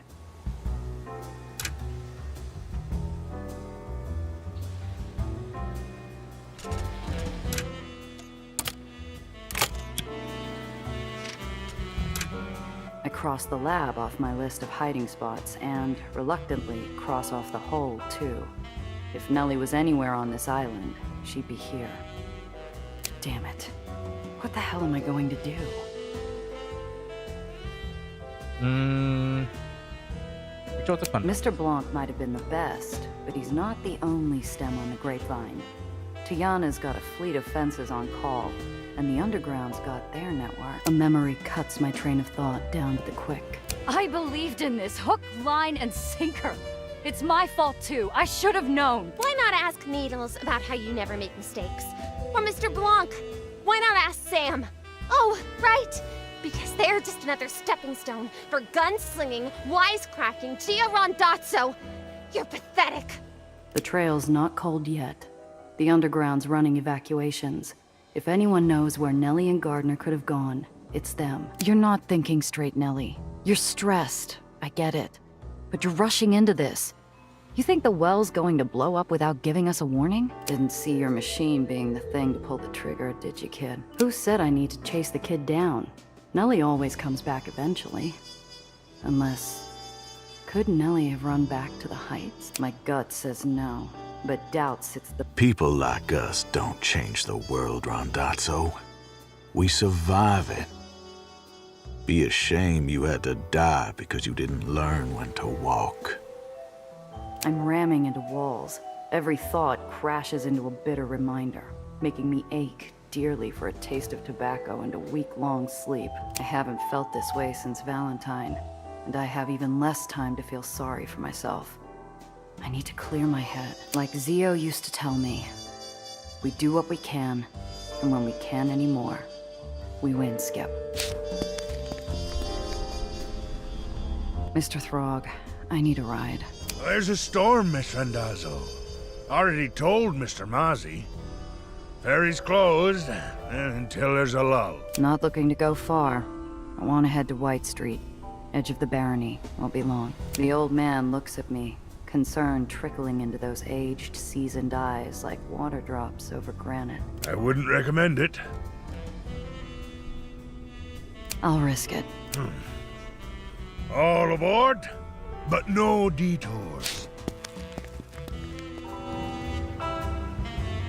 I cross the lab off my list of hiding spots and, reluctantly, cross off the hole, too. If Nellie was anywhere on this island, she'd be here. Damn it. What the hell am I going to do? Mr. Blanc might have been the best, but he's not the only stem on the grapevine. Tiana's got a fleet of fences on call, and the Underground's got their network. A memory cuts my train of thought down to the quick. I believed in this, hook, line, and sinker. It's my fault too. I should have known. Why not ask Needles about how you never make mistakes? Or Mr. Blanc? Why not ask Sam? Oh, right! Because they're just another stepping stone for gunslinging, wisecracking Gia Rondazzo. You're pathetic. The trail's not cold yet. The Underground's running evacuations. If anyone knows where Nellie and Gardner could have gone, it's them. You're not thinking straight, Nellie. You're stressed. I get it. But you're rushing into this. You think the well's going to blow up without giving us a warning? Didn't see your machine being the thing to pull the trigger, did you, kid? Who said I need to chase the kid down? Nellie always comes back eventually. Unless... Could Nellie have run back to the Heights? My gut says no, but doubts it's the... People like us don't change the world, Rondazzo. We survive it. Be a shame you had to die because you didn't learn when to walk. I'm ramming into walls. Every thought crashes into a bitter reminder, making me ache dearly for a taste of tobacco and a week-long sleep. I haven't felt this way since Valentine, and I have even less time to feel sorry for myself. I need to clear my head. Like Zio used to tell me, we do what we can, and when we can't anymore, we win, Skip. Mr. Throg, I need a ride. There's a storm, Miss Randazzo. Already told Mr. Mozzie. Ferry's closed until there's a lull. Not looking to go far. I want to head to White Street, edge of the barony. Won't be long. The old man looks at me, concern trickling into those aged, seasoned eyes like water drops over granite. I wouldn't recommend it. I'll risk it. All aboard, but no detours.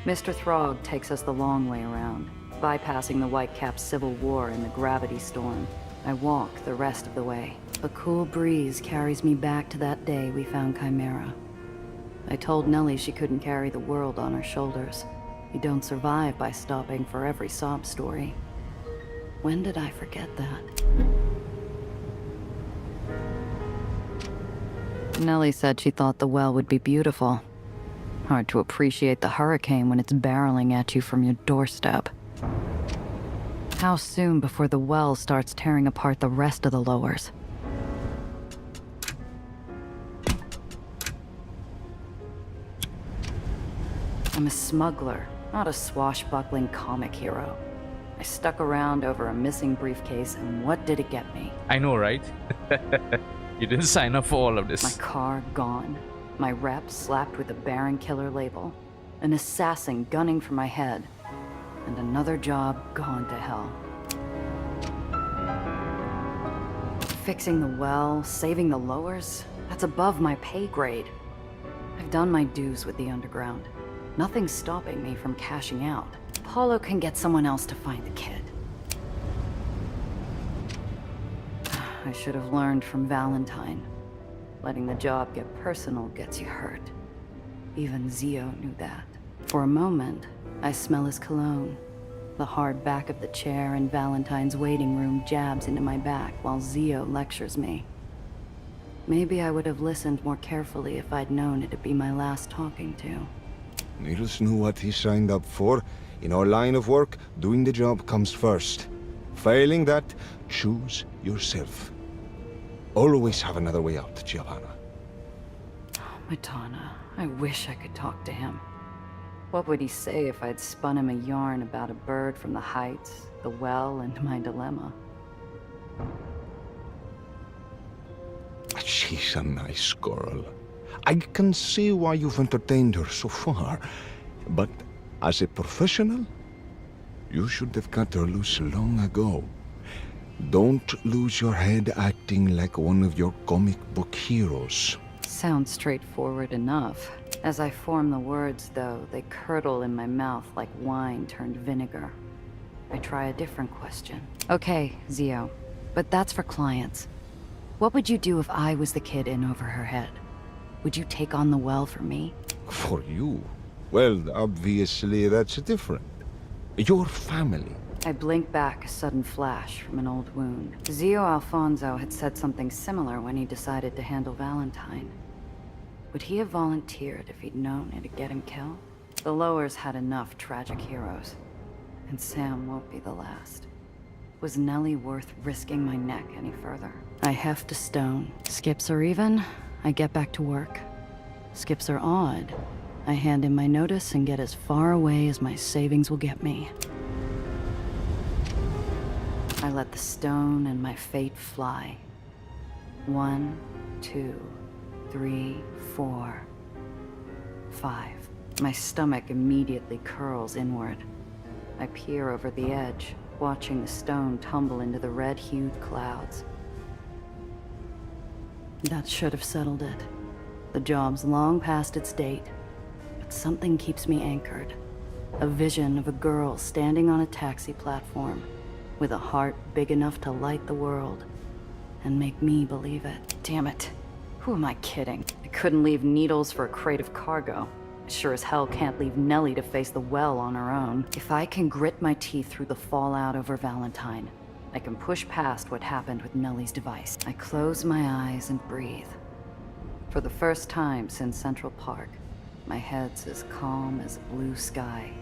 Mr. Throg takes us the long way around, bypassing the Whitecaps' civil war and the gravity storm. I walk the rest of the way. A cool breeze carries me back to that day we found Chimera. I told Nellie she couldn't carry the world on her shoulders. You don't survive by stopping for every sob story. When did I forget that? Nellie said she thought the well would be beautiful. Hard to appreciate the hurricane when it's barreling at you from your doorstep. How soon before the well starts tearing apart the rest of the lowers? I'm a smuggler, not a swashbuckling comic hero. I stuck around over a missing briefcase, and what did it get me? I know, right? You didn't sign up for all of this. My car gone. My rep slapped with a Baron Killer label. An assassin gunning for my head. And another job gone to hell. Fixing the well, saving the lowers, that's above my pay grade. I've done my dues with the Underground. Nothing's stopping me from cashing out. Paulo can get someone else to find the kid. I should have learned from Valentine. Letting the job get personal gets you hurt. Even Zio knew that. For a moment, I smell his cologne. The hard back of the chair in Valentine's waiting room jabs into my back while Zio lectures me. Maybe I would have listened more carefully if I'd known it'd be my last talking to. Niels knew what he signed up for. In our line of work, doing the job comes first. Failing that, choose yourself. Always have another way out, Giovanna. Matana, I wish I could talk to him. What would he say if I'd spun him a yarn about a bird from the heights, the well, and my dilemma? She's a nice girl. I can see why you've entertained her so far. But as a professional, you should have cut her loose long ago. Don't lose your head acting like one of your comic book heroes. Sounds straightforward enough. As I form the words, though, they curdle in my mouth like wine turned vinegar. I try a different question. Okay, Zio, but that's for clients. What would you do if I was the kid in over her head? Would you take on the well for me? For you? Well, obviously that's different. Your family. I blink back a sudden flash from an old wound. Zio Alfonso had said something similar when he decided to handle Valentine. Would he have volunteered if he'd known it'd get him killed? The Lowers had enough tragic heroes, and Sam won't be the last. Was Nellie worth risking my neck any further? I heft a stone. Skips are even, I get back to work. Skips are odd. I hand in my notice and get as far away as my savings will get me. I let the stone and my fate fly. 1, 2, 3, 4, 5. My stomach immediately curls inward. I peer over the edge, watching the stone tumble into the red-hued clouds. That should have settled it. The job's long past its date, but something keeps me anchored. A vision of a girl standing on a taxi platform, with a heart big enough to light the world, and make me believe it. Damn it. Who am I kidding? I couldn't leave Needles for a crate of cargo. I sure as hell can't leave Nellie to face the well on her own. If I can grit my teeth through the fallout over Valentine, I can push past what happened with Nellie's device. I close my eyes and breathe. For the first time since Central Park, my head's as calm as blue sky.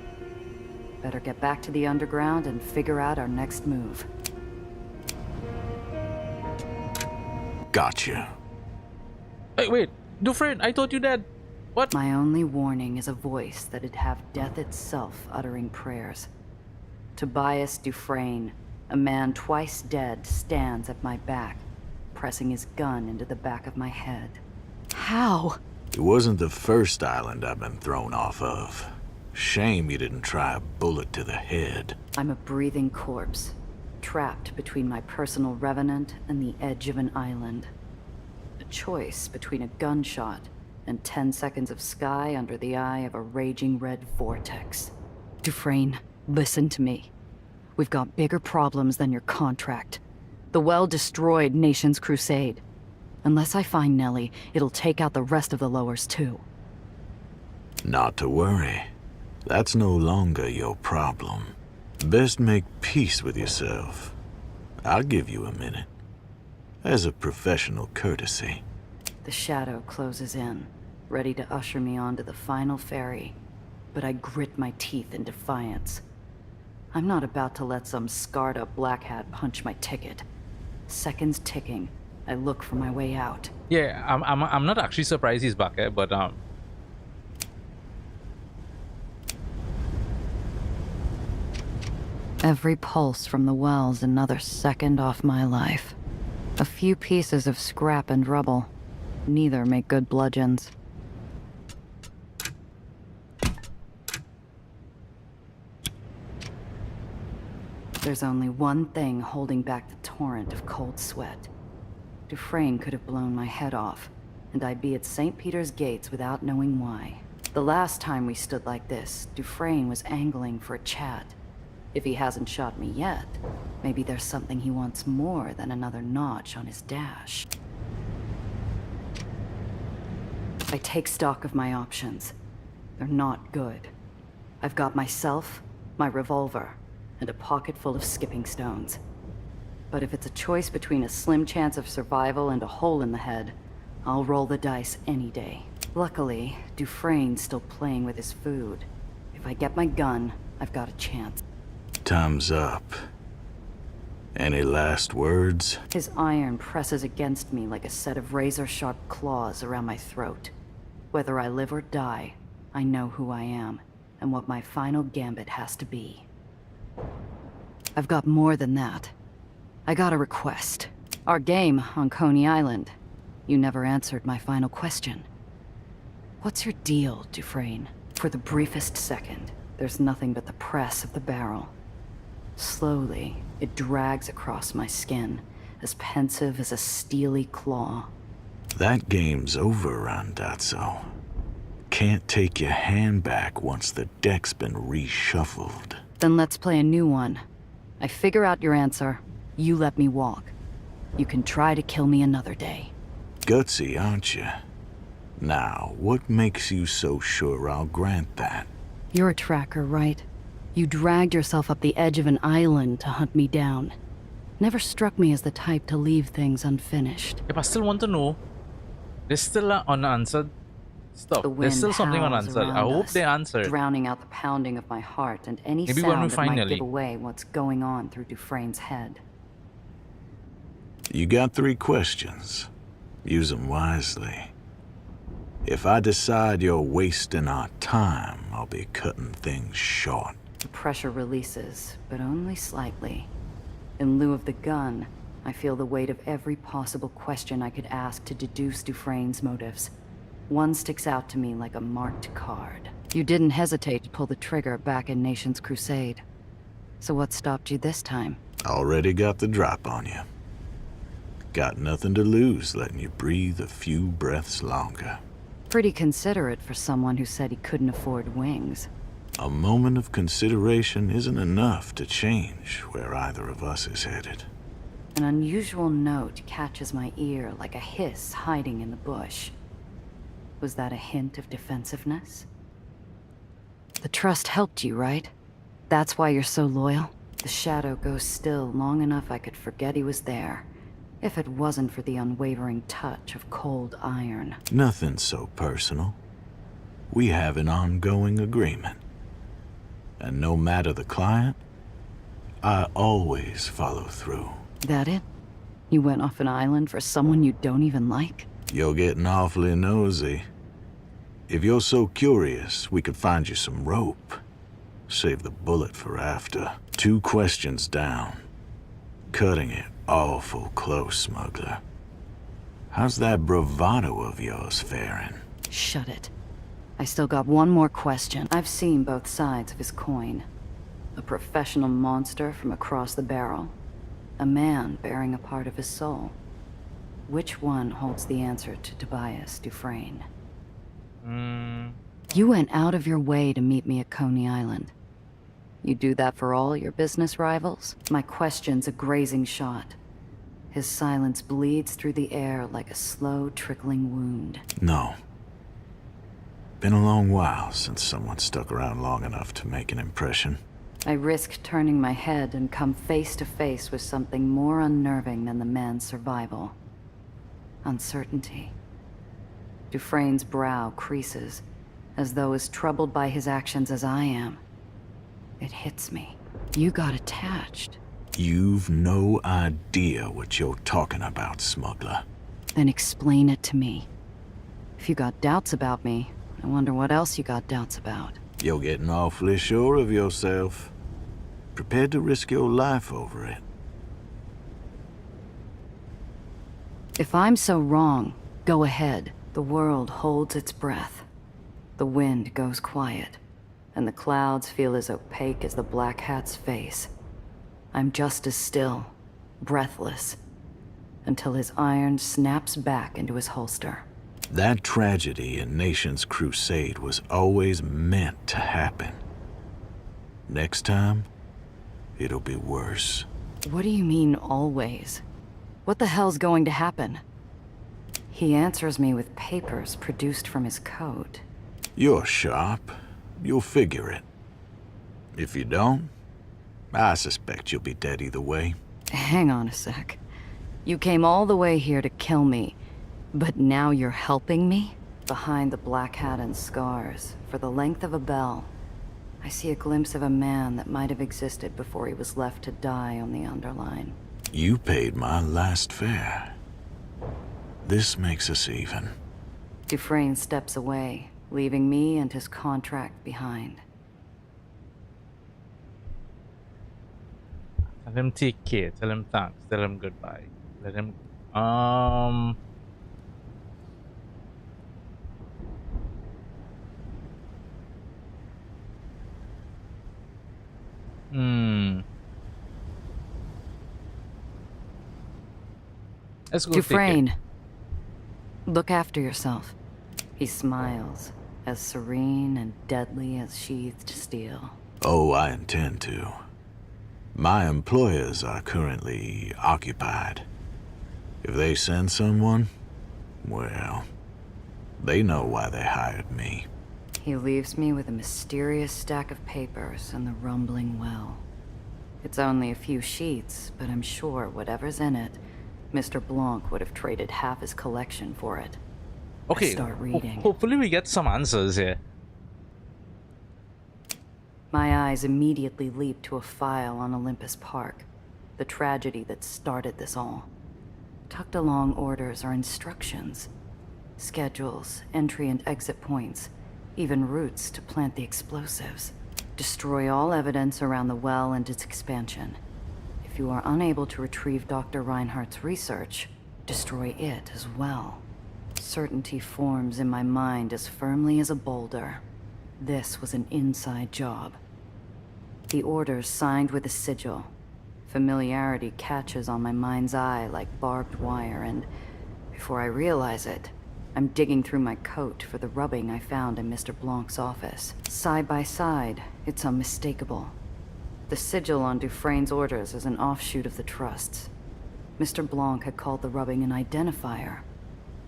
Better get back to the underground and figure out our next move. Gotcha. Hey, wait. Dufresne, I thought you dead. What? My only warning is a voice that'd have death itself uttering prayers. Tobias Dufresne, a man twice dead, stands at my back, pressing his gun into the back of my head. How? It wasn't the first island I've been thrown off of. Shame you didn't try a bullet to the head. I'm a breathing corpse, trapped between my personal revenant and the edge of an island. A choice between a gunshot and 10 seconds of sky under the eye of a raging red vortex. Dufresne, listen to me. We've got bigger problems than your contract. The well destroyed Nation's crusade. Unless I find Nellie, it'll take out the rest of the Lowers too. Not to worry. That's no longer your problem. Best make peace with yourself. I'll give you a minute. As a professional courtesy. The shadow closes in, ready to usher me onto the final ferry. But I grit my teeth in defiance. I'm not about to let some scarred-up black hat punch my ticket. Seconds ticking, I look for my way out. Yeah, I'm not actually surprised he's back, but Every pulse from the well's another second off my life. A few pieces of scrap and rubble. Neither make good bludgeons. There's only one thing holding back the torrent of cold sweat. Dufresne could have blown my head off, and I'd be at St. Peter's gates without knowing why. The last time we stood like this, Dufresne was angling for a chat. If he hasn't shot me yet, maybe there's something he wants more than another notch on his dash. I take stock of my options. They're not good. I've got myself, my revolver, and a pocket full of skipping stones. But if it's a choice between a slim chance of survival and a hole in the head, I'll roll the dice any day. Luckily, Dufresne's still playing with his food. If I get my gun, I've got a chance. Time's up. Any last words? His iron presses against me like a set of razor-sharp claws around my throat. Whether I live or die, I know who I am and what my final gambit has to be. I've got more than that. I got a request. Our game on Coney Island. You never answered my final question. What's your deal, Dufresne? For the briefest second, there's nothing but the press of the barrel. Slowly, it drags across my skin, as pensive as a steely claw. That game's over, Randazzo. Can't take your hand back once the deck's been reshuffled. Then let's play a new one. I figure out your answer, you let me walk. You can try to kill me another day. Gutsy, aren't you? Now, what makes you so sure I'll grant that? You're a tracker, right? You dragged yourself up the edge of an island to hunt me down. Never struck me as the type to leave things unfinished. If I still want to know, there's still an unanswered stuff. There's still something unanswered. I hope they answer. Drowning out the pounding of my heart and any Maybe when we sound that might finally give away what's going on through Dufresne's head. You got 3 questions. Use them wisely. If I decide you're wasting our time, I'll be cutting things short. The pressure releases, but only slightly. In lieu of the gun, I feel the weight of every possible question I could ask to deduce Dufresne's motives. One sticks out to me like a marked card. You didn't hesitate to pull the trigger back in Nation's Crusade. So what stopped you this time? Already got the drop on you. Got nothing to lose letting you breathe a few breaths longer. Pretty considerate for someone who said he couldn't afford wings. A moment of consideration isn't enough to change where either of us is headed. An unusual note catches my ear like a hiss hiding in the bush. Was that a hint of defensiveness? The trust helped you, right? That's why you're so loyal? The shadow goes still long enough I could forget he was there, if it wasn't for the unwavering touch of cold iron. Nothing so personal. We have an ongoing agreement. And no matter the client, I always follow through. That it? You went off an island for someone you don't even like? You're getting awfully nosy. If you're so curious, we could find you some rope. Save the bullet for after. 2 questions down. Cutting it awful close, smuggler. How's that bravado of yours faring? Shut it. I still got one more question. I've seen both sides of his coin. A professional monster from across the barrel. A man bearing a part of his soul. Which one holds the answer to Tobias Dufresne? You went out of your way to meet me at Coney Island. You do that for all your business rivals? My question's a grazing shot. His silence bleeds through the air like a slow, trickling wound. No. Been a long while since someone stuck around long enough to make an impression. I risked turning my head and come face to face with something more unnerving than the man's survival. Uncertainty. Dufresne's brow creases, as though as troubled by his actions as I am. It hits me. You got attached. You've no idea what you're talking about, smuggler. Then explain it to me. If you got doubts about me, I wonder what else you got doubts about. You're getting awfully sure of yourself. Prepared to risk your life over it. If I'm so wrong, go ahead. The world holds its breath. The wind goes quiet, and the clouds feel as opaque as the Black Hat's face. I'm just as still, breathless, until his iron snaps back into his holster. That tragedy in Nation's Crusade was always meant to happen. Next time, it'll be worse. What do you mean, always? What the hell's going to happen? He answers me with papers produced from his coat. You're sharp. You'll figure it. If you don't, I suspect you'll be dead either way. Hang on a sec. You came all the way here to kill me, but now you're helping me? behind the black hat and scars, for the length of a bell, I see a glimpse of a man that might have existed before he was left to die on the underline. You paid my last fare. This makes us even. Dufresne steps away, leaving me and his contract behind. Tell him take care, tell him thanks, tell him goodbye. Let him... Let's go. Dufresne, look after yourself. He smiles, as serene and deadly as sheathed steel. Oh, I intend to. My employers are currently occupied. If they send someone, well, they know why they hired me. He leaves me with a mysterious stack of papers and the rumbling well. It's only a few sheets, but I'm sure whatever's in it, Mr. Blanc would have traded half his collection for it. Okay, I start reading. Hopefully we get some answers here. My eyes immediately leap to a file on Olympus Park, the tragedy that started this all. Tucked along orders are instructions, schedules, entry and exit points, even routes to plant the explosives. Destroy all evidence around the well and its expansion. If you are unable to retrieve Dr. Reinhardt's research, destroy it as well. Certainty forms in my mind as firmly as a boulder. This was an inside job. The orders signed with a sigil. Familiarity catches on my mind's eye like barbed wire, and before I realize it, I'm digging through my coat for the rubbing I found in Mr. Blanc's office. Side by side, it's unmistakable. The sigil on Dufresne's orders is an offshoot of the Trust's. Mr. Blanc had called the rubbing an identifier.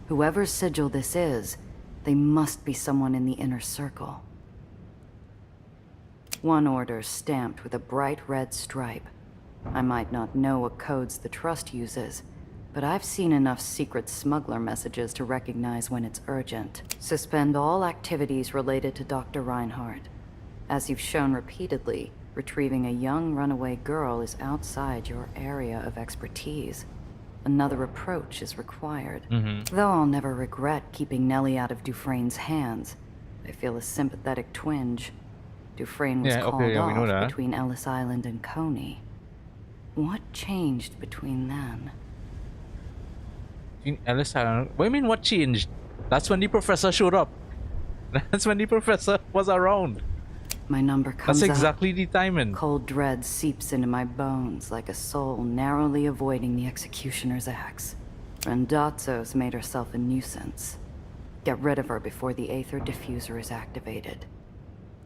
Whoever's sigil this is, they must be someone in the inner circle. One order stamped with a bright red stripe. I might not know what codes the Trust uses, but I've seen enough secret smuggler messages to recognize when it's urgent. Suspend all activities related to Dr. Reinhardt. As you've shown repeatedly, retrieving a young runaway girl is outside your area of expertise. Another approach is required. Though I'll never regret keeping Nellie out of Dufresne's hands, I feel a sympathetic twinge. Dufresne was called off between Ellis Island and Coney. What changed between then? Ellis Island? What do you mean what changed? That's when the professor showed up. That's when the professor was around. My number comes That's exactly the timing. Cold dread seeps into my bones like a soul narrowly avoiding the executioner's axe. Randazzo's made herself a nuisance. Get rid of her before the Aether diffuser is activated.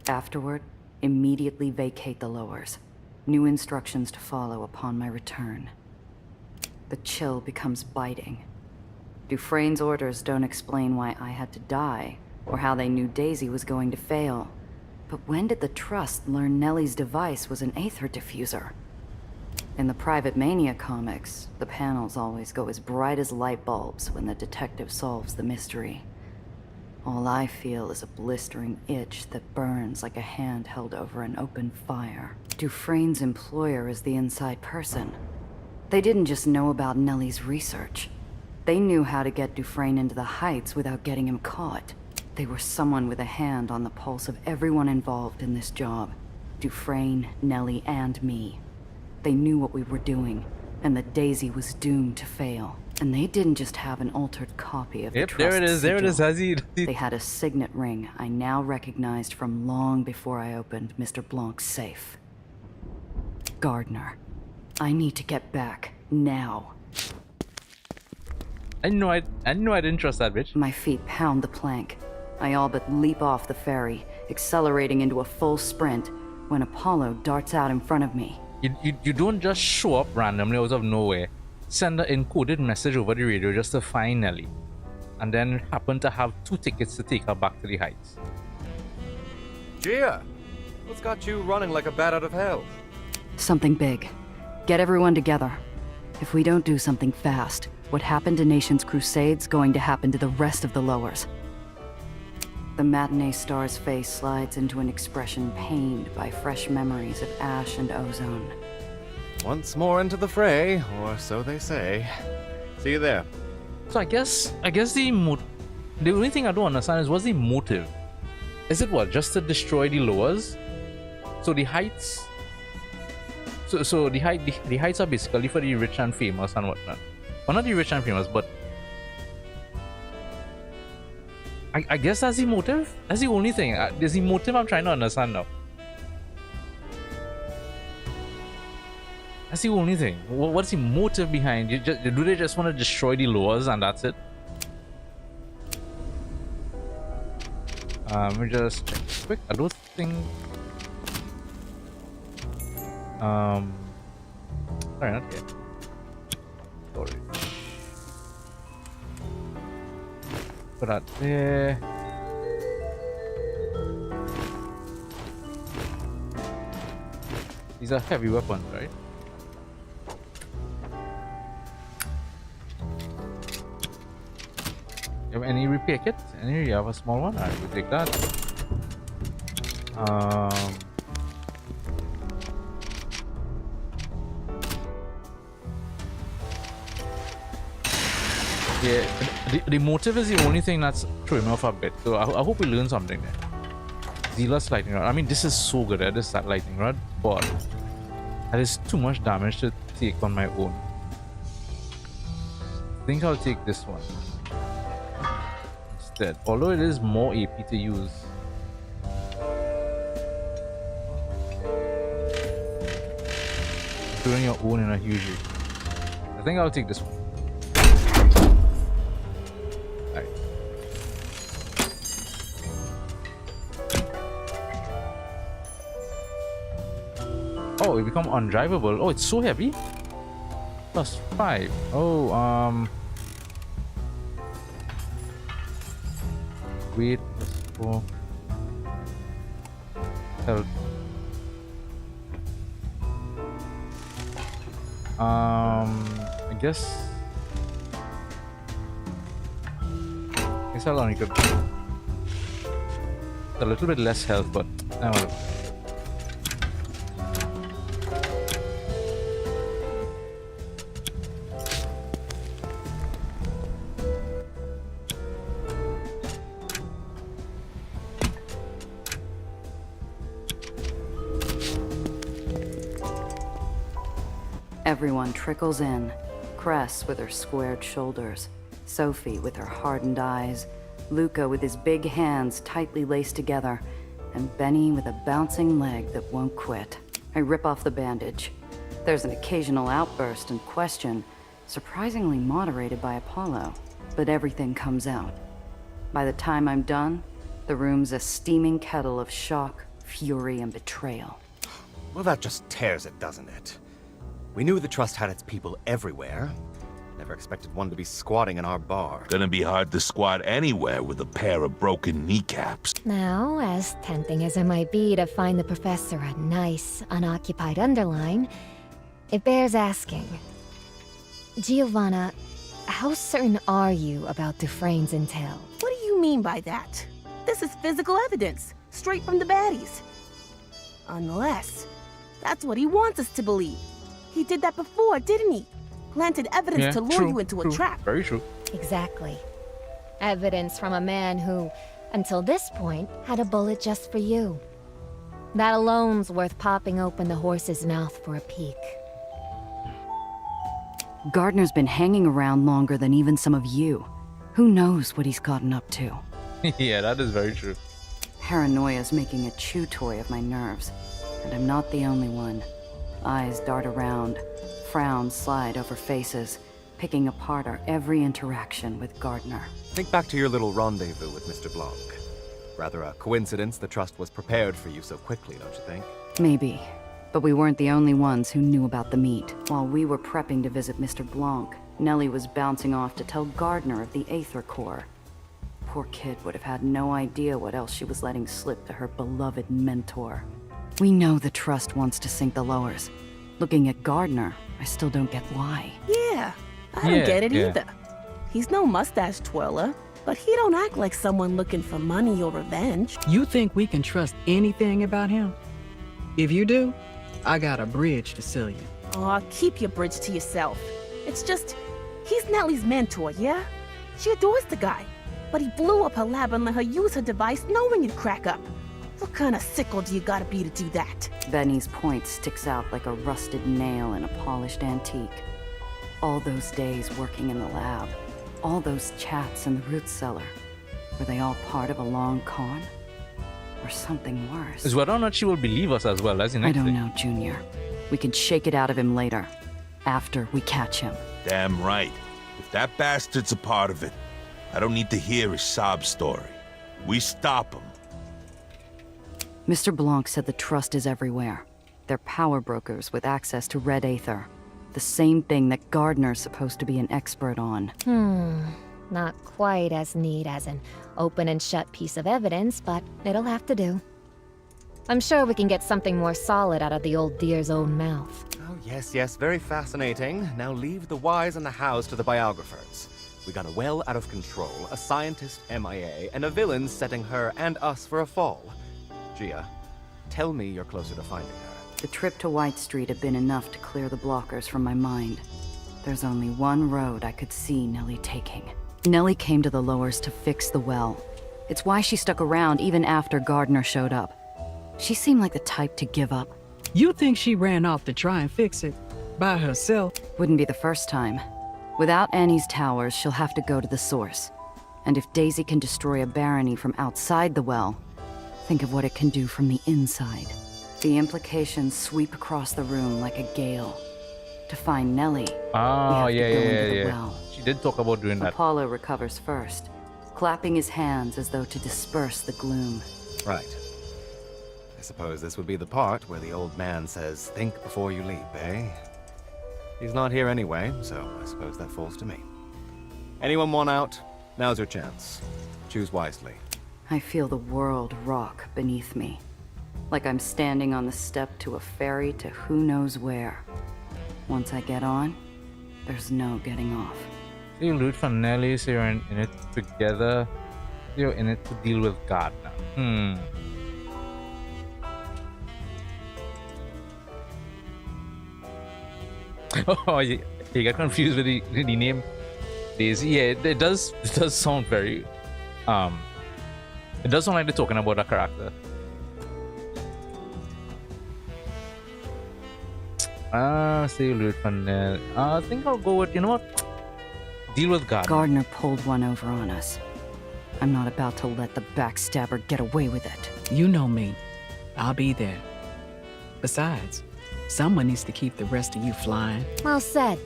Afterward, immediately vacate the lowers. New instructions to follow upon my return. The chill becomes biting. Dufresne's orders don't explain why I had to die, or how they knew Daisy was going to fail. But when did the Trust learn Nellie's device was an Aether diffuser? In the Private Mania comics, the panels always go as bright as light bulbs when the detective solves the mystery. All I feel is a blistering itch that burns like a hand held over an open fire. Dufresne's employer is the inside person. They didn't just know about Nellie's research. They knew how to get Dufresne into the Heights without getting him caught. They were someone with a hand on the pulse of everyone involved in this job. Dufresne, Nellie, and me. They knew what we were doing, and that Daisy was doomed to fail. And they didn't just have an altered copy of the Trust's there it is, sigil. They had a signet ring I now recognized from long before I opened Mr. Blanc's safe. Gardner, I need to get back, now. I knew I didn't trust that bitch. My feet pound the plank. I all but leap off the ferry, accelerating into a full sprint, when Apollo darts out in front of me. You don't just show up randomly out of nowhere, send an encoded message over the radio just to find Nellie, and then happen to have 2 tickets to take her back to the Heights. Gia! What's got you running like a bat out of hell? Something big. Get everyone together. If we don't do something fast, what happened to Nation's Crusade's going to happen to the rest of the lowers. The matinee star's face slides into an expression pained by fresh memories of ash and ozone. Once more into the fray, or so they say. See you there. So I guess the only thing I don't understand is what's the motive? Is it what, just to destroy the lowers? So the heights. So the heights are basically for the rich and famous and whatnot. Well, not the rich and famous, but I guess that's the motive. That's the only thing. There's the motive I'm trying to understand now. That's the only thing. What's the motive behind it? Do they just want to destroy the lowers and that's it? Let me just check quick. I don't think. Sorry, not yet. Storage. Put that there. These are heavy weapons, right? You have any repair kit? You have a small one? Alright, we'll take that. Yeah, the motive is the only thing that's throwing me off a bit. So I hope we learn something there. Zealous lightning rod. I mean, this is so good at this lightning rod, but that is too much damage to take on my own. I think I'll take this one instead. Although it is more AP to use. Doing your own in a huge way. I think I'll take this one. Oh, it become undrivable. Oh, it's so heavy. +5. Oh, weight +4. Health. I guess I'll only get a little bit less health, but whatever. Everyone trickles in. Cress with her squared shoulders, Sophie with her hardened eyes, Luca with his big hands tightly laced together, and Benny with a bouncing leg that won't quit. I rip off the bandage. There's an occasional outburst and question, surprisingly moderated by Apollo, but everything comes out. By the time I'm done, the room's a steaming kettle of shock, fury, and betrayal. Well, that just tears it, doesn't it? We knew the Trust had its people everywhere. Never expected one to be squatting in our bar. Gonna be hard to squat anywhere with a pair of broken kneecaps. Now, as tempting as it might be to find the professor a nice, unoccupied underline, it bears asking. Giovanna, how certain are you about Dufresne's intel? What do you mean by that? This is physical evidence, straight from the baddies. Unless that's what he wants us to believe. He did that before, didn't he? Planted evidence to lure you into a trap. Very true. Exactly. Evidence from a man who, until this point, had a bullet just for you. That alone's worth popping open the horse's mouth for a peek. Gardner's been hanging around longer than even some of you. Who knows what he's gotten up to? Yeah, that is very true. Paranoia's making a chew toy of my nerves, and I'm not the only one. Eyes dart around, frowns slide over faces, picking apart our every interaction with Gardner. Think back to your little rendezvous with Mr. Blanc. Rather a coincidence the Trust was prepared for you so quickly, don't you think? Maybe, but we weren't the only ones who knew about the meet. While we were prepping to visit Mr. Blanc, Nellie was bouncing off to tell Gardner of the Aether core. Poor kid would have had no idea what else she was letting slip to her beloved mentor. We know the Trust wants to sink the lowers. Looking at Gardner, I still don't get why. Yeah, I don't get it either. He's no mustache twirler. but he don't act like someone looking for money or revenge. You think we can trust anything about him? If you do, I got a bridge to sell you. Aw, keep your bridge to yourself. It's just, he's Nellie's mentor, yeah? She adores the guy, but he blew up her lab and let her use her device knowing it'd crack up. What kind of sickle do you gotta be to do that? Benny's point sticks out like a rusted nail in a polished antique. All those days working in the lab, all those chats in the root cellar, were they all part of a long con? Or something worse? Is whether or not she will believe us as well as the I next don't thing. know, Junior. We can shake it out of him later, after we catch him. Damn right. If that bastard's a part of it, I don't need to hear his sob story. We stop him. Mr. Blanc said the trust is everywhere. They're power brokers with access to red Aether. The same thing that Gardner's supposed to be an expert on. Not quite as neat as an open and shut piece of evidence, but it'll have to do. I'm sure we can get something more solid out of the old dear's own mouth. Oh, yes, very fascinating. Now leave the whys and the hows to the biographers. We got a well out of control, a scientist MIA, and a villain setting her and us for a fall. Gia, tell me you're closer to finding her. The trip to White Street had been enough to clear the blockers from my mind. There's only one road I could see Nellie taking. Nellie came to the lowers to fix the well. It's why she stuck around even after Gardner showed up. She seemed like the type to give up. You think she ran off to try and fix it by herself? Wouldn't be the first time. Without Annie's towers, she'll have to go to the source. And if Daisy can destroy a barony from outside the well, think of what it can do from the inside. The implications sweep across the room like a gale. To find Nellie, we have to go into the well. She did talk about doing that. Apollo recovers first, clapping his hands as though to disperse the gloom. Right. I suppose this would be the part where the old man says, think before you leap, eh? He's not here anyway, so I suppose that falls to me. Anyone want out? Now's your chance. Choose wisely. I feel the world rock beneath me. Like I'm standing on the step to a ferry to who knows where. Once I get on, there's no getting off. So you root for Nellie, so you're in it together. You're in it to deal with Gardner. Oh, you got confused with the name Daisy. Yeah, it does sound very it does sound like they're talking about a character. Say root for Nell. I think I'll go with, you know what? Deal with Gardner. Gardner pulled one over on us. I'm not about to let the backstabber get away with it. You know me. I'll be there. Besides, someone needs to keep the rest of you flying. Well said.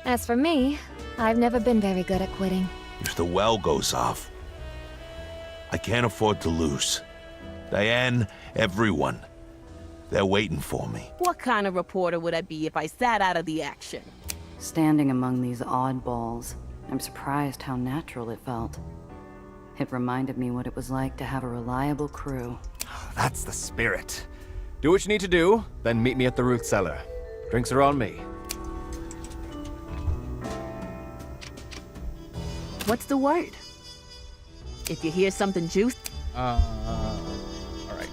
As for me, I've never been very good at quitting. If the well goes off, I can't afford to lose. Diane, everyone. They're waiting for me. What kind of reporter would I be if I sat out of the action? Standing among these oddballs, I'm surprised how natural it felt. It reminded me what it was like to have a reliable crew. That's the spirit. Do what you need to do, then meet me at the root cellar. Drinks are on me. What's the word? If you hear something juicy... Alright.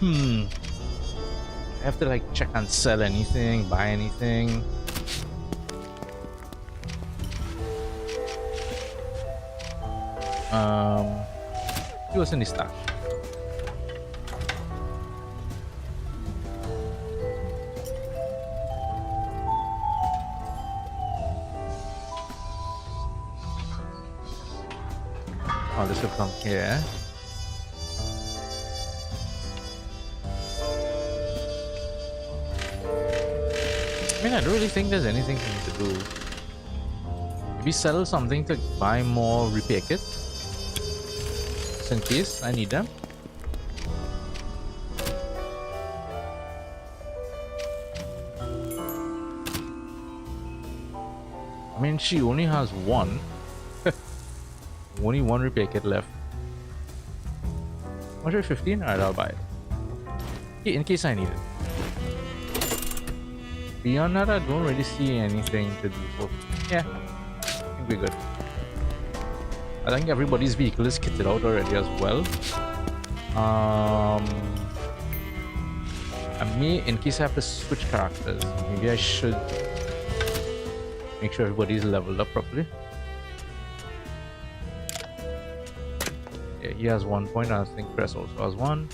I have to like check and sell anything, buy anything. See what's in the stash. Oh, this will come here. I mean, I don't really think there's anything for me to do. Maybe sell something to buy more repair kits. Just in case I need them. I mean, she only has one. Only one repair kit left. 115? Alright, I'll buy it. In case I need it. beyond that, I don't really see anything to do. So, yeah, I think we're good. I think everybody's vehicle is kitted out already as well. I may, in case I have to switch characters, maybe I should make sure everybody's leveled up properly. Yeah, he has 1 point. I think Cress also has 1.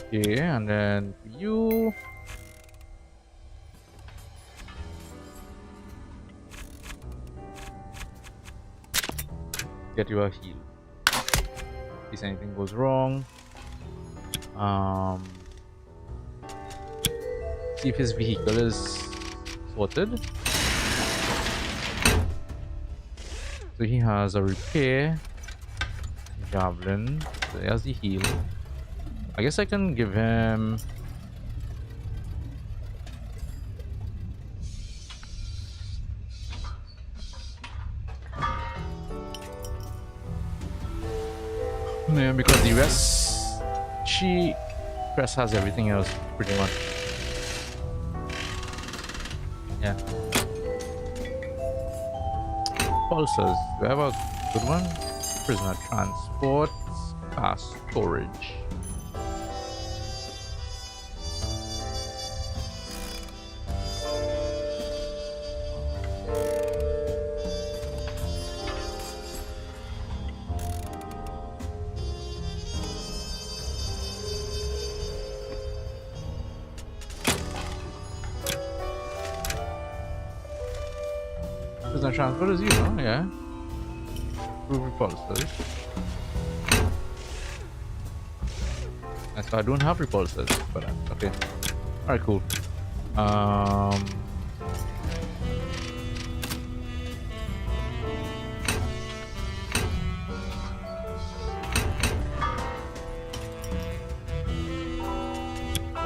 Okay, and then you. Get you a heal. In case anything goes wrong. See if his vehicle is sorted. So he has a repair, javelin. So he has the heal. I guess I can give him. Yeah, because the rest, Cress has everything else pretty much. Yeah. Pulsers. Do I have a good one? Prisoner transport, fast storage. Transport is you, huh? Yeah. Proof repulsors. So I don't have repulsors, but okay. Alright, cool.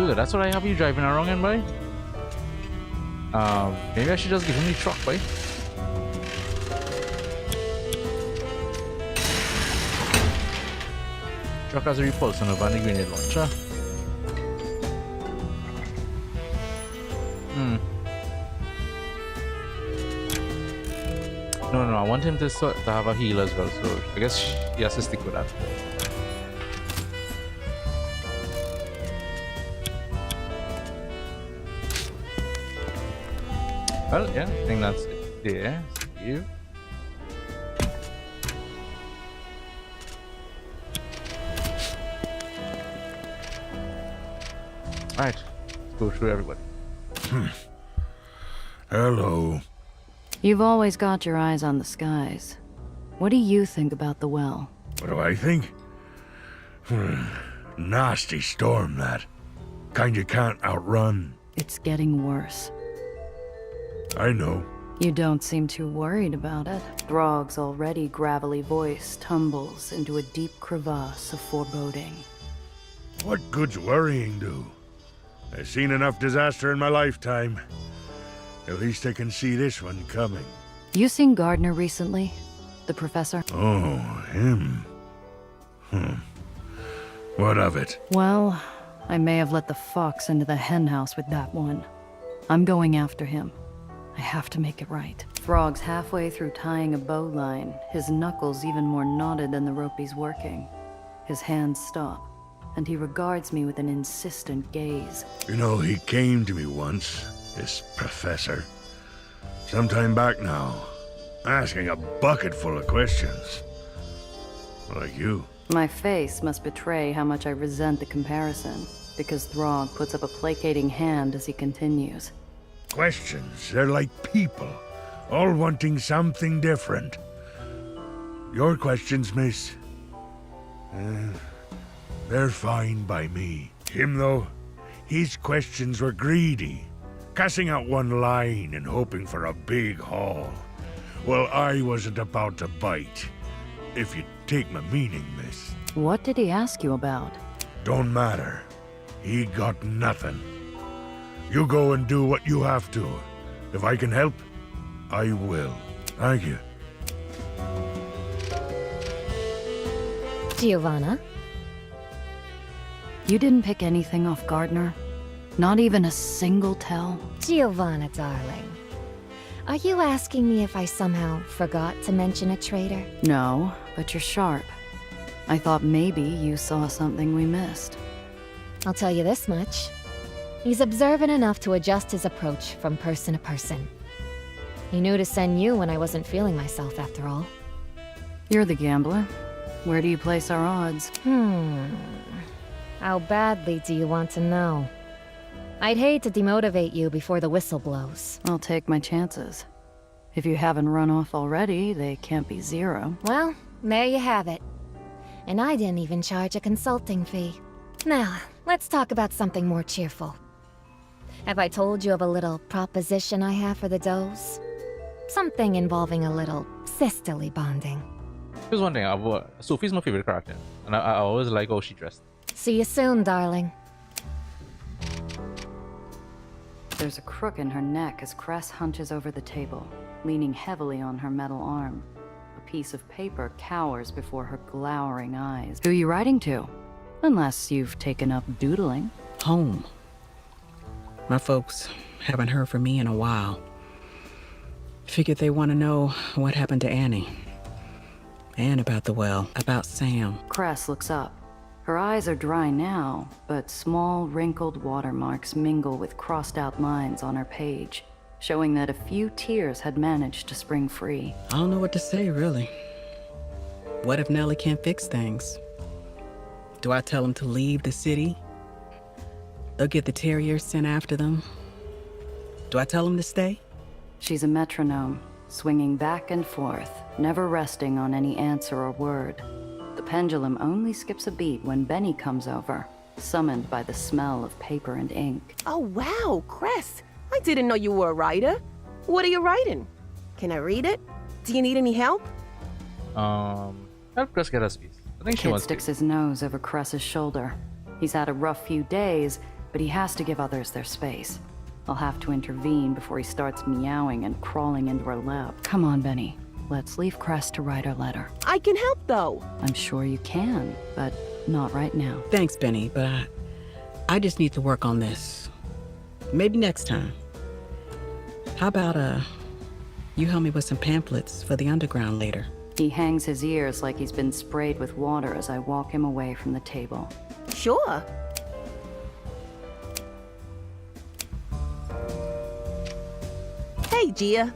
Ooh, that's what I have you driving around in, boy. Maybe I should just give him the truck, boy. Truck has a repulsor and a grenade launcher. No, I want him to have a heal as well, so I guess he has to stick with that. Well, yeah, I think that's it there. See you. Alright, let's go through everybody. Hello. You've always got your eyes on the skies. What do you think about the well? What do I think? Nasty storm, that. Kind you can't outrun. It's getting worse. I know. You don't seem too worried about it. Throg's already gravelly voice tumbles into a deep crevasse of foreboding. What good's worrying do? I've seen enough disaster in my lifetime. At least I can see this one coming. You seen Gardner recently? The professor? Oh, him. What of it? Well, I may have let the fox into the henhouse with that one. I'm going after him. I have to make it right. Throg's halfway through tying a bowline, his knuckles even more knotted than the rope he's working. His hands stop, and he regards me with an insistent gaze. You know, he came to me once, this professor. Sometime back now, asking a bucket full of questions. Like you. My face must betray how much I resent the comparison, because Throg puts up a placating hand as he continues. Questions, they're like people, all wanting something different. Your questions, miss, they're fine by me. Him, though, his questions were greedy, Casting out one line and hoping for a big haul. Well, I wasn't about to bite. If you take my meaning, miss. What did he ask you about? Don't matter. He got nothing. You go and do what you have to. If I can help, I will. Thank you. Giovanna? You didn't pick anything off Gardner? Not even a single tell? Giovanna, darling. Are you asking me if I somehow forgot to mention a traitor? No, but you're sharp. I thought maybe you saw something we missed. I'll tell you this much. He's observant enough to adjust his approach from person to person. He knew to send you when I wasn't feeling myself, after all. You're the gambler. Where do you place our odds? How badly do you want to know? I'd hate to demotivate you before the whistle blows. I'll take my chances. If you haven't run off already, they can't be zero. Well, there you have it. And I didn't even charge a consulting fee. Now, let's talk about something more cheerful. Have I told you of a little proposition I have for the does? Something involving a little sisterly bonding. Here's one thing, Sophie's my favorite character, and I always like how she dressed. See you soon, darling. There's a crook in her neck as Cress hunches over the table, leaning heavily on her metal arm. A piece of paper cowers before her glowering eyes. Who are you writing to? Unless you've taken up doodling. Home. My folks haven't heard from me in a while. Figured they want to know what happened to Annie. And about the well, about Sam. Cress looks up. Her eyes are dry now, but small, wrinkled watermarks mingle with crossed-out lines on her page, showing that a few tears had managed to spring free. I don't know what to say, really. What if Nellie can't fix things? Do I tell them to leave the city? They'll get the terriers sent after them. Do I tell them to stay? She's a metronome, swinging back and forth, never resting on any answer or word. The pendulum only skips a beat when Benny comes over, summoned by the smell of paper and ink. Oh, wow, Cress. I didn't know you were a writer. What are you writing? Can I read it? Do you need any help? Help Cress get a space. I think she Kid wants sticks space. his nose over Cress's shoulder. He's had a rough few days, but he has to give others their space. I'll have to intervene before he starts meowing and crawling into her lap. Come on, Benny. Let's leave Cress to write her letter. I can help, though. I'm sure you can, but not right now. Thanks, Benny, but I just need to work on this. Maybe next time. How about, you help me with some pamphlets for the underground later? He hangs his ears like he's been sprayed with water as I walk him away from the table. Sure. Hey, Gia.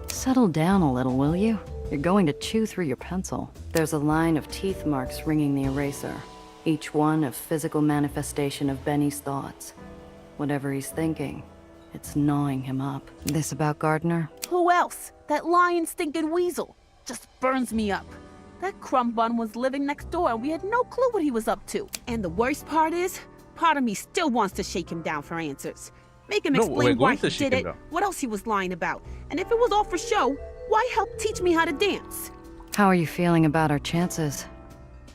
Settle down a little, will you? You're going to chew through your pencil. There's a line of teeth marks ringing the eraser, each one a physical manifestation of Benny's thoughts. Whatever he's thinking, it's gnawing him up. This about Gardner? Who else? That lying stinking weasel. Just burns me up. That crumb bun was living next door and we had no clue what he was up to. And the worst part is, part of me still wants to shake him down for answers. Make him explain why he did it, what else he was lying about. And if it was all for show, why help teach me how to dance? How are you feeling about our chances?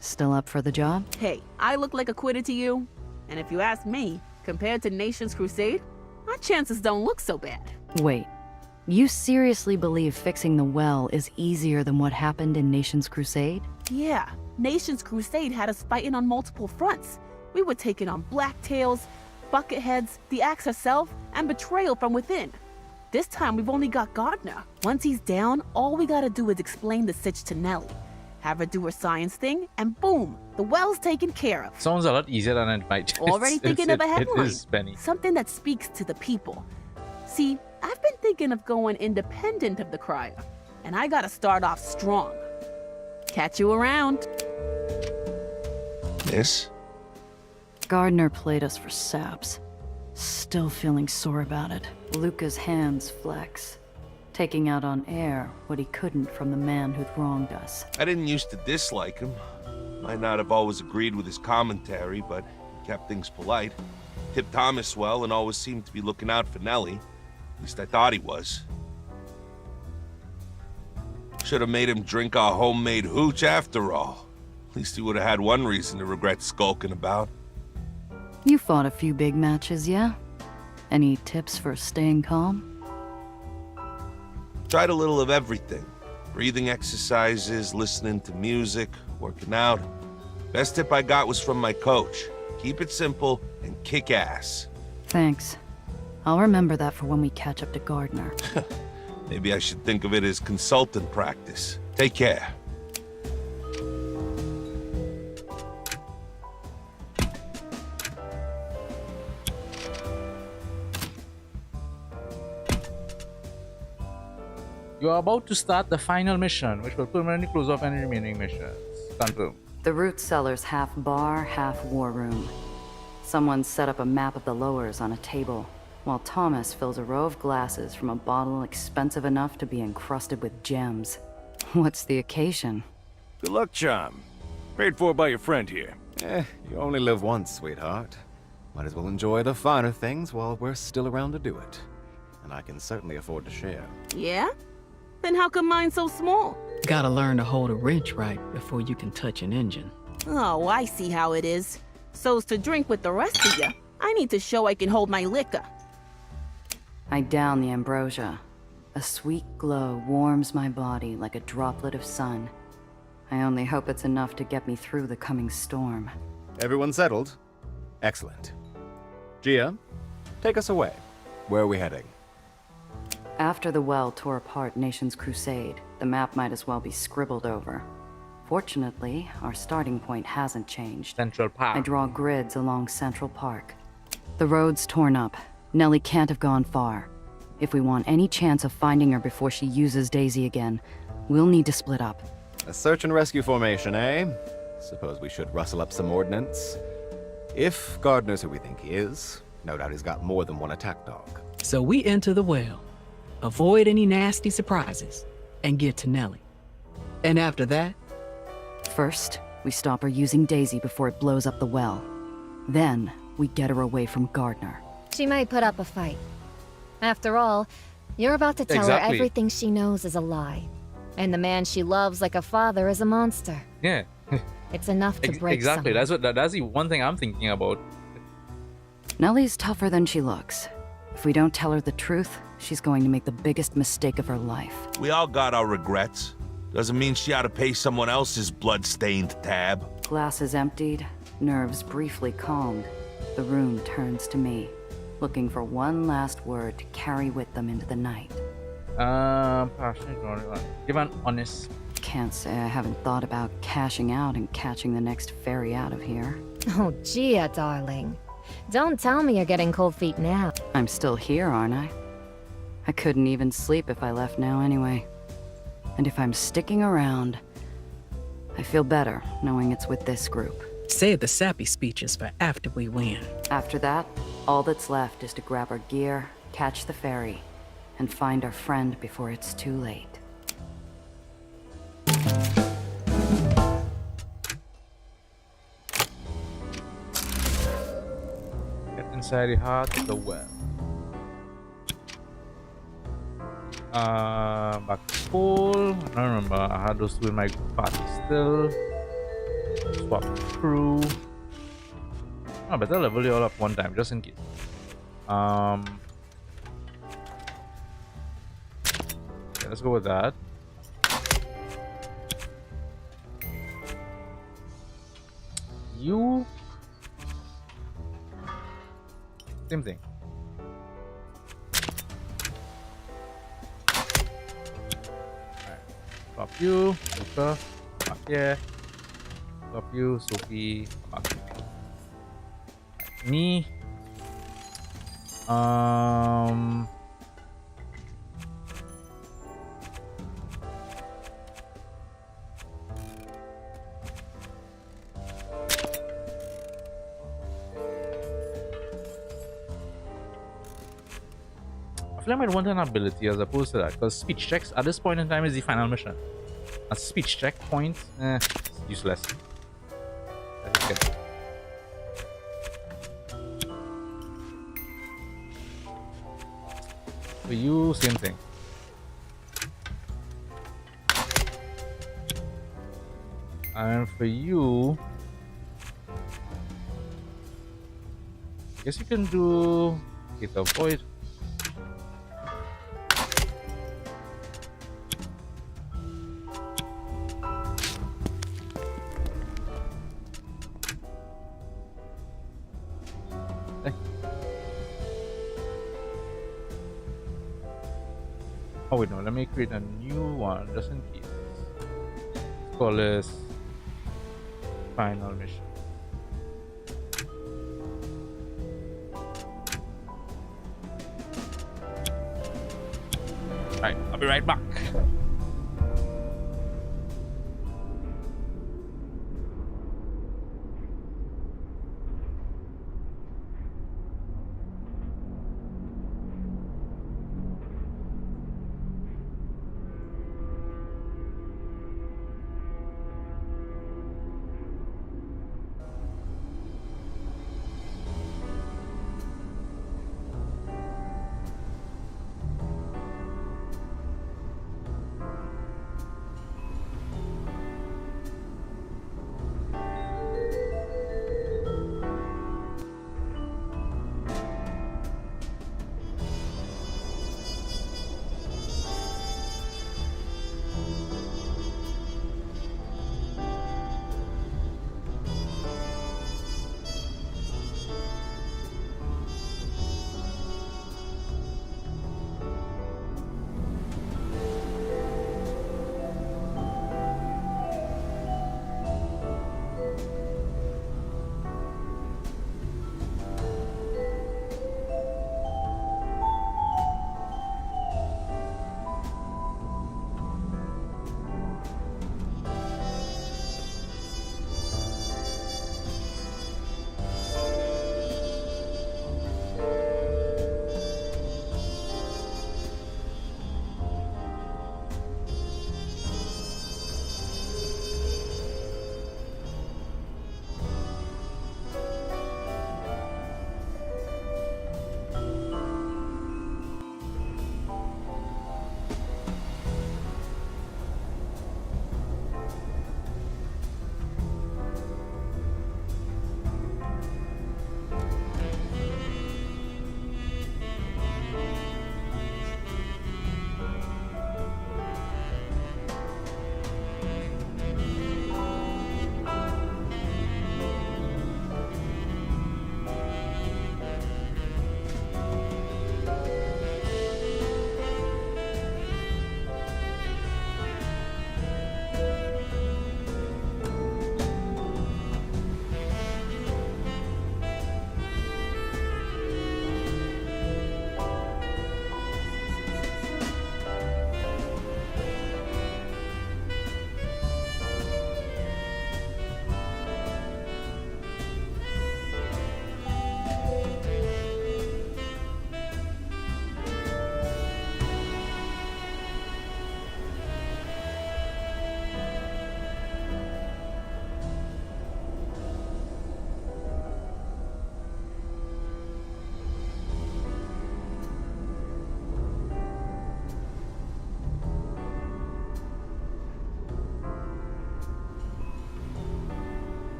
Still up for the job? Hey, I look like a quitter to you. And if you ask me, compared to Nation's Crusade, our chances don't look so bad. Wait, you seriously believe fixing the well is easier than what happened in Nation's Crusade? Yeah, Nation's Crusade had us fighting on multiple fronts. We were taking on Blacktails, Bucketheads, the Axe herself, and betrayal from within. This time we've only got Gardner. Once he's down, all we gotta do is explain the sitch to Nellie. Have her do her science thing, and boom, the well's taken care of. Sounds a lot easier than it might. Already thinking of a headline. It is, Benny. Something that speaks to the people. See, I've been thinking of going independent of the crier, and I gotta start off strong. Catch you around. Miss? Gardner played us for saps. Still feeling sore about it. Luca's hands flex, taking out on air what he couldn't from the man who'd wronged us. I didn't used to dislike him. Might not have always agreed with his commentary, but kept things polite. Tipped Thomas well and always seemed to be looking out for Nellie. At least I thought he was. Should have made him drink our homemade hooch after all. At least he would have had one reason to regret skulking about. You fought a few big matches, yeah? Any tips for staying calm? Tried a little of everything. Breathing exercises, listening to music, working out. Best tip I got was from my coach. Keep it simple and kick ass. Thanks. I'll remember that for when we catch up to Gardner. Maybe I should think of it as consultant practice. Take care. You are about to start the final mission, which will permanently close off any remaining missions. Confirm. The root cellar's half bar, half war room. Someone set up a map of the lowers on a table, while Thomas fills a row of glasses from a bottle expensive enough to be encrusted with gems. What's the occasion? Good luck, Chum. Paid for by your friend here. You only live once, sweetheart. Might as well enjoy the finer things while we're still around to do it. And I can certainly afford to share. Yeah? Then how come mine's so small? Gotta learn to hold a wrench right before you can touch an engine. Oh, I see how it is. So's to drink with the rest of ya, I need to show I can hold my liquor. I down the ambrosia. A sweet glow warms my body like a droplet of sun. I only hope it's enough to get me through the coming storm. Everyone settled? Excellent. Gia, take us away. Where are we heading? After the well tore apart Nation's Crusade, the map might as well be scribbled over. Fortunately, our starting point hasn't changed. Central Park. I draw grids along Central Park. The road's torn up. Nellie can't have gone far. If we want any chance of finding her before she uses Daisy again, we'll need to split up. A search and rescue formation, eh? Suppose we should rustle up some ordnance. If Gardner's who we think he is, no doubt he's got more than one attack dog. So we enter the well, avoid any nasty surprises, and get to Nellie. And after that? First, we stop her using Daisy before it blows up the well. Then, we get her away from Gardner. She might put up a fight. After all, you're about to tell her everything she knows is a lie. And the man she loves like a father is a monster. Yeah. It's enough to break Exactly. someone. That's the one thing I'm thinking about. Nellie's tougher than she looks. If we don't tell her the truth, she's going to make the biggest mistake of her life. We all got our regrets. Doesn't mean she ought to pay someone else's blood-stained tab. Glasses emptied, nerves briefly calmed. The room turns to me, looking for one last word to carry with them into the night. Give an honest. Can't say I haven't thought about cashing out and catching the next ferry out of here. Oh, Gia, darling. Don't tell me you're getting cold feet now. I'm still here, aren't I? I couldn't even sleep if I left now anyway. And if I'm sticking around, I feel better knowing it's with this group. Save the sappy speeches for after we win. After that, all that's left is to grab our gear, catch the ferry, and find our friend before it's too late. Get inside the heart of the well. Back to school. I don't remember. I had those two in my party still. Swap crew. I better level you all up one time just in case. Okay, let's go with that. You. Same thing. Stop you, Luca, back here. Stop you, Sophie, back here. Me. I feel like I might want an ability as opposed to that, because speech checks at this point in time is the final mission. A speech check point, it's useless. For you, same thing. And for you, I guess you can do Aether Void. Oh wait, no, let me create a new one just in case. Let's call this Final Mission. Alright, I'll be right back.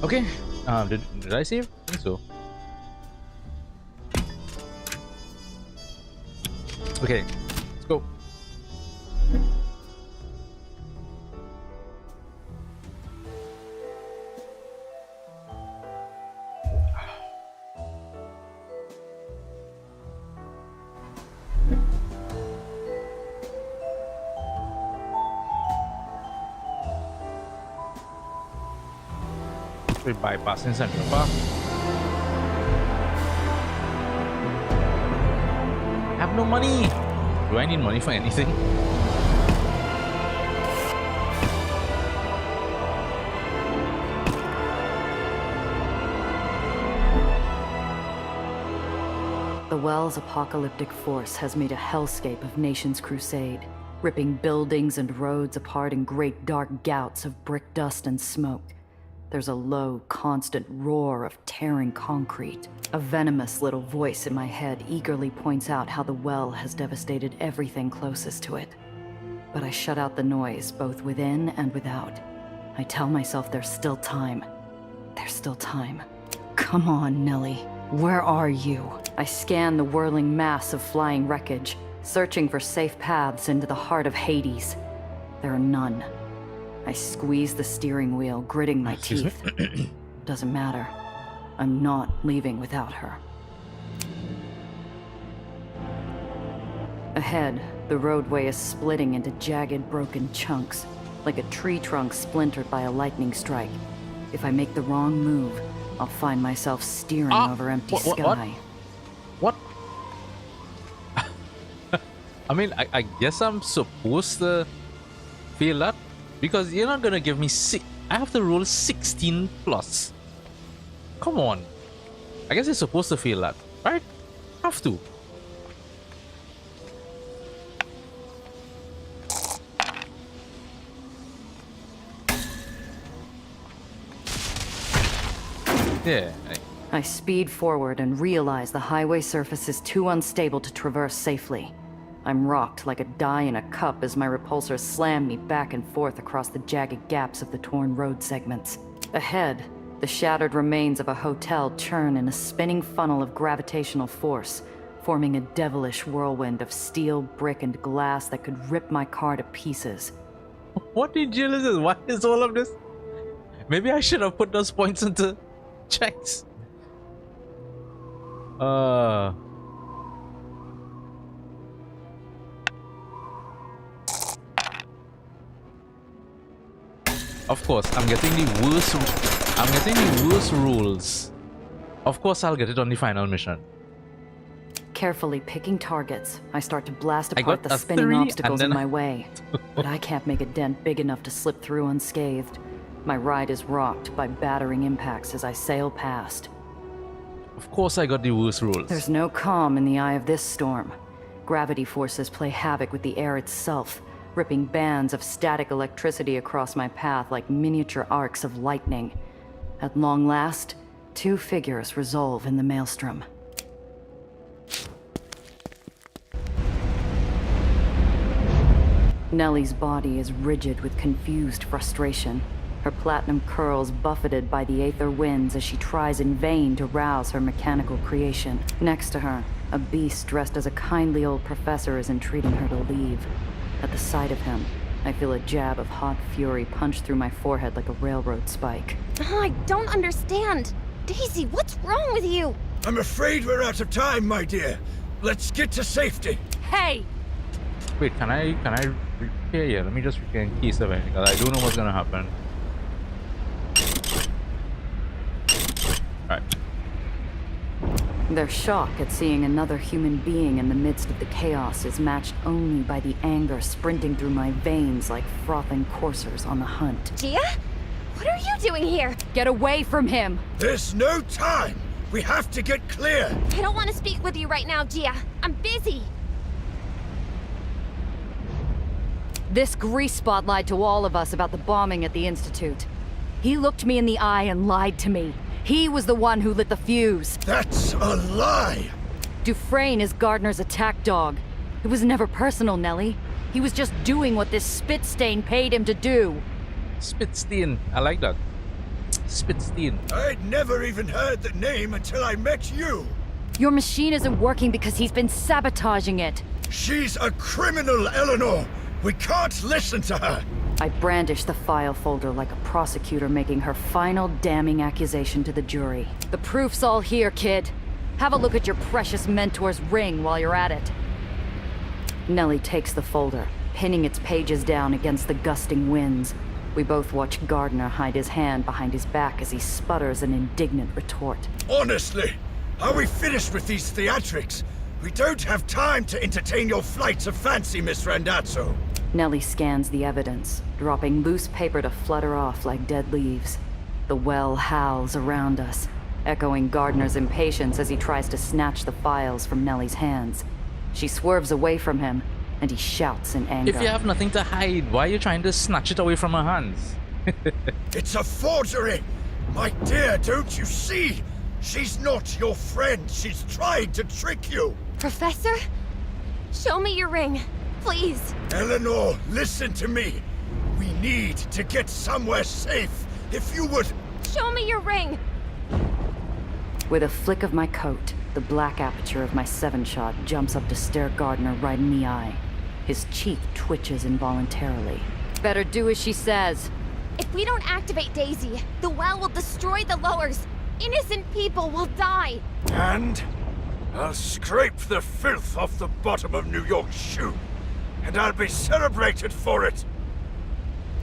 Okay. Did I save? I think so. Okay, let's go. We're bypassing Central Park. I have no money. Do I need money for anything? The Well's apocalyptic force has made a hellscape of Nation's crusade. ripping buildings and roads apart in great dark gouts of brick dust and smoke. There's a low, constant roar of tearing concrete. A venomous little voice in my head eagerly points out how the well has devastated everything closest to it. But I shut out the noise, both within and without. I tell myself there's still time. There's still time. Come on, Nellie. Where are you? I scan the whirling mass of flying wreckage, searching for safe paths into the heart of Hades. There are none. I squeeze the steering wheel, gritting my teeth. Doesn't matter. I'm not leaving without her. Ahead, the roadway is splitting into jagged, broken chunks, like a tree trunk splintered by a lightning strike. If I make the wrong move, I'll find myself steering over empty sky. What? I mean, I guess I'm supposed to feel that, because you're not gonna give me I have to roll 16 plus. Come on. I guess you're supposed to feel that, right? Have to. Yeah. I speed forward and realize the highway surface is too unstable to traverse safely. I'm rocked like a die in a cup as my repulsors slam me back and forth across the jagged gaps of the torn road segments. Ahead, the shattered remains of a hotel churn in a spinning funnel of gravitational force, forming a devilish whirlwind of steel, brick, and glass that could rip my car to pieces. What in jail is this? What is all of this? Maybe I should have put those points into checks. Of course, I'm getting the worst rules. Of course, I'll get it on the final mission. Carefully picking targets, I start to blast apart the spinning obstacles in my way. But I can't make a dent big enough to slip through unscathed. My ride is rocked by battering impacts as I sail past. Of course, I got the worst rules. There's no calm in the eye of this storm. Gravity forces play havoc with the air itself, ripping bands of static electricity across my path like miniature arcs of lightning. At long last, two figures resolve in the maelstrom. Nellie's body is rigid with confused frustration, her platinum curls buffeted by the Aether winds as she tries in vain to rouse her mechanical creation. Next to her, a beast dressed as a kindly old professor is entreating her to leave. At the sight of him, I feel a jab of hot fury punch through my forehead like a railroad spike. Oh, I don't understand. Daisy, what's wrong with you? I'm afraid we're out of time, my dear. Let's get to safety. Hey! Wait, can I repair you? Let me just repair in case of anything, because I don't know what's gonna happen. Alright. Their shock at seeing another human being in the midst of the chaos is matched only by the anger sprinting through my veins like frothing coursers on the hunt. Gia? What are you doing here? Get away from him! There's no time! We have to get clear! I don't want to speak with you right now, Gia. I'm busy. This grease spot lied to all of us about the bombing at the Institute. He looked me in the eye and lied to me. He was the one who lit the fuse. That's a lie! Dufresne is Gardner's attack dog. It was never personal, Nellie. He was just doing what this spit stain paid him to do. Spitsteen. I like that. Spitsteen. I'd never even heard the name until I met you. Your machine isn't working because he's been sabotaging it. She's a criminal, Eleanor. We can't listen to her. I brandish the file folder like a prosecutor making her final damning accusation to the jury. The proof's all here, kid. Have a look at your precious mentor's ring while you're at it. Nellie takes the folder, pinning its pages down against the gusting winds. We both watch Gardner hide his hand behind his back as he sputters an indignant retort. Honestly, are we finished with these theatrics? We don't have time to entertain your flights of fancy, Miss Randazzo. Nellie scans the evidence, dropping loose paper to flutter off like dead leaves. The well howls around us, echoing Gardner's impatience as he tries to snatch the files from Nellie's hands. She swerves away from him, and he shouts in anger. If you have nothing to hide, why are you trying to snatch it away from her hands? It's a forgery! My dear, don't you see? She's not your friend. She's trying to trick you. Professor? Show me your ring, please. Eleanor, listen to me. We need to get somewhere safe. If you would... Show me your ring! With a flick of my coat, the black aperture of my 7-shot jumps up to stare Gardner right in the eye. His cheek twitches involuntarily. Better do as she says. If we don't activate Daisy, the well will destroy the lowers. Innocent people will die. And I'll scrape the filth off the bottom of New York's shoe. And I'll be celebrated for it.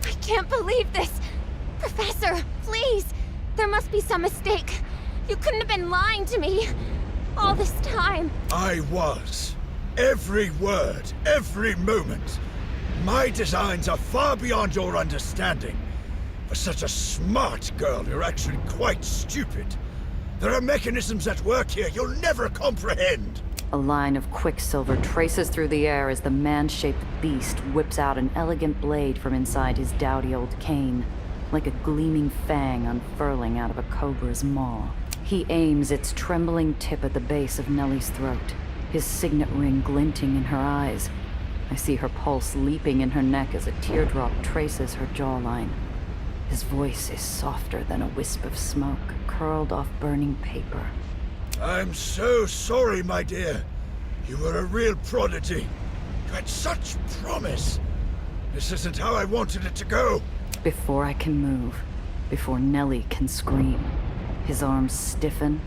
I can't believe this. Professor, please. There must be some mistake. You couldn't have been lying to me all this time. I was. Every word, every moment. My designs are far beyond your understanding. For such a smart girl, you're actually quite stupid. There are mechanisms at work here you'll never comprehend. A line of quicksilver traces through the air as the man-shaped beast whips out an elegant blade from inside his dowdy old cane, like a gleaming fang unfurling out of a cobra's maw. He aims its trembling tip at the base of Nellie's throat, his signet ring glinting in her eyes. I see her pulse leaping in her neck as a teardrop traces her jawline. His voice is softer than a wisp of smoke curled off burning paper. I'm so sorry, my dear. You were a real prodigy. You had such promise. This isn't how I wanted it to go. Before I can move, before Nellie can scream, his arms stiffen,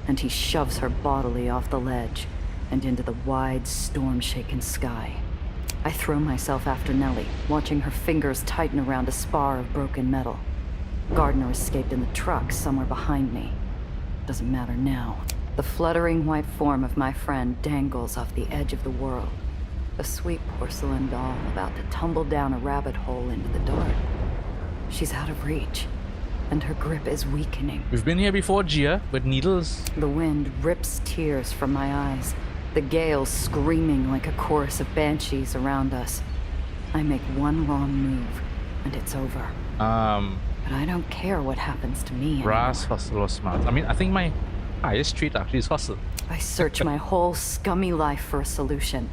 and he shoves her bodily off the ledge and into the wide, storm-shaken sky. I throw myself after Nellie, watching her fingers tighten around a spar of broken metal. Gardner escaped in the truck somewhere behind me. Doesn't matter now. The fluttering white form of my friend dangles off the edge of the world. A sweet porcelain doll about to tumble down a rabbit hole into the dark. She's out of reach, and her grip is weakening. We've been here before, Gia, with needles. The wind rips tears from my eyes, the gale screaming like a chorus of banshees around us. I make one wrong move, and it's over. But I don't care what happens to me anymore. Brass, hustle, or smart. I mean, I think my highest trait actually is hustle. I search my whole scummy life for a solution.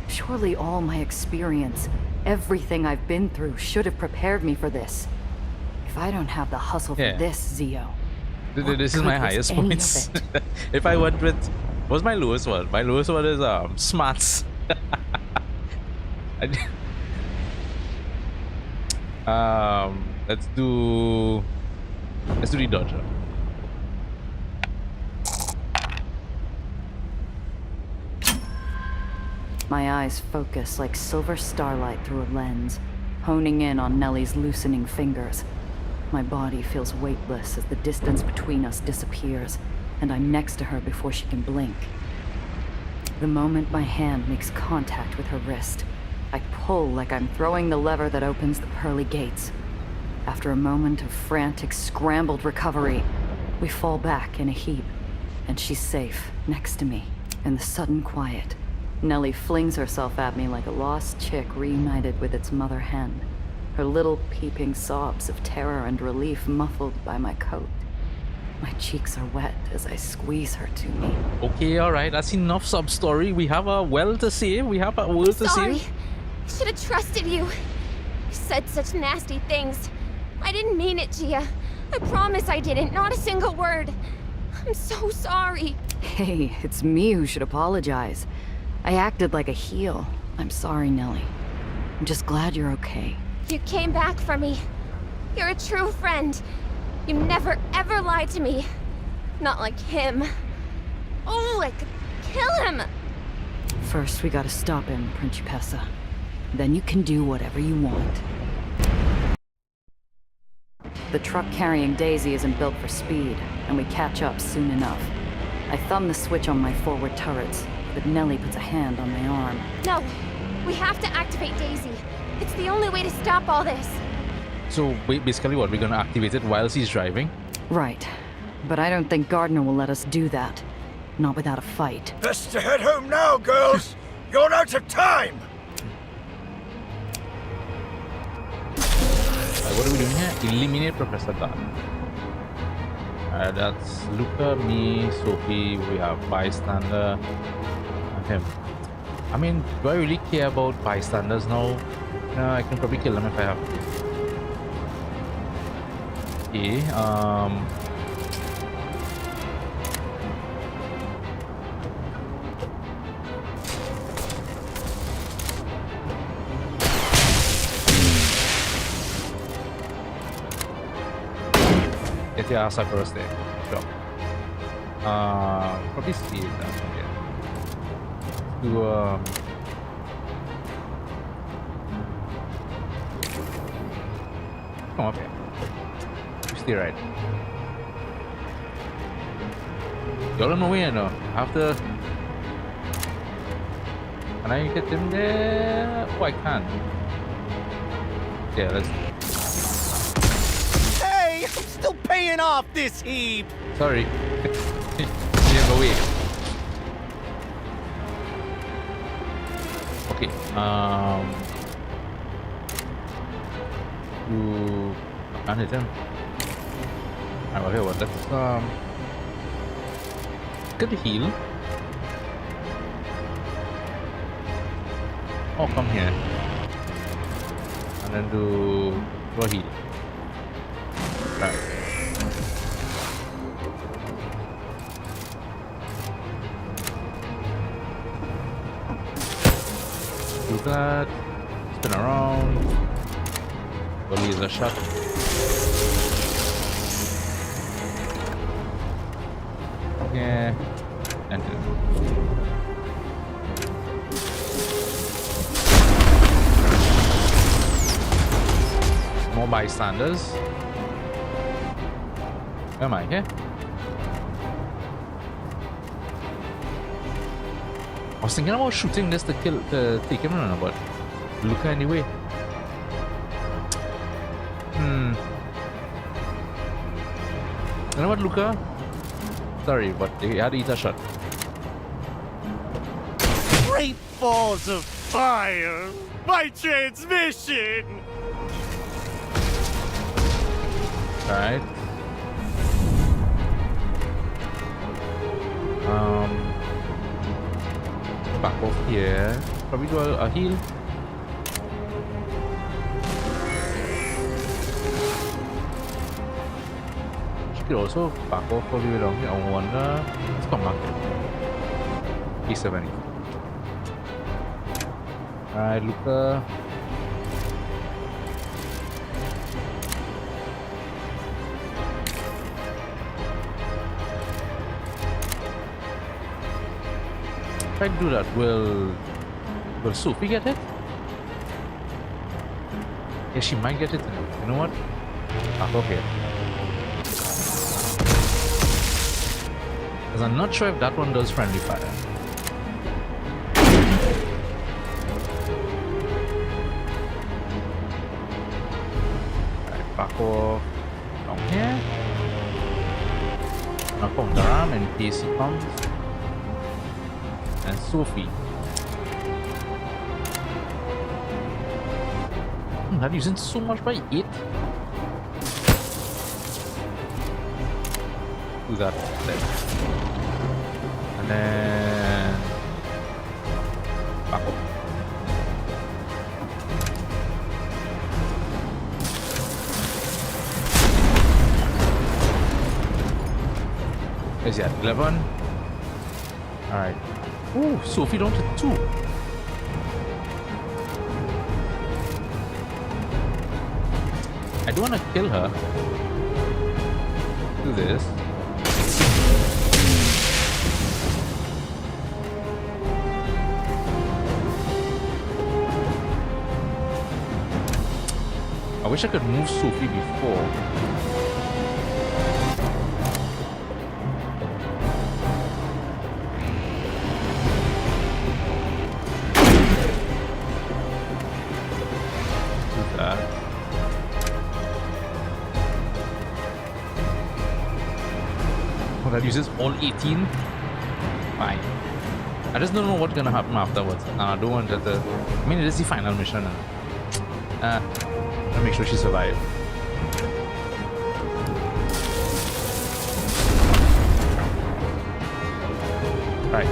Surely all my experience, everything I've been through, should have prepared me for this. If I don't have the hustle for this, Zio, this is my highest points. If I went with... What's my lowest one? My lowest one is smarts. Let's do the dodger. My eyes focus like silver starlight through a lens, honing in on Nellie's loosening fingers. My body feels weightless as the distance between us disappears, and I'm next to her before she can blink. The moment my hand makes contact with her wrist, I pull like I'm throwing the lever that opens the pearly gates. After a moment of frantic, scrambled recovery, we fall back in a heap, and she's safe next to me. In the sudden quiet, Nellie flings herself at me like a lost chick reunited with its mother hen, her little peeping sobs of terror and relief muffled by my coat. My cheeks are wet as I squeeze her to me. Okay, alright, that's enough sub-story. We have a well to save. We have a world to save. I should have trusted you. You said such nasty things. I didn't mean it, Gia. I promise I didn't. Not a single word. I'm so sorry. Hey, it's me who should apologize. I acted like a heel. I'm sorry, Nellie. I'm just glad you're okay. You came back for me. You're a true friend. You never ever lied to me. Not like him. Oh, I could kill him. First, we gotta stop him, Principessa. Then you can do whatever you want. The truck carrying Daisy isn't built for speed, and we catch up soon enough. I thumb the switch on my forward turrets, but Nellie puts a hand on my arm. No, we have to activate Daisy. It's the only way to stop all this. So basically what, we're gonna activate it while he's driving? Right. But I don't think Gardner will let us do that. Not without a fight. Best to head home now, girls! You're out of time! what are we doing here? Eliminate Professor Guard. That's Luca, me, Sophie. We have bystander, and him. I mean, do I really care about bystanders now? No, I can probably kill them if I have to. Okay, get your ass up for us there. Sure. Probably see that. Okay. To come up here. Stay right. Y'all on my way now. After. Can I get them there? Oh, I can. Yeah, let's. Hey, I'm still paying off this heap. Sorry. Yeah, go away. Okay. You can't hit him. Alright, well, here, what? Let's get the heal. Oh, come here. And then do a heal. Right. Do that. Spin around. Go laser shot. Yeah. And more bystanders. Where am I here? I was thinking about shooting this to take him on, but Luca anyway. You know what, Luca? Sorry, but they had to eat a shot. Great balls of fire! My transmission! Alright. Back off here. Probably do a heal. She could also back off probably along here. I wonder. Let's come back. E70. Alright, Luca. If I do that, will Sophie get it? Yeah, she might get it. You know what? Ah, okay. Because I'm not sure if that one does friendly fire. Alright, back off down here. Knock off the ram in case he comes. And Sophie. Not using so much by 8. Do that then. And then back up. Is he at 11? Alright. Ooh, Sophie down to 2. I don't want to kill her. Do this. I wish I could move Sophie before. That uses all 18. Fine. I just don't know what's gonna happen afterwards. I don't want that. I mean, it is the final mission. I'll make sure she survives. Right.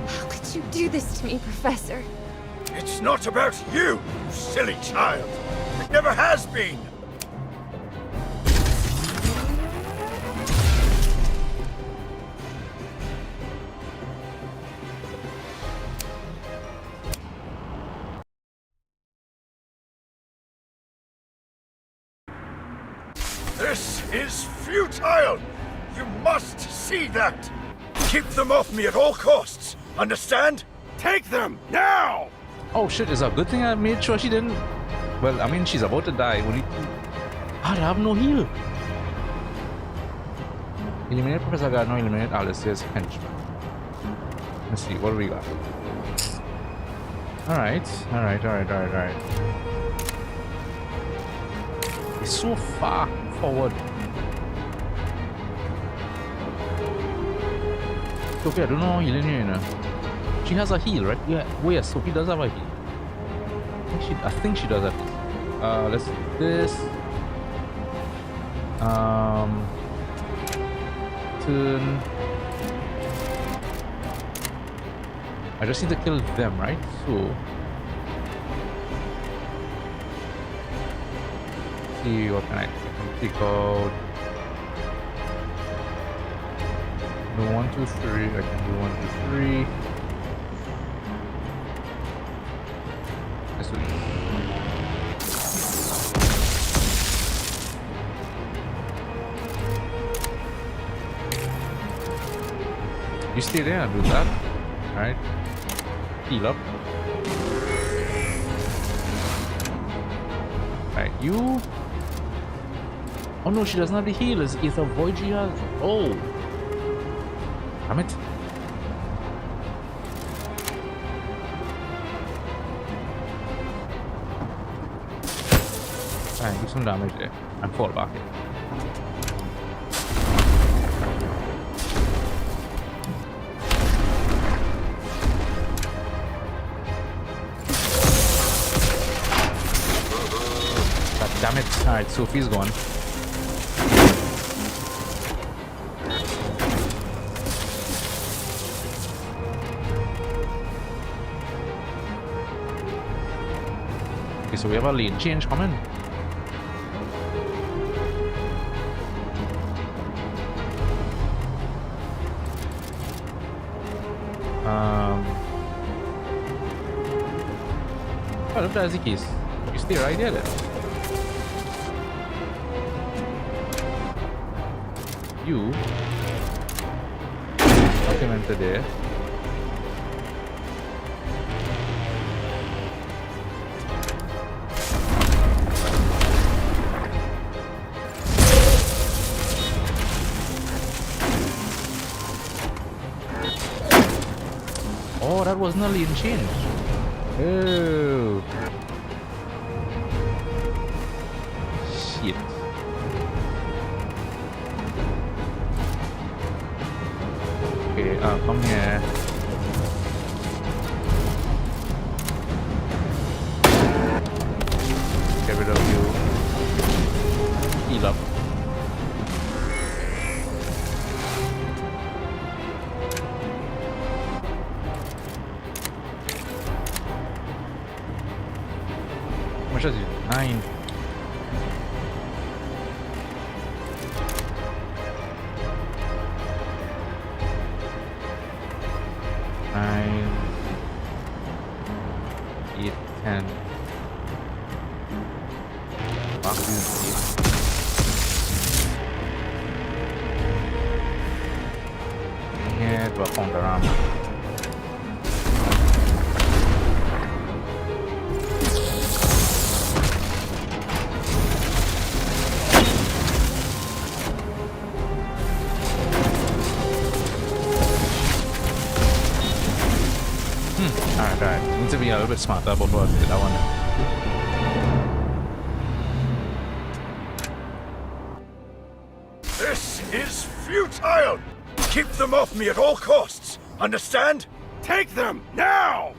How could you do this to me, Professor? It's not about you, you silly child. It never has been. This is futile! You must see that! Keep them off me at all costs, understand? Take them, now! Oh shit, it's a good thing I made sure she didn't... Well, I mean, she's about to die. Only... I have no heal. Eliminate Professor Gardner, eliminate Alice's henchman. Let's see, what do we got? Alright. It's so far forward. Sophie, I don't know how healing you, you know. She has a heal, right? Yeah. Oh yes, Sophie does have a heal. I think she does have heal. Let's do this. Turn. I just need to kill them, right? So see what can I take out. No 1, 2, 3. I can do 1, 2, 3. Let's do this. You stay there and do that. Alright. Heal up. Alright, you. Oh no, she doesn't have the heal. It's Aether Void she has. Oh. Damn it. Alright, do some damage there. And fall back in. God damn it. Alright, Sophie's gone. Okay, so we have a lane change coming. Well, if that's the case, you stay right there then. You knock him into there. Oh, that wasn't a lane change. Oh. Shit. Okay, come here. Get rid of you. Heal up. How much does it? 9. Alright. Need to be a little bit smarter before I do that one. This is futile! Keep them off me at all costs. Understand? Take them now!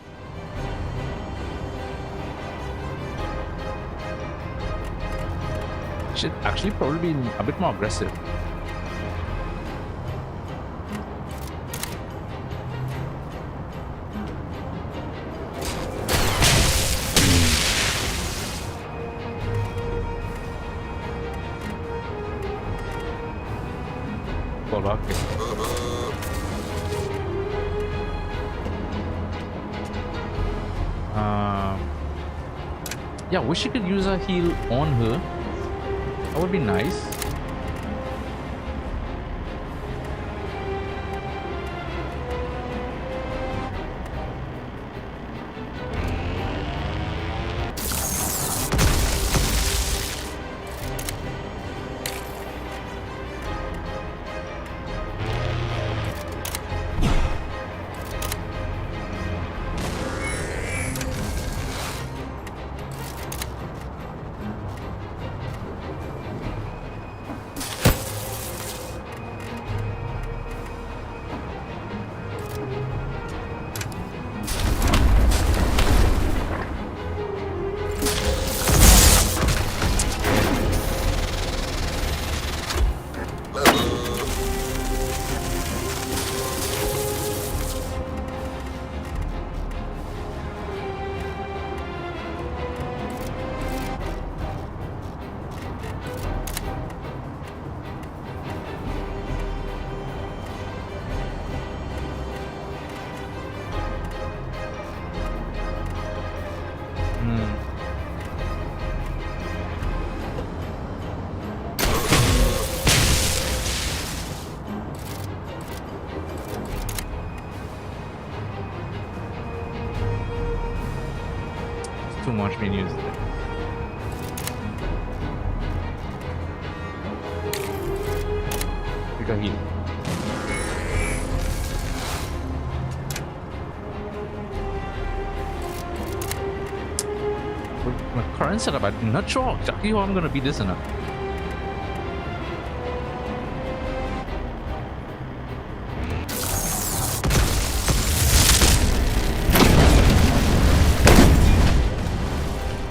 Should actually probably be a bit more aggressive. Fall back. Yeah, wish you could use a heal on her. That would be nice. Too much being used. We got heat. With my current setup, I'm not sure exactly how I'm gonna beat this enough.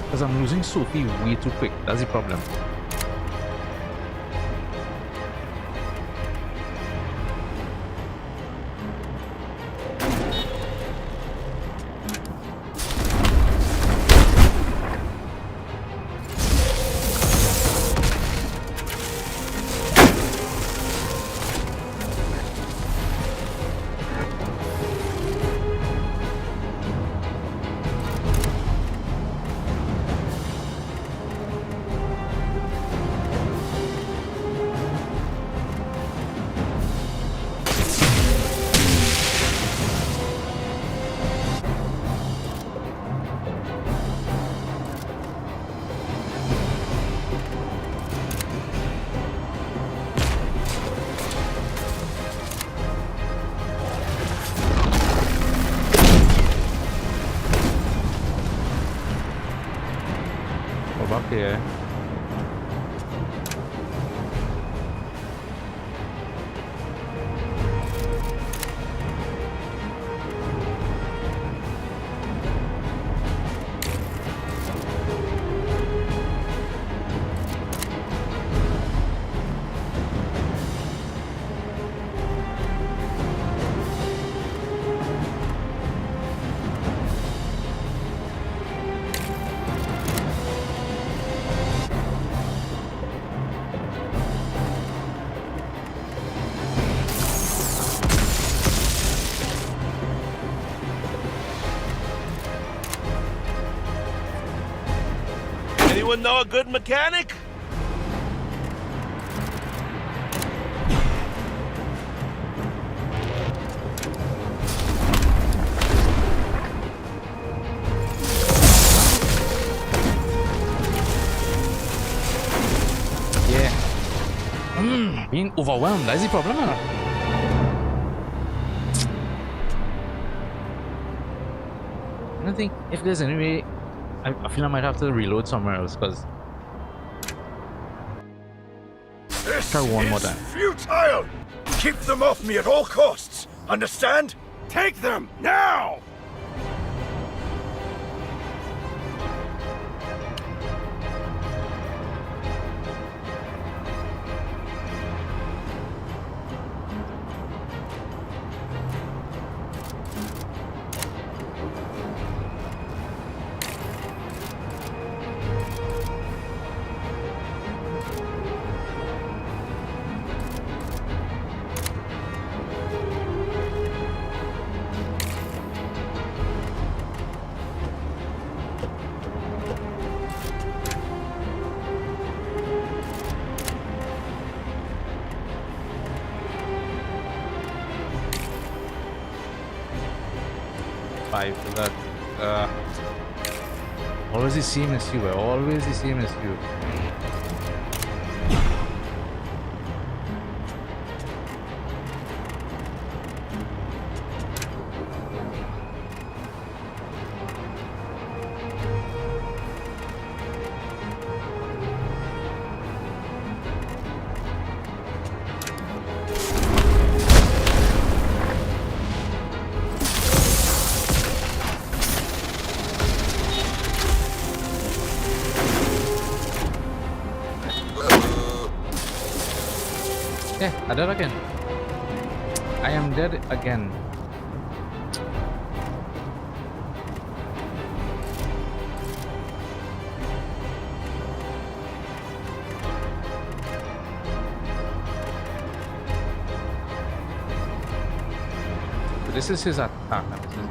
Because I'm losing Sophie way too quick. That's the problem. Up here. Anyone know a good mechanic? Yeah. Being overwhelmed, that's the problem. I don't think if there's any way, I feel I might have to reload somewhere else because This Try one more is time. futile! Keep them off me at all costs, understand? Take them, now! For that. Always the same as you, always the same as you. Yeah, I did again. I am dead again. This is his attack. This is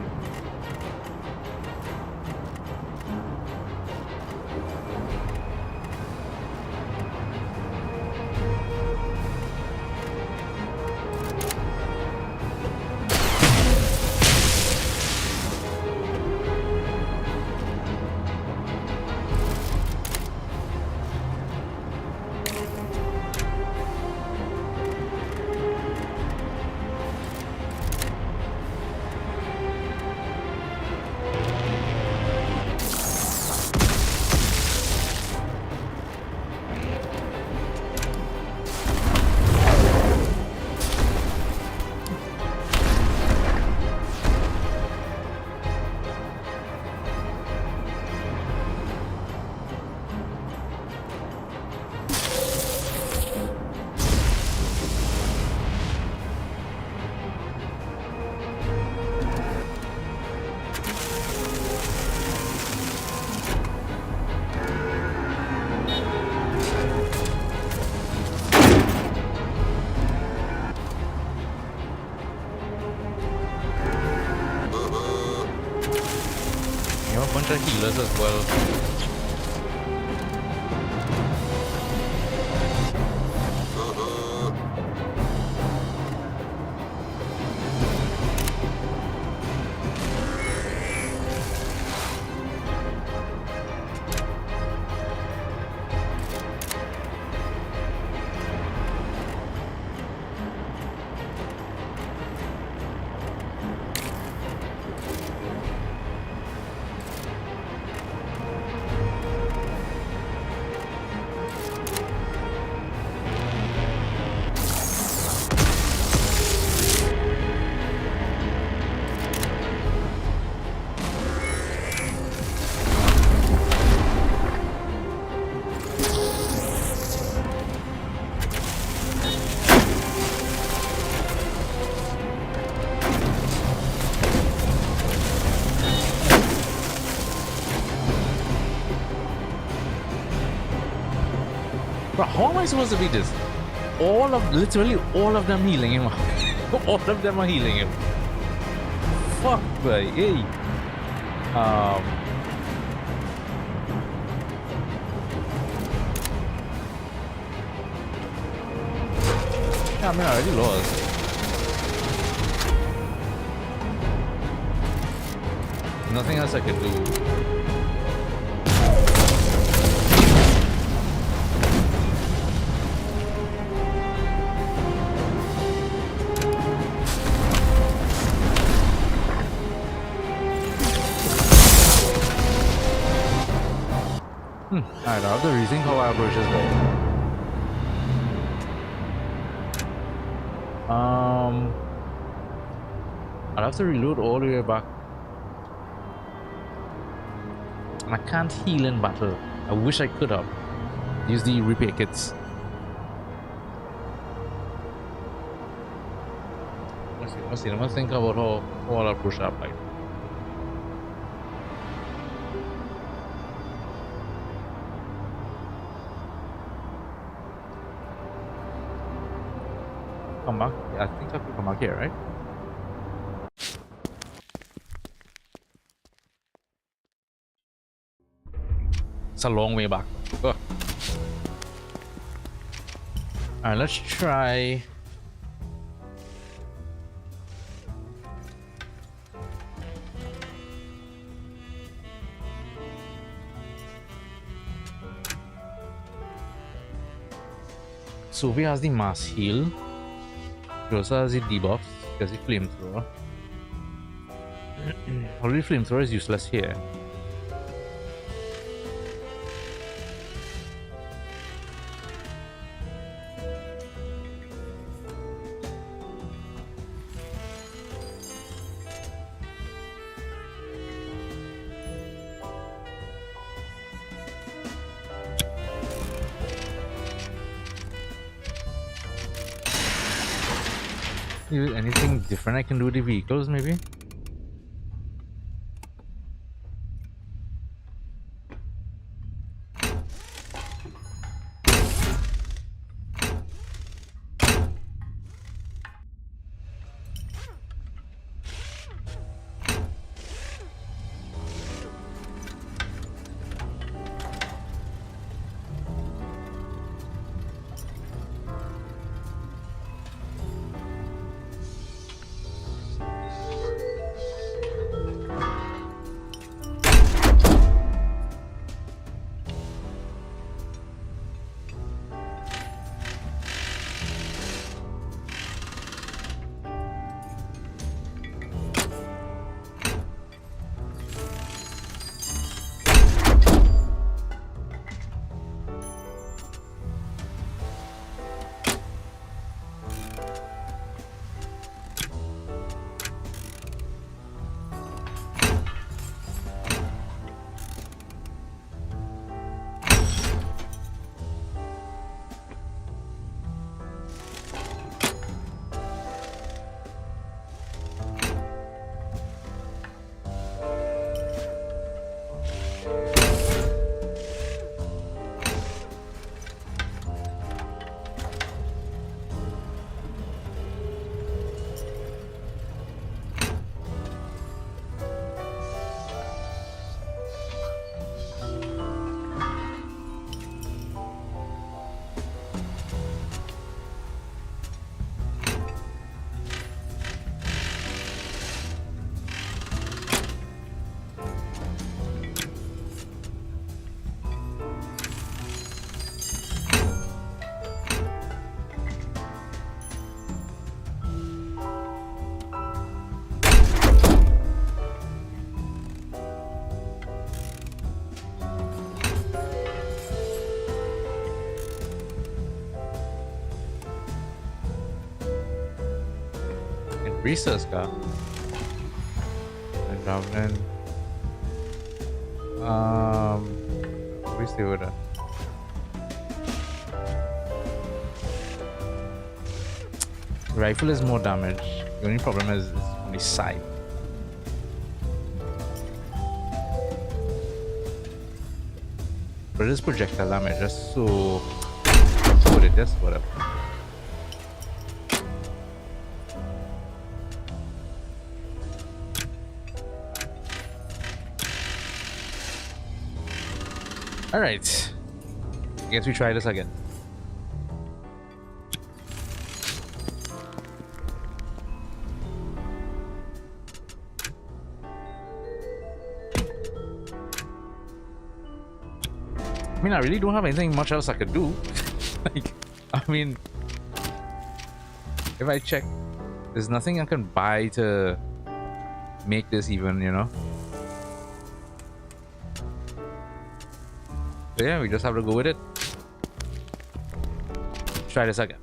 bunch of healers as well. Bro, how am I supposed to beat this? Literally all of them healing him. All of them are healing him. Fuck, boy. Hey. Yeah, I mean, I already lost. Nothing else I can do. Alright, I have the rethink how I approach this guy. I'll have to reload all the way back. And I can't heal in battle. I wish I could have. Use the repair kits. Let's see. Let's think about how I'll push up like. Come back. Yeah, I think I have to come back here, right? It's a long way back. Ugh. Alright, let's try. Sophie has the mass heal. She also has the debuffs. She has the flamethrower. Already flamethrower is useless here. Anything different I can do with the vehicles, maybe? Research car. And Javelin. We see what. Rifle is more damage. The only problem is on the side. But it is projectile damage, just so put it this whatever. Alright. I guess we try this again. I mean, I really don't have anything much else I could do. Like, I mean, if I check, there's nothing I can buy to make this even, you know? So yeah, we just have to go with it. Try this again.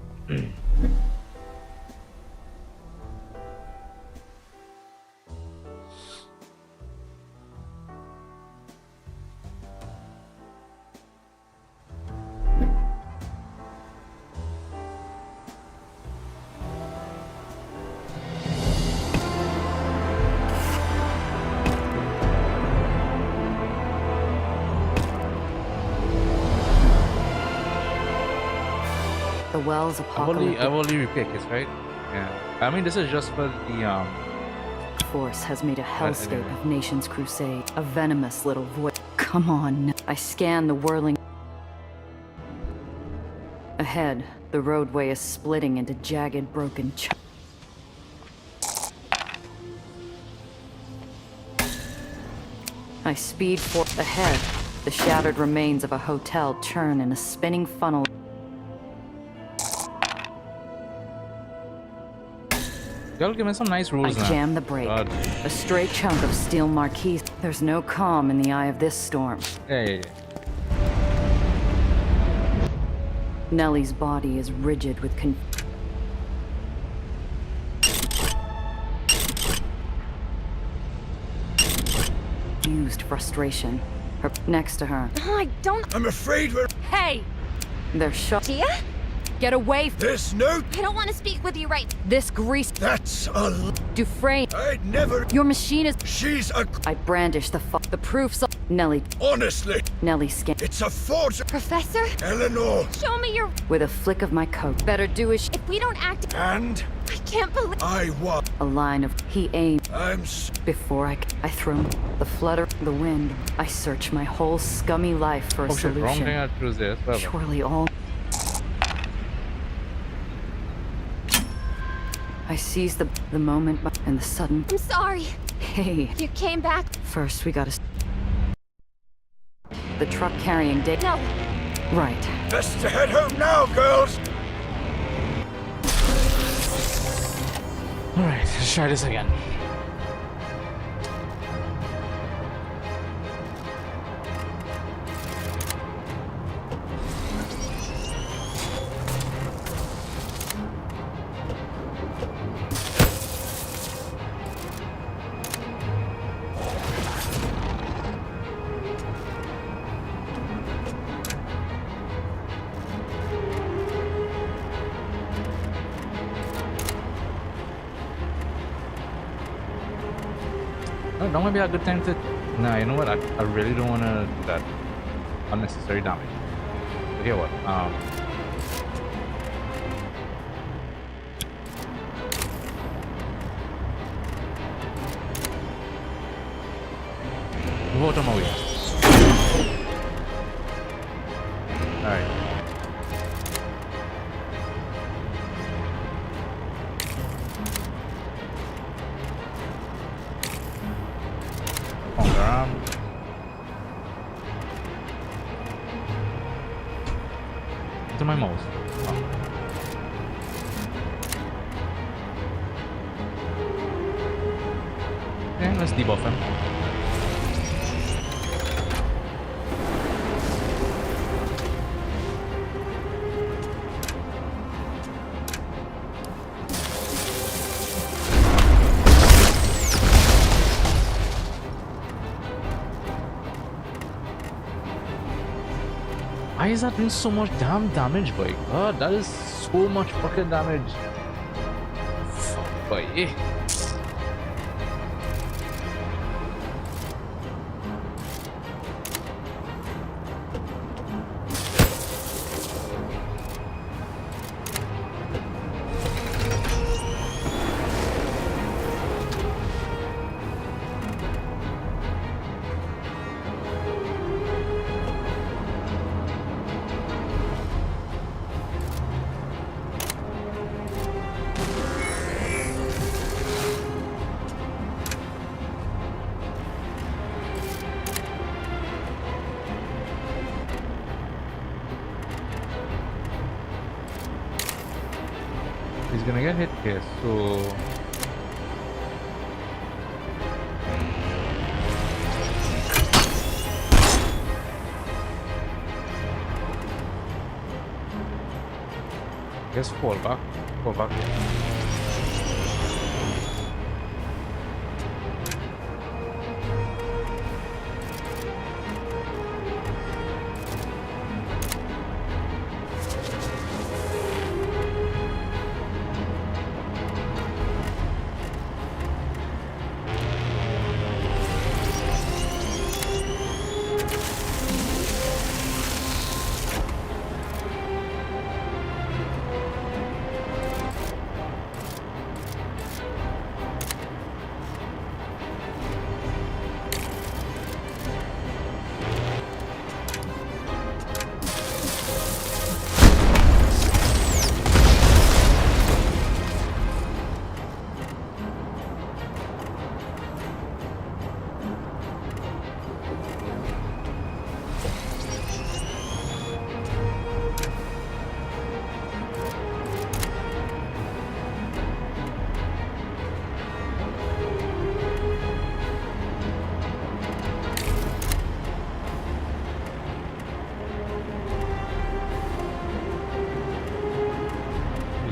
The well's apocalyptic I've only replayed this, right? Yeah. I mean, this is just for the force has made a hellscape of Nation's Crusade. A venomous little voice. Come on. I scan the whirling. Ahead, the roadway is splitting into jagged, broken chunks. I speed forward. Ahead, the shattered remains of a hotel churn in a spinning funnel. Y'all give me some nice rules now. I jam the brake. God. A stray chunk of steel marquise. There's no calm in the eye of this storm. Hey. Nellie's body is rigid with confused frustration. Next to her. I don't. I'm afraid we're. Hey! They're shot. Tia? Get away! This note. I don't want to speak with you right. This grease. That's a. Dufresne. I'd never. Your machine is. She's a. I brandish the proofs of. Nellie. Honestly. Nellie scan. It's a forgery. Professor? Eleanor. Show me your. With a flick of my coat. Better do as. If we don't act. And. I can't believe. I want. A line of. He aimed. I'm. Before I throw the flutter, the wind. I search my whole scummy life for a Shit, wrong solution. thing I choose this. Surely all. I seize the moment and the sudden. I'm sorry. Hey. You came back. First, we gotta. The truck carrying Dave. No. Right. Best to head home now, girls. All right, let's try this again. That might be a good time to. Nah, you know what? I really don't want to do that unnecessary damage. But here what? Move out of my way. All right. To my mouse. Oh. Okay, let's debuff him. Why is that doing so much damn damage, boy? God, that is so much fucking damage. Fuck, boy. He's gonna get hit here, so guess fall back here.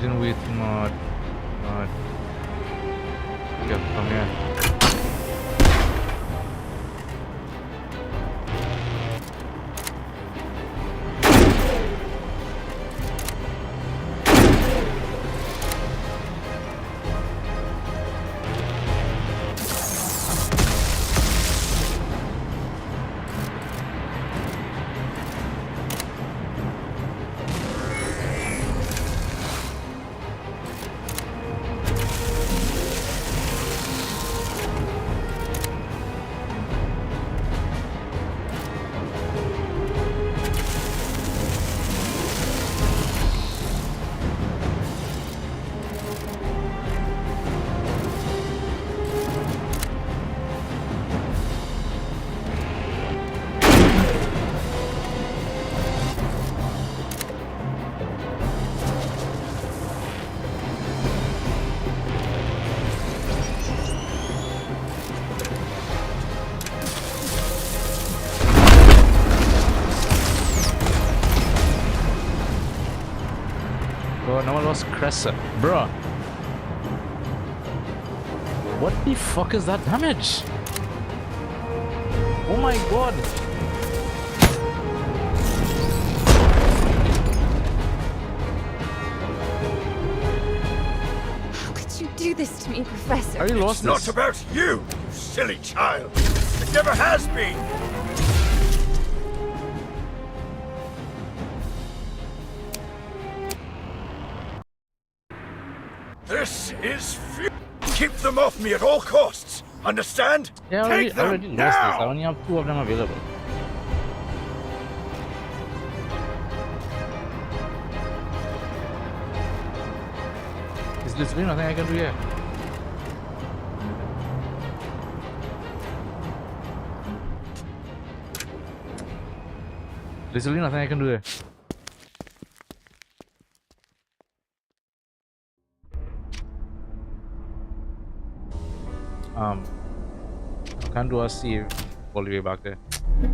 Using width mod. Yep, come here. Now I lost Cressa. Bruh. What the fuck is that damage? Oh my god. How could you do this to me, Professor? Are you lost? It's not about you, you silly child. It never has been. This is keep them off me at all costs. Understand? Yeah, Take them I already lost now. this. I only have 2 of them available. There's literally nothing I can do here. Literally nothing I can do here. I can't do a save all the way back there. Yeah,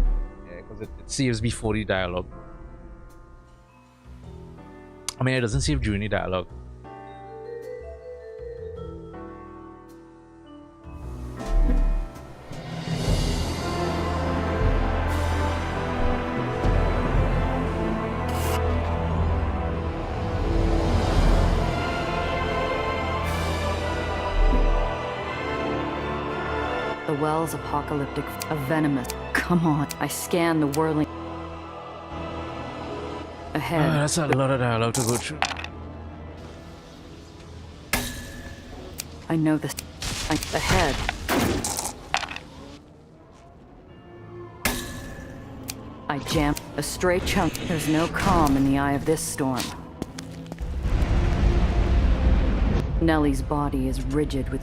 because it saves before the dialogue. I mean, it doesn't save during the dialogue. The well's apocalyptic, a venomous. Come on. I scan the whirling. Ahead. That's a lot of dialogue to go through. I know this. Ahead. I jam a stray chunk. There's no calm in the eye of this storm. Nellie's body is rigid with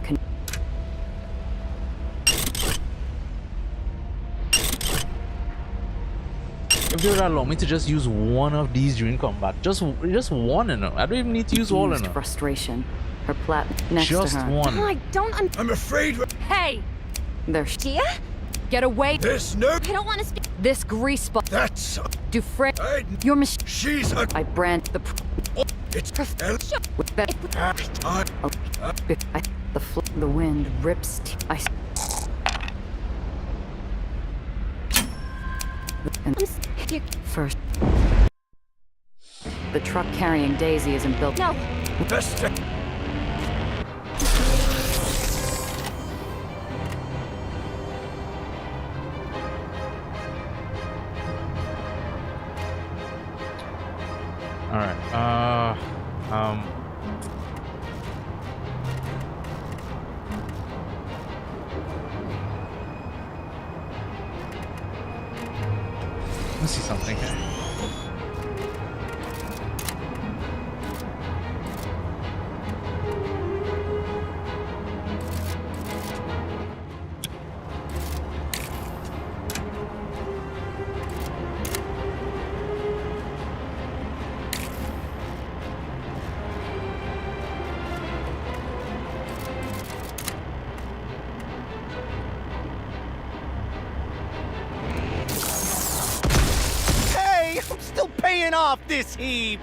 If they would allow me to just use one of these during combat, just one, you know. I don't even need to use all of them. Frustration. Her plat next just to her. one. I don't. I'm afraid. Hey! There's Gia? Get away! There's no. I don't want to speak. This grease spot. That's. Dufresne. Your machine. She's a. I brand the. It's. The wind rips. First. The truck carrying Daisy isn't built. No. Best. All right. Let's see something here. I'm still paying off this heap.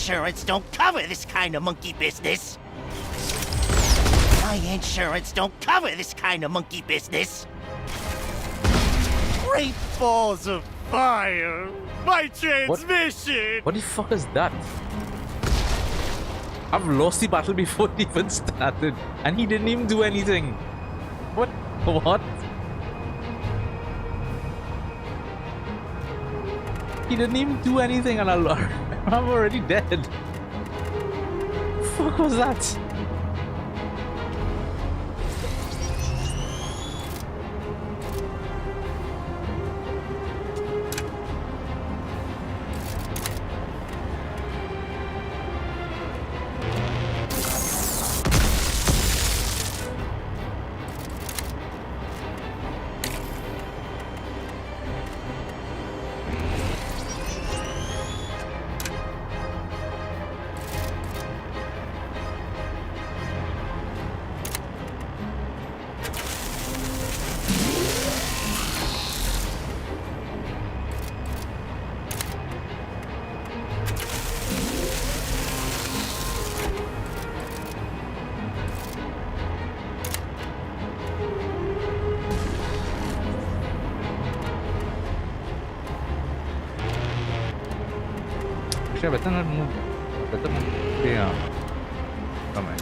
insurance don't cover this kind of monkey business. My insurance don't cover this kind of monkey business. Great balls of fire! My transmission! What the fuck is that? I've lost the battle before it even started, and he didn't even do anything. What? What? He didn't even do anything, and I'm already dead. The fuck was that? Actually, better not move. Better move. Yeah. Come on.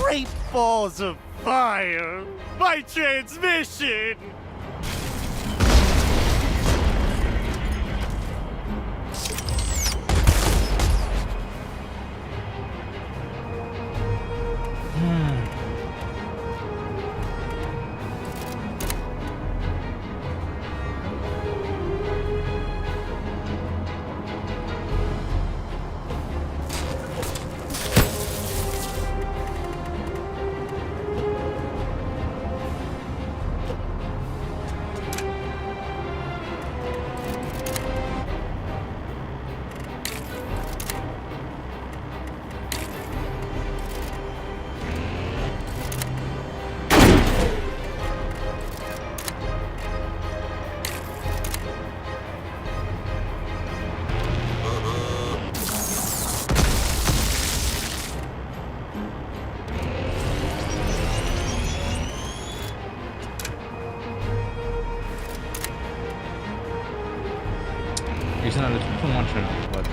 Great balls of fire! My transmission! Using a little too much, but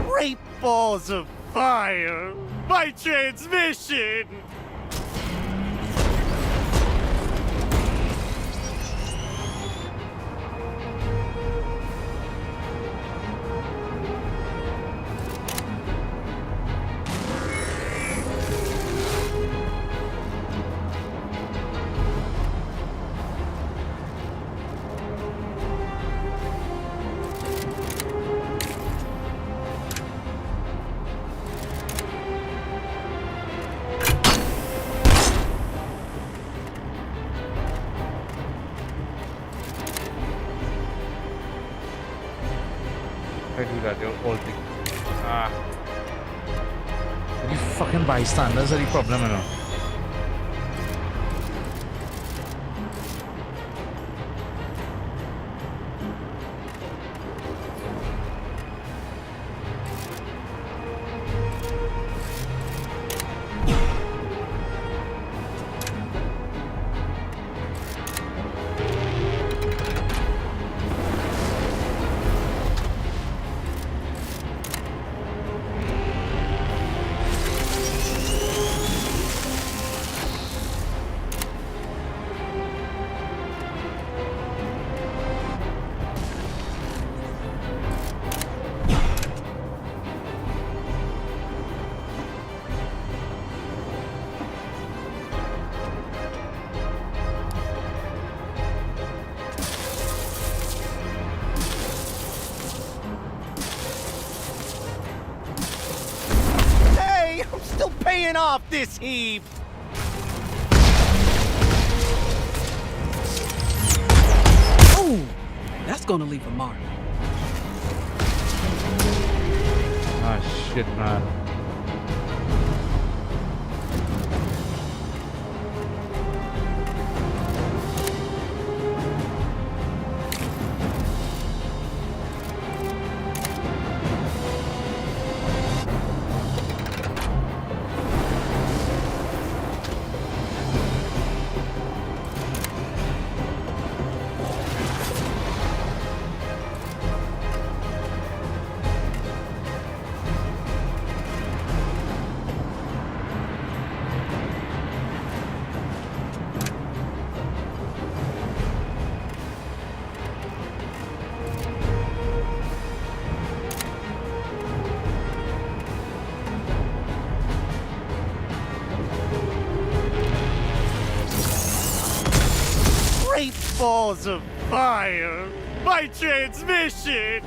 Great balls of fire! My transmission! I do that, you're all thing. You fucking bystanders are the problem, you know. flying off this heap! Oh, that's gonna leave a mark. Ah, shit, man. Great balls of fire! My transmission!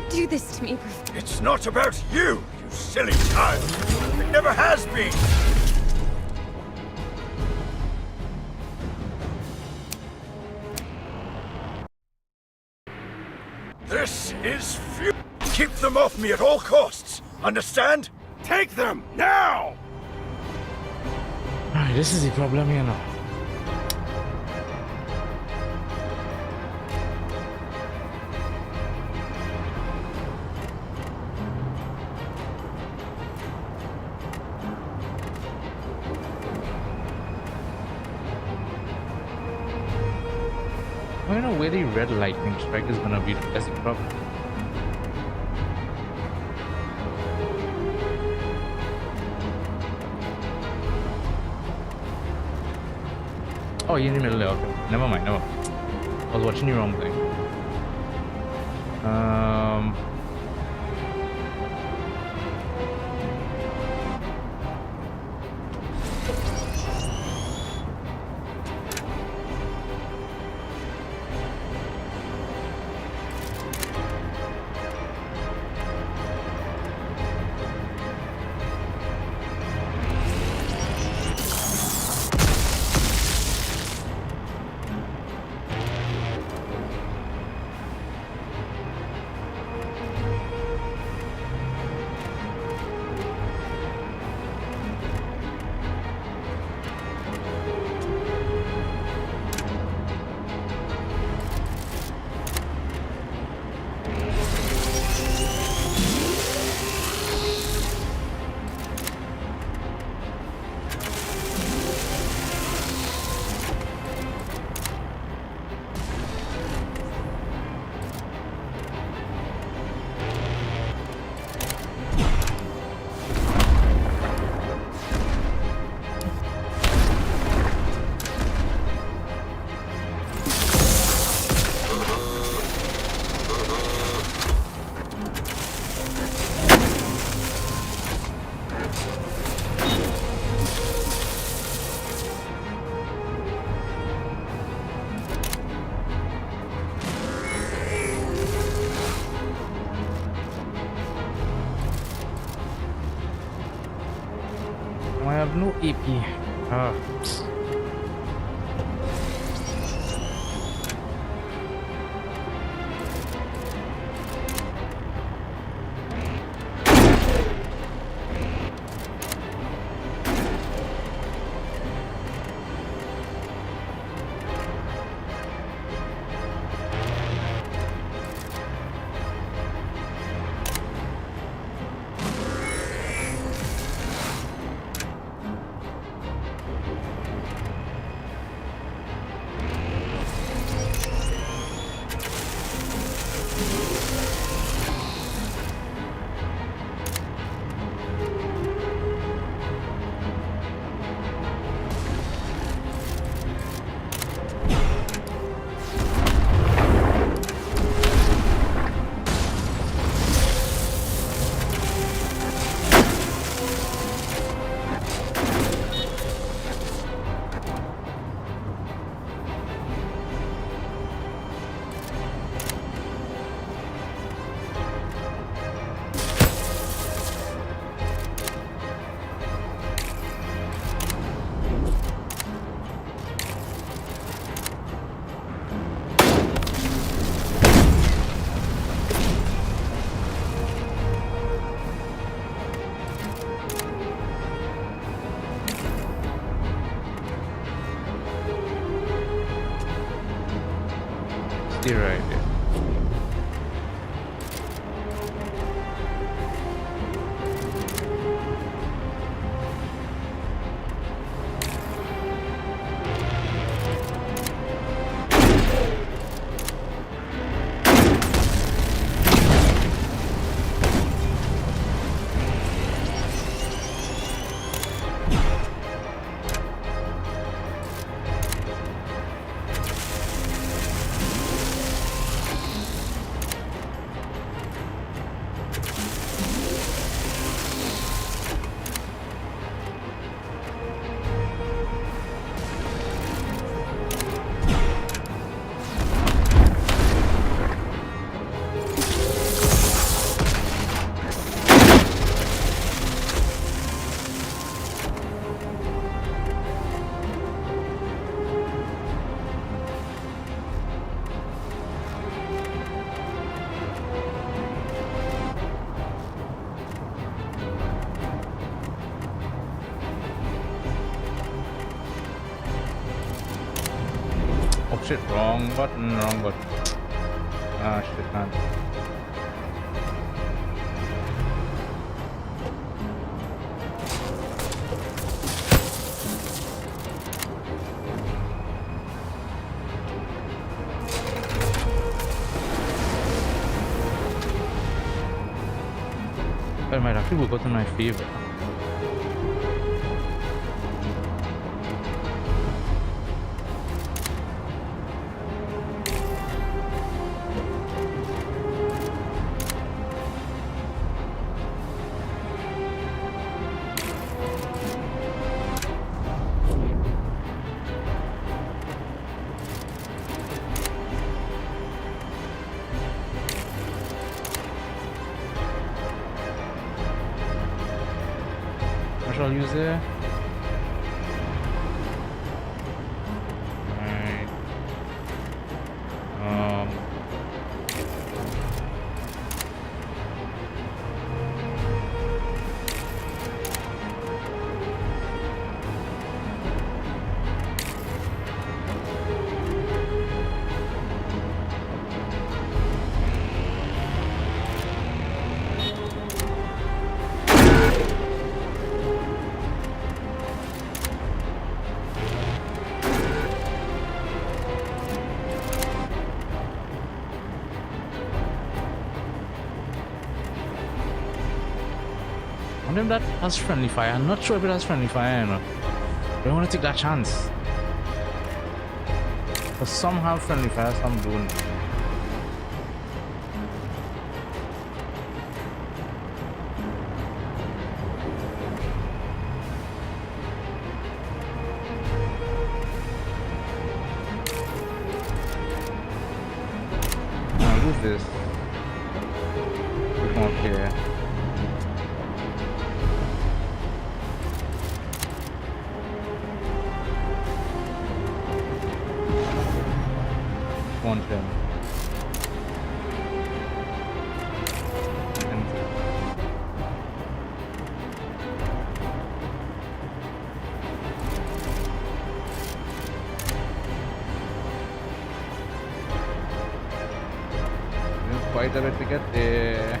Do this to me, It's not about you, you silly child. It never has been. This is few. Keep them off me at all costs. Understand? Take them now! Alright, this is the problem here now. I don't know where the red lightning strike is gonna be. That's the problem. Oh, you're in the middle there. Okay. Never mind. Never mind. I was watching the wrong thing. I have no AP. Ah. Stay right there. Shit, wrong button. Ah, shit, man. I might actually work out in my favor. I'll use it. Alright. I wonder if that has friendly fire. I'm not sure if it has friendly fire, you know. I don't want to take that chance. But some have friendly fire, some don't. Now, what is this? Which one here? Want him. Quite a bit to get there.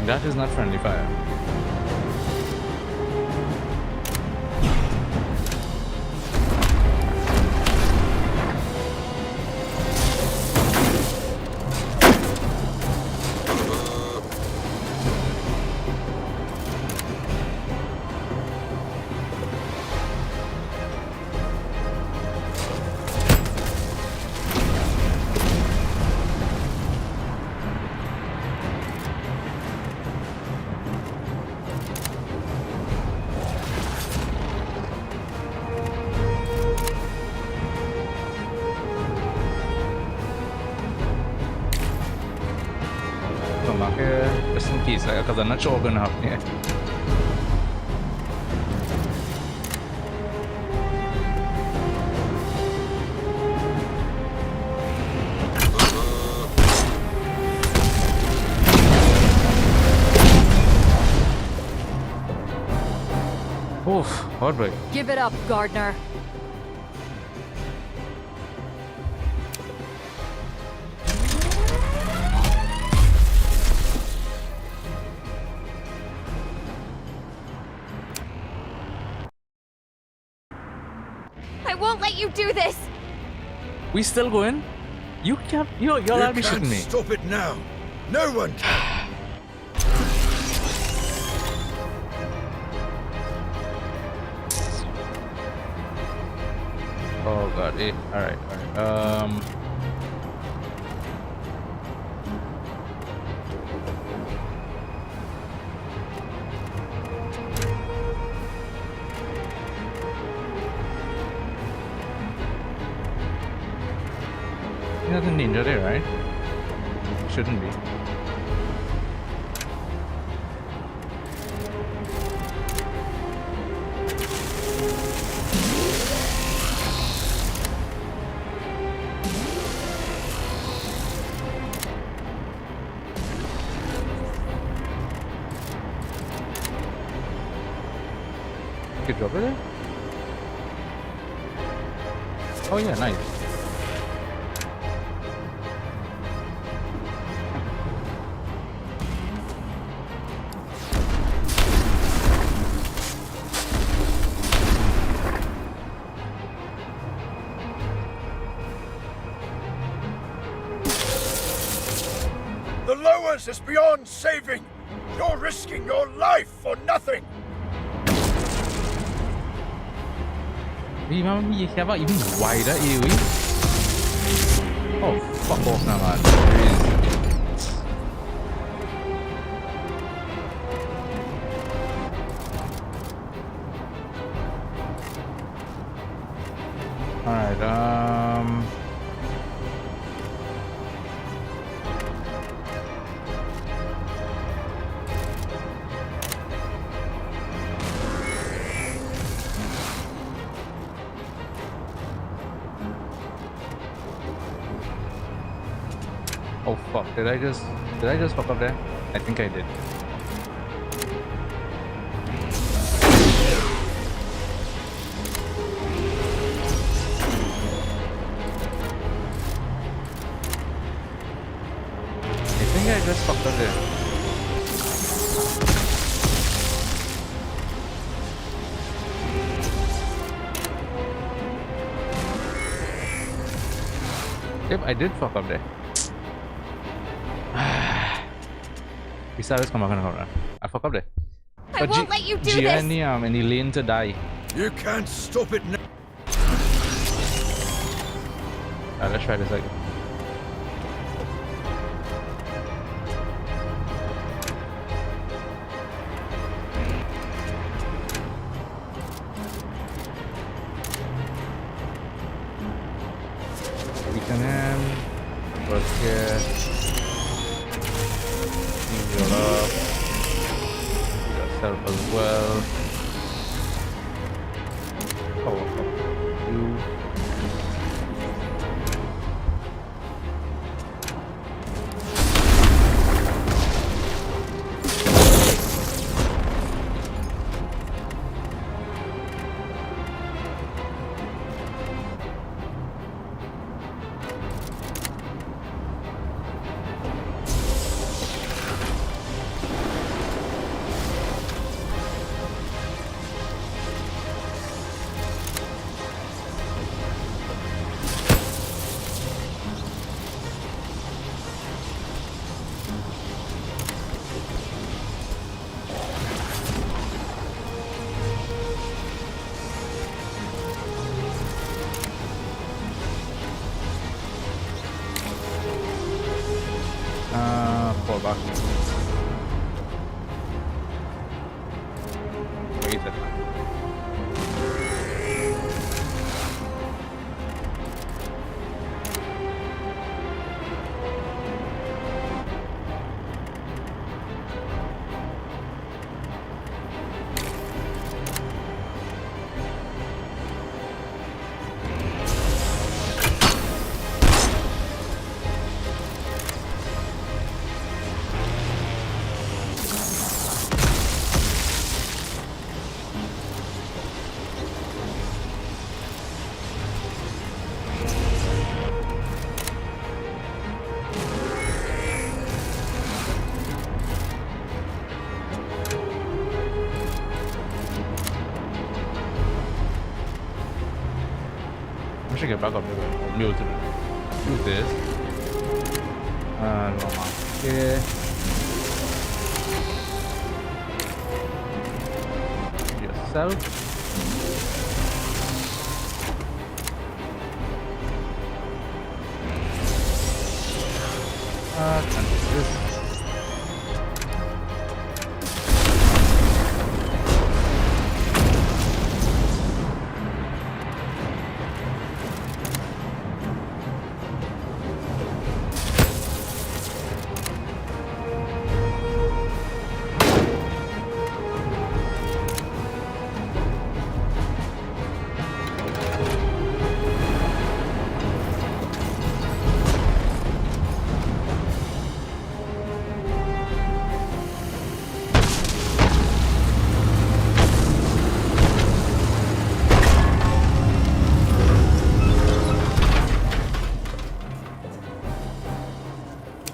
That is not friendly fire. come back here just in case, because I'm not sure what's gonna happen here. Oof, hard break. Give it up, Gardner. I won't let you do this! We still going? You can't. You'll be shooting me. Stop it now. No one can. Oh god. Alright. Nothing danger there, right? Shouldn't be. Could drop it there? Oh yeah, nice. The lowers is beyond saving. You're risking your life for nothing. Even you have an even wider AoE. Oh, fuck off now, man. Alright, oh fuck, did I just fuck up there? I think I did. I think I just fucked up there. Yep, I did fuck up there. Let's come back on. I fuck up there. I won't let you do Gia this! and Elaine to die. You can't stop it now. Alright, let's try this again. We can end. First here. Heal up. Heal yourself as well. Oh, you. Fall back. Wait a minute. should get back up there. I'll be able to do this. No more. Okay. Yourself. And this.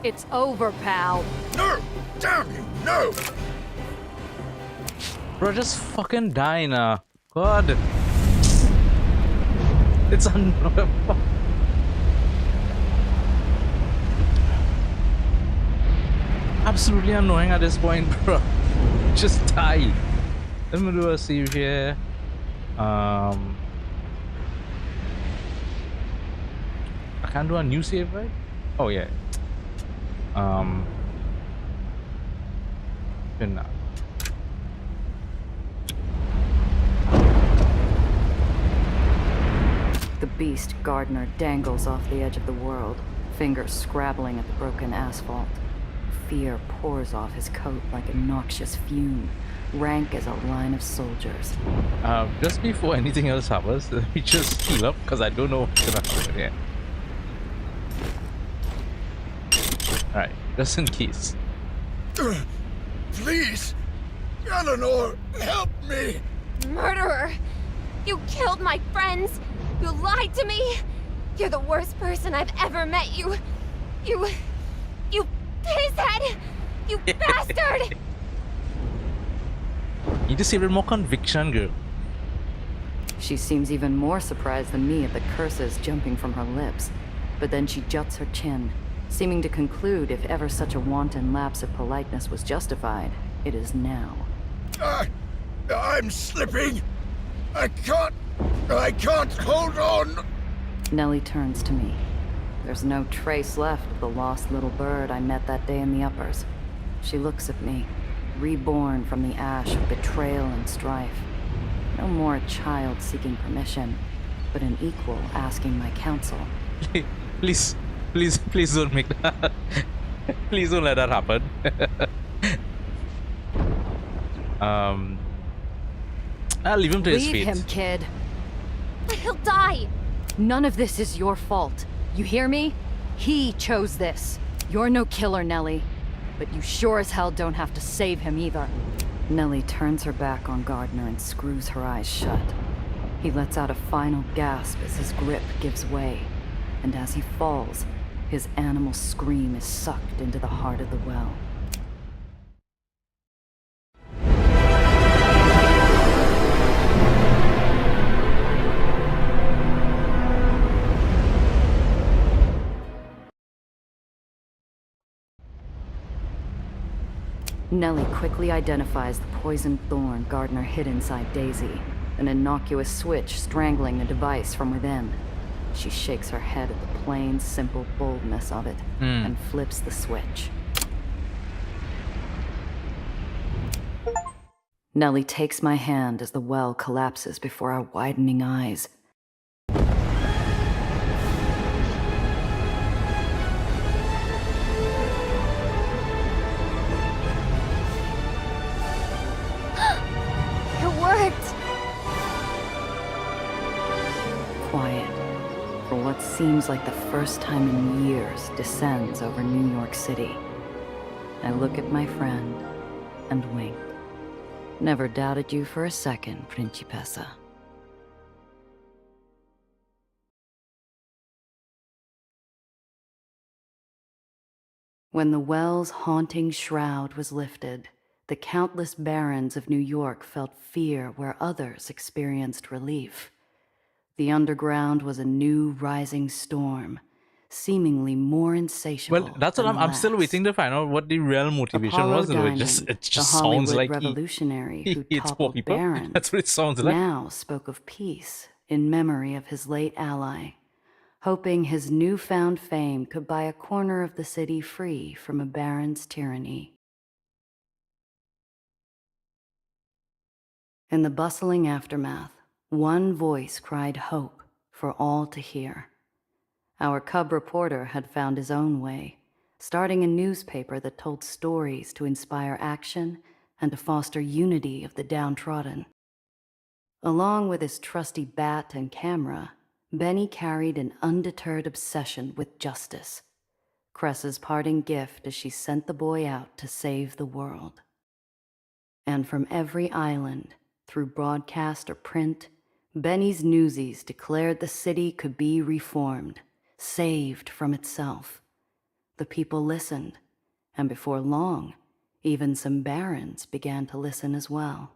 It's over, pal. No! Damn you, no! Bro, just fucking die now. God. It's annoying. Absolutely annoying at this point, bro. Just die. Let me do a save here. I can't do a new save, right? Oh yeah. Good now. The beast Gardner dangles off the edge of the world, fingers scrabbling at the broken asphalt. Fear pours off his coat like a noxious fume, rank as a line of soldiers. Just before anything else happens, let me just heal up because I don't know what's gonna happen here. Alright, just in case. Please! Eleanor, help me! Murderer! You killed my friends! You lied to me! You're the worst person I've ever met, you pisshead! You bastard! You just give it more conviction, girl. She seems even more surprised than me at the curses jumping from her lips, but then she juts her chin, seeming to conclude if ever such a wanton lapse of politeness was justified, it is now. I'm slipping! I can't hold on! Nellie turns to me. There's no trace left of the lost little bird I met that day in the uppers. She looks at me, reborn from the ash of betrayal and strife. No more a child seeking permission, but an equal asking my counsel. Please don't make that. Please don't let that happen. I'll leave him to his fate. Leave him, kid. He'll die! None of this is your fault. You hear me? He chose this. You're no killer, Nellie. But you sure as hell don't have to save him either. Nellie turns her back on Gardner and screws her eyes shut. He lets out a final gasp as his grip gives way, and as he falls, his animal scream is sucked into the heart of the well. Nellie quickly identifies the poisoned thorn Gardner hid inside Daisy, an innocuous switch strangling the device from within. She shakes her head at the plain, simple boldness of it, and flips the switch. Nellie takes my hand as the well collapses before our widening eyes. It worked! Quiet, for what seems like the first time in years, descends over New York City. I look at my friend and wink. Never doubted you for a second, Principessa. When the well's haunting shroud was lifted, the countless barons of New York felt fear where others experienced relief. The underground was a new rising storm, seemingly more insatiable. Well, that's what than I'm still last. waiting to find out what the real motivation Apollo was. Though. Diamond, It the just sounds Hollywood like revolutionary who he hates poor toppled people. barons, That's what it sounds like. now spoke of peace in memory of his late ally, hoping his newfound fame could buy a corner of the city free from a baron's tyranny. In the bustling aftermath, one voice cried hope for all to hear. Our cub reporter had found his own way, starting a newspaper that told stories to inspire action and to foster unity of the downtrodden. Along with his trusty bat and camera, Benny carried an undeterred obsession with justice, Cress's parting gift as she sent the boy out to save the world. And from every island, through broadcast or print, Benny's newsies declared the city could be reformed, saved from itself. The people listened, and before long, even some barons began to listen as well.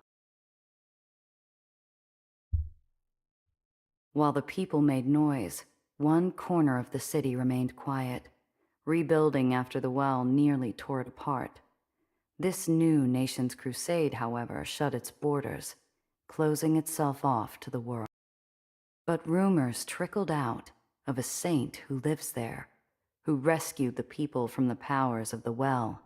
While the people made noise, one corner of the city remained quiet, rebuilding after the well nearly tore it apart. This new nation's crusade, however, shut its borders, closing itself off to the world. But rumors trickled out of a saint who lives there, who rescued the people from the powers of the well,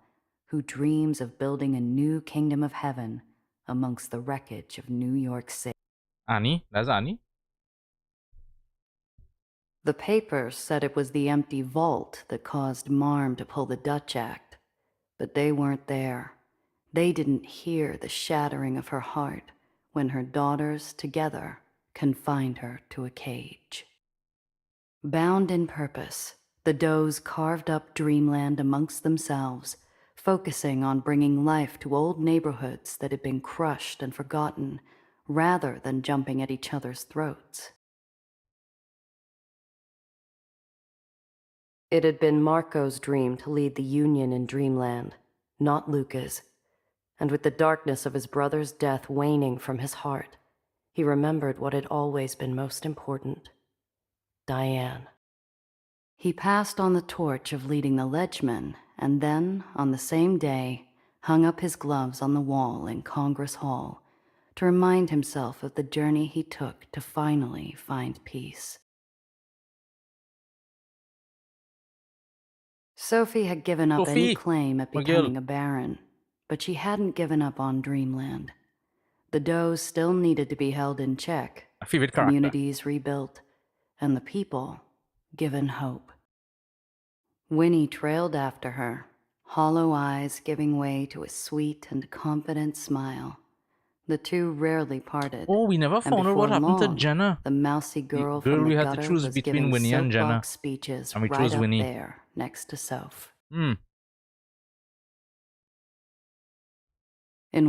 who dreams of building a new kingdom of heaven amongst the wreckage of New York City. Annie? That's Annie? The papers said it was the empty vault that caused Marm to pull the Dutch Act, but they weren't there. They didn't hear the shattering of her heart when her daughters together confined her to a cage. Bound in purpose, the Does carved up dreamland amongst themselves, focusing on bringing life to old neighborhoods that had been crushed and forgotten, rather than jumping at each other's throats. It had been Marco's dream to lead the Union in Dreamland, not Luca's, and with the darkness of his brother's death waning from his heart, he remembered what had always been most important: Diane. He passed on the torch of leading the Ledgemen, and then, on the same day, hung up his gloves on the wall in Congress Hall to remind himself of the journey he took to finally find peace. Sophie had given up any claim at becoming a baron, but she hadn't given up on Dreamland. The Does still needed to be held in check, communities rebuilt, and the people given hope. Winnie trailed after her, hollow eyes giving way to a sweet and confident smile. The two rarely parted. Oh, we never found out what happened to Jenna. The mousy girl The girl from the we had gutter to choose was between giving Winnie and Jenna. soapbox speeches And we right chose up Winnie. there next to Soph. In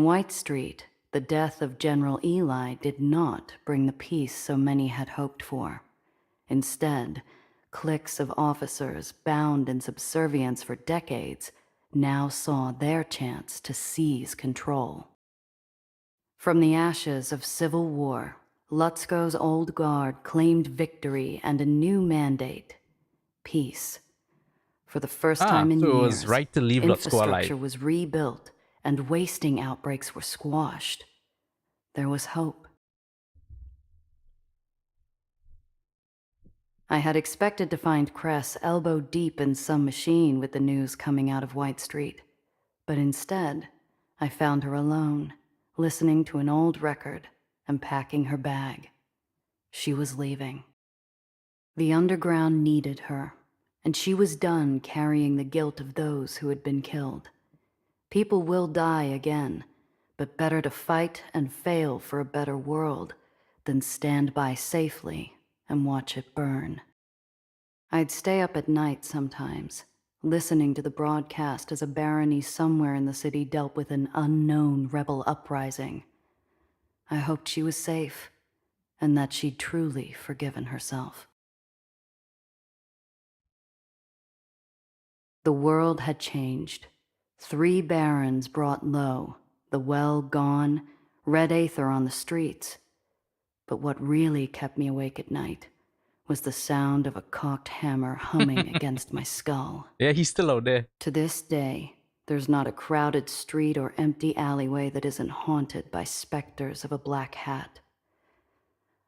White Street, the death of General Eli did not bring the peace so many had hoped for. Instead, cliques of officers bound in subservience for decades now saw their chance to seize control. From the ashes of civil war, Lutzko's old guard claimed victory and a new mandate: peace. For the first time in so years, it was right to leave Lutzko infrastructure alive. was rebuilt and wasting outbreaks were squashed. There was hope. I had expected to find Cress elbow deep in some machine with the news coming out of White Street, but instead, I found her alone, listening to an old record and packing her bag. She was leaving. The underground needed her, and she was done carrying the guilt of those who had been killed. People will die again, but better to fight and fail for a better world than stand by safely and watch it burn. I'd stay up at night sometimes, listening to the broadcast as a barony somewhere in the city dealt with an unknown rebel uprising. I hoped she was safe, and that she'd truly forgiven herself. The world had changed. 3 barons brought low, the well gone, red Aether on the streets. But what really kept me awake at night was the sound of a cocked hammer humming against my skull. Yeah, he's still out there. To this day, there's not a crowded street or empty alleyway that isn't haunted by specters of a black hat.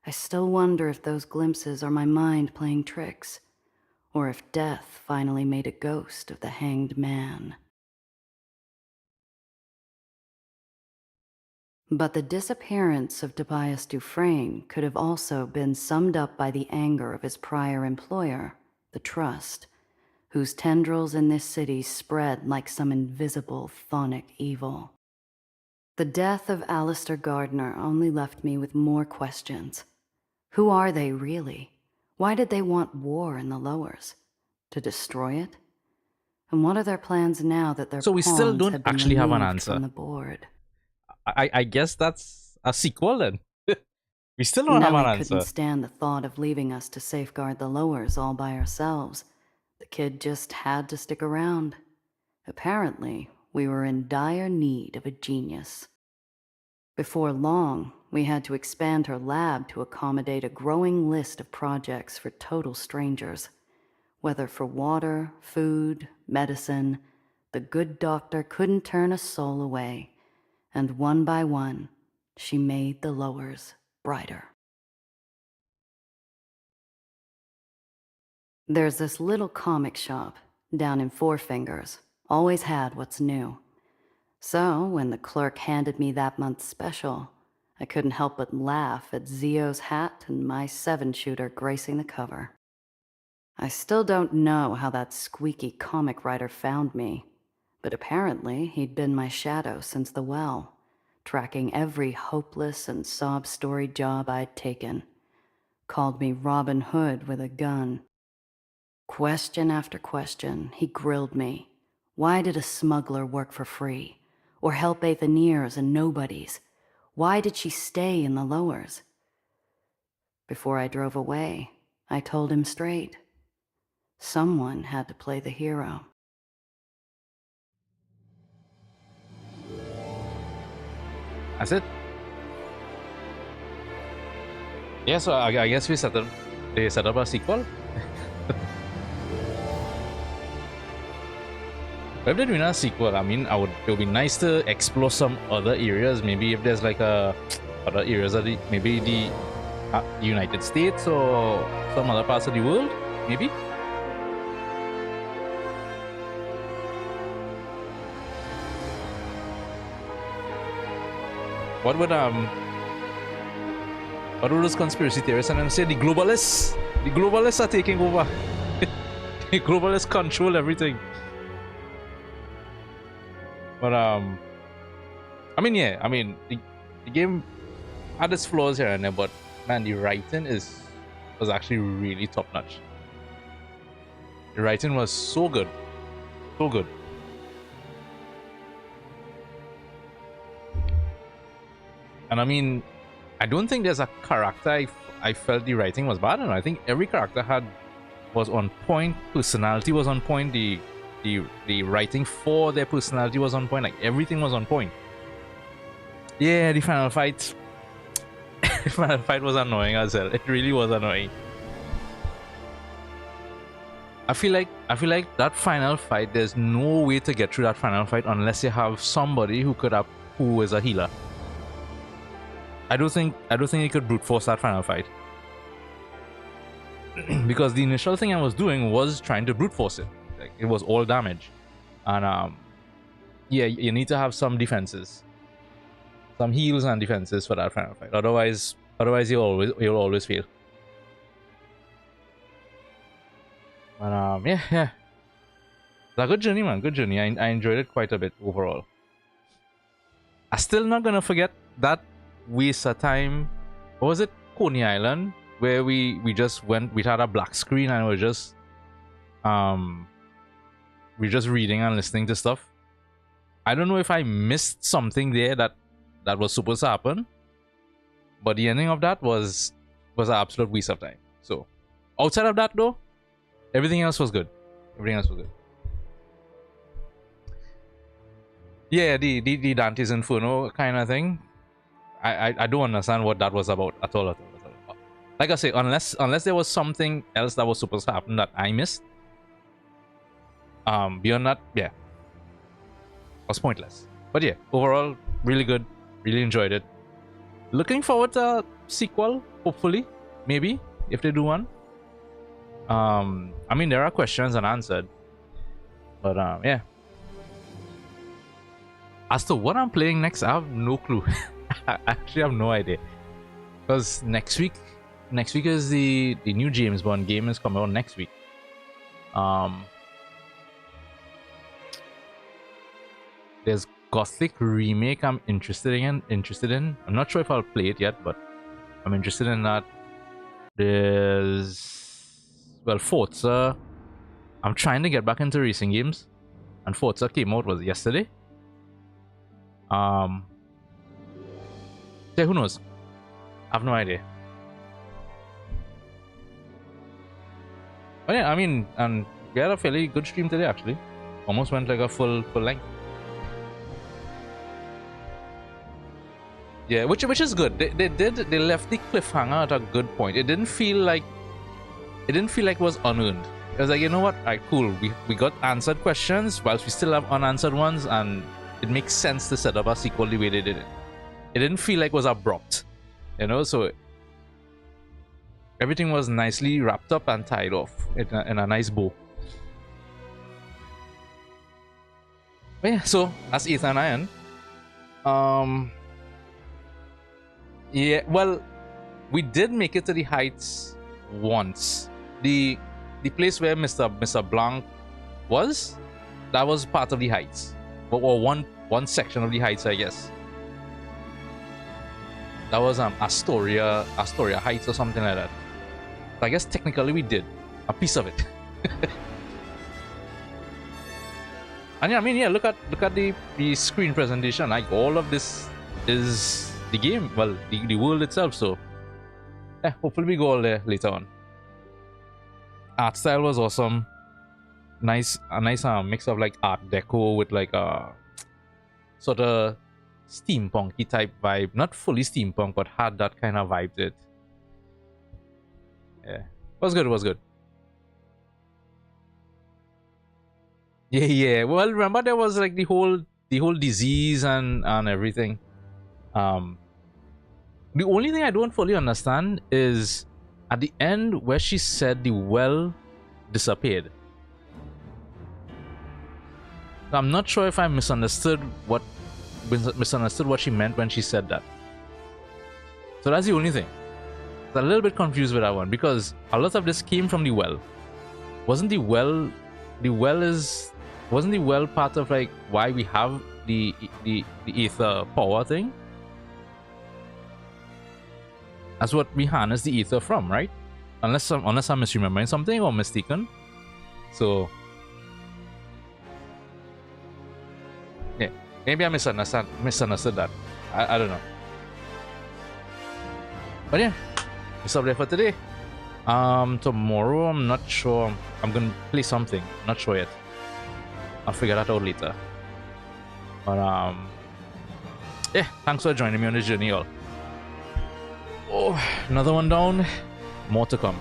I still wonder if those glimpses are my mind playing tricks, or if death finally made a ghost of the hanged man. But the disappearance of Tobias Dufresne could have also been summed up by the anger of his prior employer, the Trust, whose tendrils in this city spread like some invisible chthonic evil. The death of Alistair Gardner only left me with more questions. Who are they really? Why did they want war in the Lowers? To destroy it? And what are their plans now that their So we still don't actually have an answer from the board? I guess that's a sequel then. We still don't have an Nellie answer. couldn't stand the thought of leaving us to safeguard the Lowers all by ourselves. The kid just had to stick around. Apparently, we were in dire need of a genius. Before long, we had to expand her lab to accommodate a growing list of projects for total strangers. Whether for water, food, medicine, the good doctor couldn't turn a soul away. And one by one, she made the Lowers brighter. There's this little comic shop down in Four Fingers, always had what's new. So when the clerk handed me that month's special, I couldn't help but laugh at Zio's hat and my 7-shooter gracing the cover. I still don't know how that squeaky comic writer found me, but apparently he'd been my shadow since the well, tracking every hopeless and sob-story job I'd taken. Called me Robin Hood with a gun. Question after question, he grilled me. Why did a smuggler work for free? Or help Aetherians and nobodies? Why did she stay in the Lowers? Before I drove away, I told him straight. Someone had to play the hero. That's it. Yeah, so I guess they set up a sequel. If they're doing a sequel, I mean, it would be nice to explore some other areas. Maybe if there's like other areas of maybe the United States or some other parts of the world, maybe. What would those conspiracy theorists and them say? The globalists are taking over. The globalists control everything. But I mean, yeah, I mean, the game had its flaws here and there, but man, the writing was actually really top notch. The writing was so good, so good. And I mean, I don't think there's a character I felt the writing was bad. And I think every character was on point. Personality was on point. The writing for their personality was on point. Like everything was on point. Yeah, the final fight. The final fight was annoying as hell. It really was annoying. I feel like that final fight, there's no way to get through that final fight unless you have somebody who is a healer. I don't think you could brute force that final fight. Because the initial thing I was doing was trying to brute force it. Like, it was all damage. And yeah, you need to have some defenses. Some heals and defenses for that final fight. Otherwise you'll always fail. But yeah. It's a good journey, man. Good journey. I enjoyed it quite a bit overall. I'm still not gonna forget that waste of time. What was it? Coney Island, where we just went. We had a black screen and we're just reading and listening to stuff. I don't know if I missed something there that was supposed to happen, but the ending of that was an absolute waste of time. So outside of that though, everything else was good. Yeah, the Dante's Inferno kind of thing. I don't understand what that was about at all. like I say, unless there was something else that was supposed to happen that I missed. Beyond that, yeah, was pointless. But yeah, overall, really good. Really enjoyed it. Looking forward to a sequel, hopefully, maybe, if they do one. I mean, there are questions unanswered, but yeah. As to what I'm playing next, I have no clue. I actually have no idea, because next week is the new James Bond game is coming out next week. There's Gothic remake I'm interested in. I'm not sure if I'll play it yet, but I'm interested in that. There's, well, Forza. I'm trying to get back into racing games, and Forza came out, was it yesterday? Yeah, who knows? I have no idea. But yeah, I mean, and we had a fairly good stream today actually. Almost went like a full length. Yeah, which is good. They left the cliffhanger at a good point. It didn't feel like it was unearned. It was like, you know what? Alright, cool. We got answered questions whilst we still have unanswered ones, and it makes sense to set up a sequel the way they did it. It didn't feel like it was abrupt, you know. So everything was nicely wrapped up and tied off in a nice bow. But yeah, so that's Aether and Iron. Yeah, well, we did make it to the heights once. The place where Mr. Blanc was, that was part of the heights, or one section of the heights, I guess. That was Astoria Heights or something like that. So I guess technically we did a piece of it. And yeah, I mean, yeah, look at the screen presentation. Like, all of this is the game, well, the world itself. So yeah, hopefully we go all there later on. Art style was awesome. A nice mix of like Art Deco with like a sort of steampunky type vibe. Not fully steampunk, but had that kind of vibe to it. Yeah, it was good. Yeah. Well, remember there was like the whole disease and everything. The only thing I don't fully understand is at the end where she said the well disappeared. I'm not sure if I misunderstood what she meant when she said that. So that's the only thing. I'm a little bit confused with that one, because a lot of this came from the well. Wasn't the well part of like why we have the Aether power thing? That's what we harness the Aether from, right? Unless I'm misremembering something or mistaken. So yeah, maybe I misunderstood that. I don't know. But yeah, it's up there for today. Tomorrow I'm not sure. I'm gonna play something. Not sure yet. I'll figure that out later. But yeah, thanks for joining me on this journey, y'all. Oh, another one down. More to come.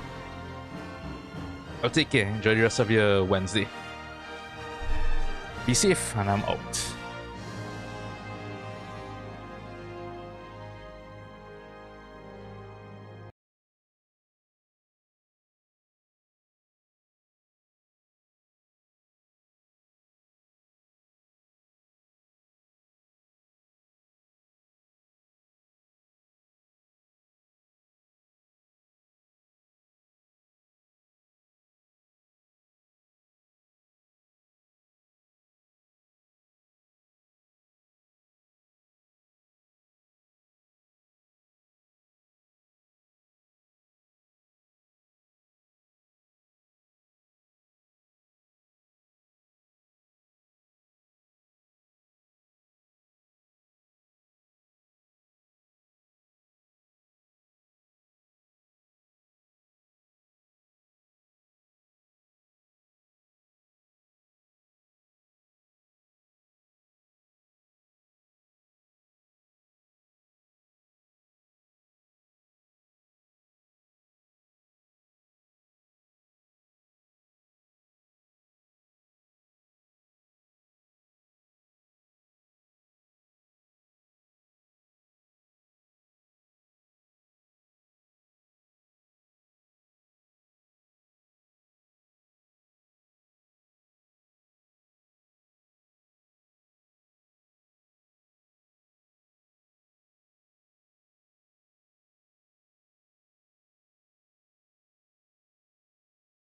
I'll take care. Enjoy the rest of your Wednesday. Be safe, and I'm out.